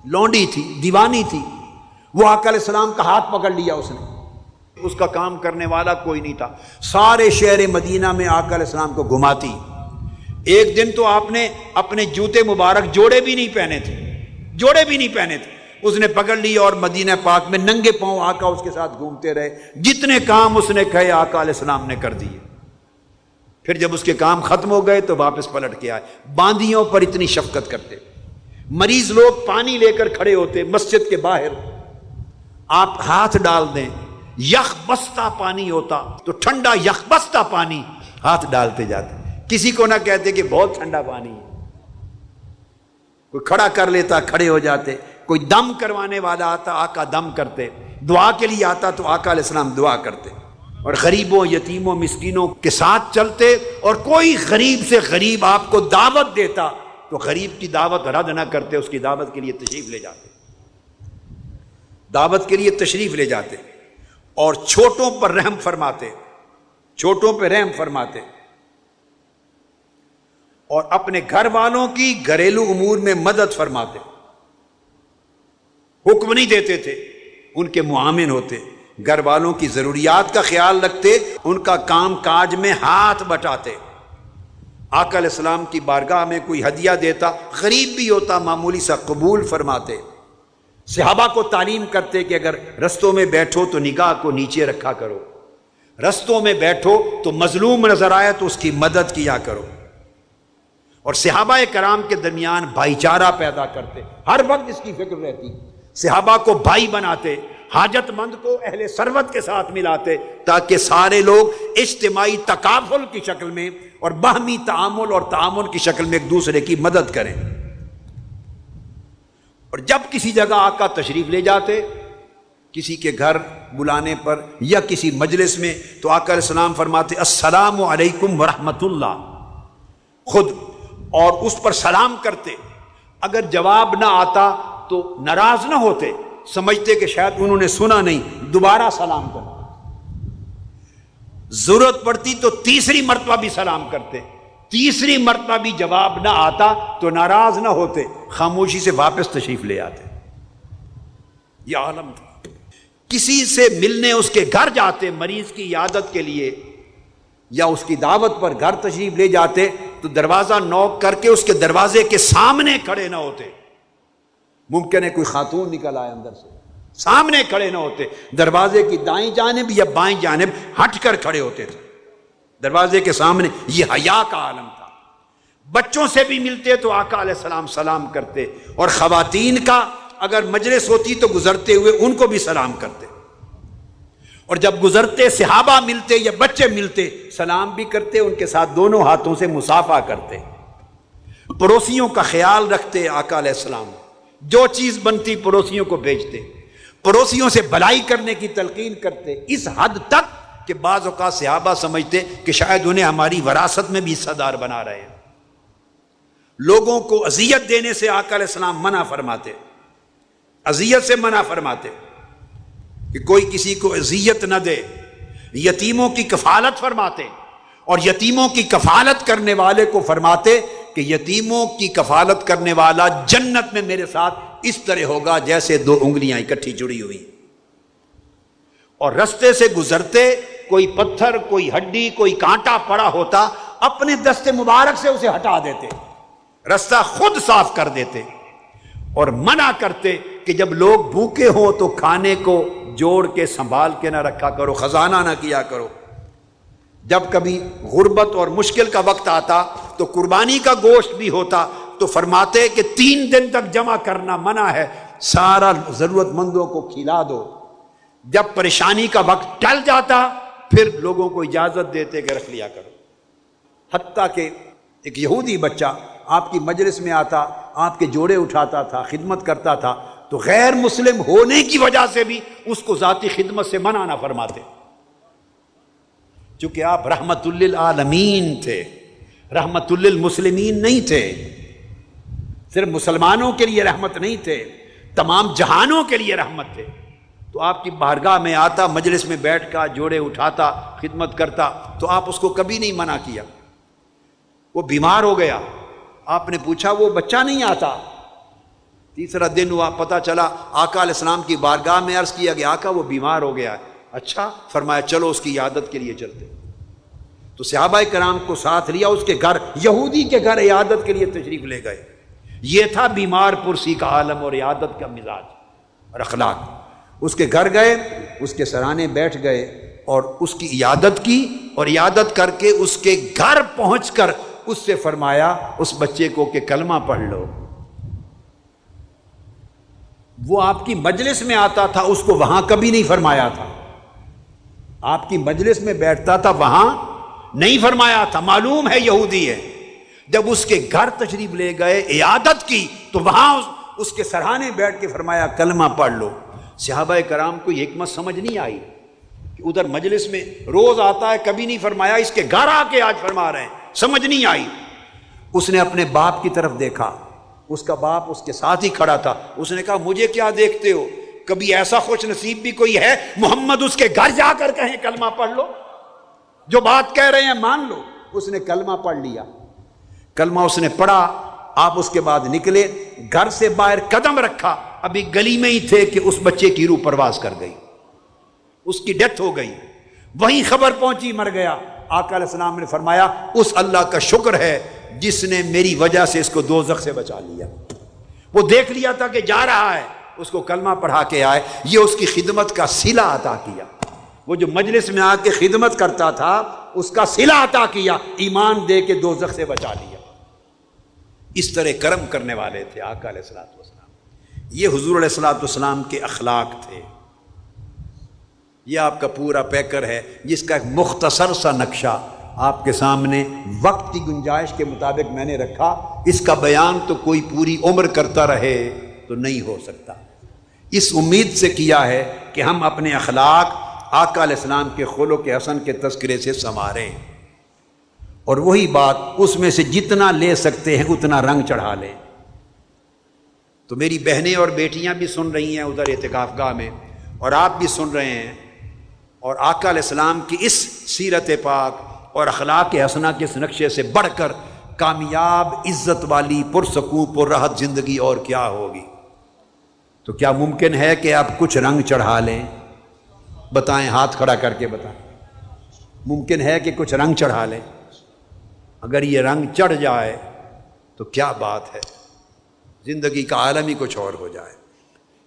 S1: لونڈی تھی، دیوانی تھی، وہ آقا علیہ السلام کا ہاتھ پکڑ لیا اس نے، اس کا کام کرنے والا کوئی نہیں تھا، سارے شہر مدینہ میں آقا علیہ السلام کو گھماتی۔ ایک دن تو آپ نے اپنے جوتے مبارک جوڑے بھی نہیں پہنے تھے، جوڑے بھی نہیں پہنے تھے، اس نے پکڑ لیا اور مدینہ پاک میں ننگے پاؤں آقا اس کے ساتھ گھومتے رہے، جتنے کام اس نے کہے آقا علیہ السلام نے کر دیے۔ پھر جب اس کے کام ختم ہو گئے تو واپس پلٹ کے آئے۔ باندیوں پر اتنی شفقت کرتے۔ مریض لوگ پانی لے کر کھڑے ہوتے مسجد کے باہر، آپ ہاتھ ڈال دیں، یخ بستہ پانی ہوتا تو ٹھنڈا یخ بستہ پانی ہاتھ ڈالتے جاتے، کسی کو نہ کہتے کہ بہت ٹھنڈا پانی ہے، کوئی کھڑا کر لیتا کھڑے ہو جاتے، کوئی دم کروانے والا آتا آقا دم کرتے، دعا کے لیے آتا تو آقا علیہ السلام دعا کرتے، اور غریبوں یتیموں مسکینوں کے ساتھ چلتے، اور کوئی غریب سے غریب آپ کو دعوت دیتا تو غریب کی دعوت رد نہ کرتے، اس کی دعوت کے لیے تشریف لے جاتے، دعوت کے لیے تشریف لے جاتے، اور چھوٹوں پر رحم فرماتے، چھوٹوں پہ رحم فرماتے اور اپنے گھر والوں کی گھریلو امور میں مدد فرماتے، حکم نہیں دیتے تھے، ان کے معاون ہوتے، گھر والوں کی ضروریات کا خیال رکھتے، ان کا کام کاج میں ہاتھ بٹاتے۔ آقا علیہ السلام کی بارگاہ میں کوئی ہدیہ دیتا، غریب بھی ہوتا، معمولی سا قبول فرماتے۔ صحابہ کو تعلیم کرتے کہ اگر رستوں میں بیٹھو تو نگاہ کو نیچے رکھا کرو، رستوں میں بیٹھو تو مظلوم نظر آئے تو اس کی مدد کیا کرو، اور صحابہ کرام کے درمیان بھائی چارہ پیدا کرتے، ہر وقت اس کی فکر رہتی، صحابہ کو بھائی بناتے، حاجت مند کو اہل ثروت کے ساتھ ملاتے، تاکہ سارے لوگ اجتماعی تکافل کی شکل میں اور باہمی تعامل اور تعاون کی شکل میں ایک دوسرے کی مدد کریں۔ اور جب کسی جگہ آقا تشریف لے جاتے، کسی کے گھر بلانے پر یا کسی مجلس میں، تو آقا علیہ السلام فرماتے السلام علیکم ورحمۃ اللہ، خود اور اس پر سلام کرتے۔ اگر جواب نہ آتا تو ناراض نہ ہوتے، سمجھتے کہ شاید انہوں نے سنا نہیں، دوبارہ سلام کرتے، ضرورت پڑتی تو تیسری مرتبہ بھی سلام کرتے، تیسری مرتبہ بھی جواب نہ آتا تو ناراض نہ ہوتے، خاموشی سے واپس تشریف لے آتے۔ یہ عالم تھا۔ کسی سے ملنے اس کے گھر جاتے مریض کی عیادت کے لیے، یا اس کی دعوت پر گھر تشریف لے جاتے تو دروازہ نوک کر کے اس کے دروازے کے سامنے کھڑے نہ ہوتے، ممکن ہے کوئی خاتون نکل آئے اندر سے، سامنے کھڑے نہ ہوتے، دروازے کی دائیں جانب یا بائیں جانب ہٹ کر کھڑے ہوتے تھے دروازے کے سامنے۔ یہ حیا کا عالم تھا۔ بچوں سے بھی ملتے تو آقا علیہ السلام سلام کرتے، اور خواتین کا اگر مجلس ہوتی تو گزرتے ہوئے ان کو بھی سلام کرتے، اور جب گزرتے صحابہ ملتے یا بچے ملتے سلام بھی کرتے، ان کے ساتھ دونوں ہاتھوں سے مصافحہ کرتے۔ پڑوسیوں کا خیال رکھتے آقا علیہ السلام، جو چیز بنتی پڑوسیوں کو بھیجتے، پڑوسیوں سے بھلائی کرنے کی تلقین کرتے، اس حد تک کہ بعض اوقات صحابہ سمجھتے کہ شاید انہیں ہماری وراثت میں بھی حصہ دار بنا رہے ہیں۔ لوگوں کو اذیت دینے سے آقا علیہ السلام منع فرماتے، اذیت سے منع فرماتے کہ کوئی کسی کو اذیت نہ دے۔ یتیموں کی کفالت فرماتے، اور یتیموں کی کفالت کرنے والے کو فرماتے کہ یتیموں کی کفالت کرنے والا جنت میں میرے ساتھ اس طرح ہوگا جیسے دو انگلیاں اکٹھی جڑی ہوئی۔ اور رستے سے گزرتے کوئی پتھر، کوئی ہڈی، کوئی کانٹا پڑا ہوتا، اپنے دست مبارک سے اسے ہٹا دیتے، رستہ خود صاف کر دیتے، اور منع کرتے کہ جب لوگ بھوکے ہوں تو کھانے کو جوڑ کے سنبھال کے نہ رکھا کرو، خزانہ نہ کیا کرو۔ جب کبھی غربت اور مشکل کا وقت آتا تو قربانی کا گوشت بھی ہوتا تو فرماتے کہ 3 دن تک جمع کرنا منع ہے، سارا ضرورت مندوں کو کھلا دو۔ جب پریشانی کا وقت ٹل جاتا پھر لوگوں کو اجازت دیتے کہ رکھ لیا کرو۔ حتیٰ کہ ایک یہودی بچہ آپ کی مجلس میں آتا، آپ کے جوڑے اٹھاتا تھا، خدمت کرتا تھا، تو غیر مسلم ہونے کی وجہ سے بھی اس کو ذاتی خدمت سے منع نہ فرماتے، چونکہ آپ رحمت للعالمین تھے، رحمت للمسلمین نہیں تھے، صرف مسلمانوں کے لیے رحمت نہیں تھے، تمام جہانوں کے لیے رحمت تھے۔ تو آپ کی بارگاہ میں آتا، مجلس میں بیٹھ کر جوڑے اٹھاتا، خدمت کرتا، تو آپ اس کو کبھی نہیں منع کیا۔ وہ بیمار ہو گیا، آپ نے پوچھا وہ بچہ نہیں آتا، تیسرا دن ہوا، پتہ چلا آقا علیہ السلام کی بارگاہ میں عرض کیا کہ آقا وہ بیمار ہو گیا ہے۔ اچھا، فرمایا چلو اس کی عیادت کے لیے چلتے۔ تو صحابہ کرام کو ساتھ لیا، اس کے گھر، یہودی کے گھر عیادت کے لیے تشریف لے گئے۔ یہ تھا بیمار پرسی کا عالم اور عیادت کا مزاج اور اخلاق۔ اس کے گھر گئے، اس کے سرانے بیٹھ گئے اور اس کی عیادت کی، اور عیادت کر کے اس کے گھر پہنچ کر اس سے فرمایا اس بچے کو کہ کلمہ پڑھ لو۔ وہ آپ کی مجلس میں آتا تھا، اس کو وہاں کبھی نہیں فرمایا تھا، آپ کی مجلس میں بیٹھتا تھا وہاں نہیں فرمایا تھا، معلوم ہے یہودی ہے۔ جب اس کے گھر تشریف لے گئے، عیادت کی، تو وہاں اس کے سرہانے بیٹھ کے فرمایا کلمہ پڑھ لو۔ صحابہ کرام کو یہ حکمت سمجھ نہیں آئی کہ ادھر مجلس میں روز آتا ہے کبھی نہیں فرمایا، اس کے گھر آ کے آج فرما رہے ہیں، سمجھ نہیں آئی۔ اس نے اپنے باپ کی طرف دیکھا، اس کا باپ اس کے ساتھ ہی کھڑا تھا، اس نے کہا مجھے کیا دیکھتے ہو، کبھی ایسا خوش نصیب بھی کوئی ہے محمد اس کے گھر جا کر کہیں کلمہ پڑھ لو؟ جو بات کہہ رہے ہیں مان لو۔ اس نے کلمہ پڑھ لیا، کلمہ اس نے پڑھا، آپ اس کے بعد نکلے، گھر سے باہر قدم رکھا، ابھی گلی میں ہی تھے کہ اس بچے کی روح پرواز کر گئی، اس کی ڈیتھ ہو گئی، وہیں خبر پہنچی مر گیا۔ آقا علیہ السلام نے فرمایا اس اللہ کا شکر ہے جس نے میری وجہ سے اس کو دوزخ سے بچا لیا۔ وہ دیکھ لیا تھا کہ جا رہا ہے، اس کو کلمہ پڑھا کے آئے، یہ اس کی خدمت کا صلہ عطا کیا۔ وہ جو مجلس میں آ کے خدمت کرتا تھا اس کا صلہ عطا کیا، ایمان دے کے دوزخ سے بچا لیا۔ اس طرح کرم کرنے والے تھے آقا علیہ الصلوۃ والسلام۔ یہ حضور علیہ الصلوۃ والسلام کے اخلاق تھے۔ یہ آپ کا پورا پیکر ہے جس کا ایک مختصر سا نقشہ آپ کے سامنے وقت کی گنجائش کے مطابق میں نے رکھا۔ اس کا بیان تو کوئی پوری عمر کرتا رہے تو نہیں ہو سکتا۔ اس امید سے کیا ہے کہ ہم اپنے اخلاق آقا علیہ السلام کے خلق حسن کے تذکرے سے سنواریں، اور وہی بات اس میں سے جتنا لے سکتے ہیں اتنا رنگ چڑھا لیں۔ تو میری بہنیں اور بیٹیاں بھی سن رہی ہیں ادھر اعتکاف گاہ میں، اور آپ بھی سن رہے ہیں، اور آقا علیہ السلام کی اس سیرت پاک اور اخلاق حسنہ کے اس نقشے سے بڑھ کر کامیاب، عزت والی، پرسکون، پرراحت زندگی اور کیا ہوگی؟ تو کیا ممکن ہے کہ آپ کچھ رنگ چڑھا لیں؟ بتائیں، ہاتھ کھڑا کر کے بتائیں، ممکن ہے کہ کچھ رنگ چڑھا لیں؟ اگر یہ رنگ چڑھ جائے تو کیا بات ہے، زندگی کا عالم ہی کچھ اور ہو جائے۔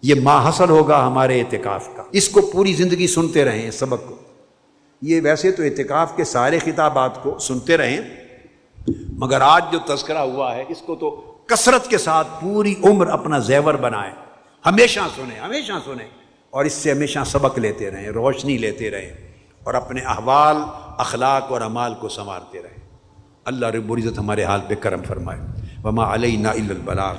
S1: یہ ماحصل ہوگا ہمارے اعتکاف کا۔ اس کو پوری زندگی سنتے رہیں، اس سبق کو۔ یہ ویسے تو اعتکاف کے سارے خطابات کو سنتے رہیں، مگر آج جو تذکرہ ہوا ہے اس کو تو کثرت کے ساتھ پوری عمر اپنا زیور بنائیں، ہمیشہ سنیں، ہمیشہ سنیں، اور اس سے ہمیشہ سبق لیتے رہیں، روشنی لیتے رہیں، اور اپنے احوال، اخلاق اور اعمال کو سنوارتے رہیں۔ اللہ رب العزت ہمارے حال پہ کرم فرمائے۔ وما علینا الا البلاغ۔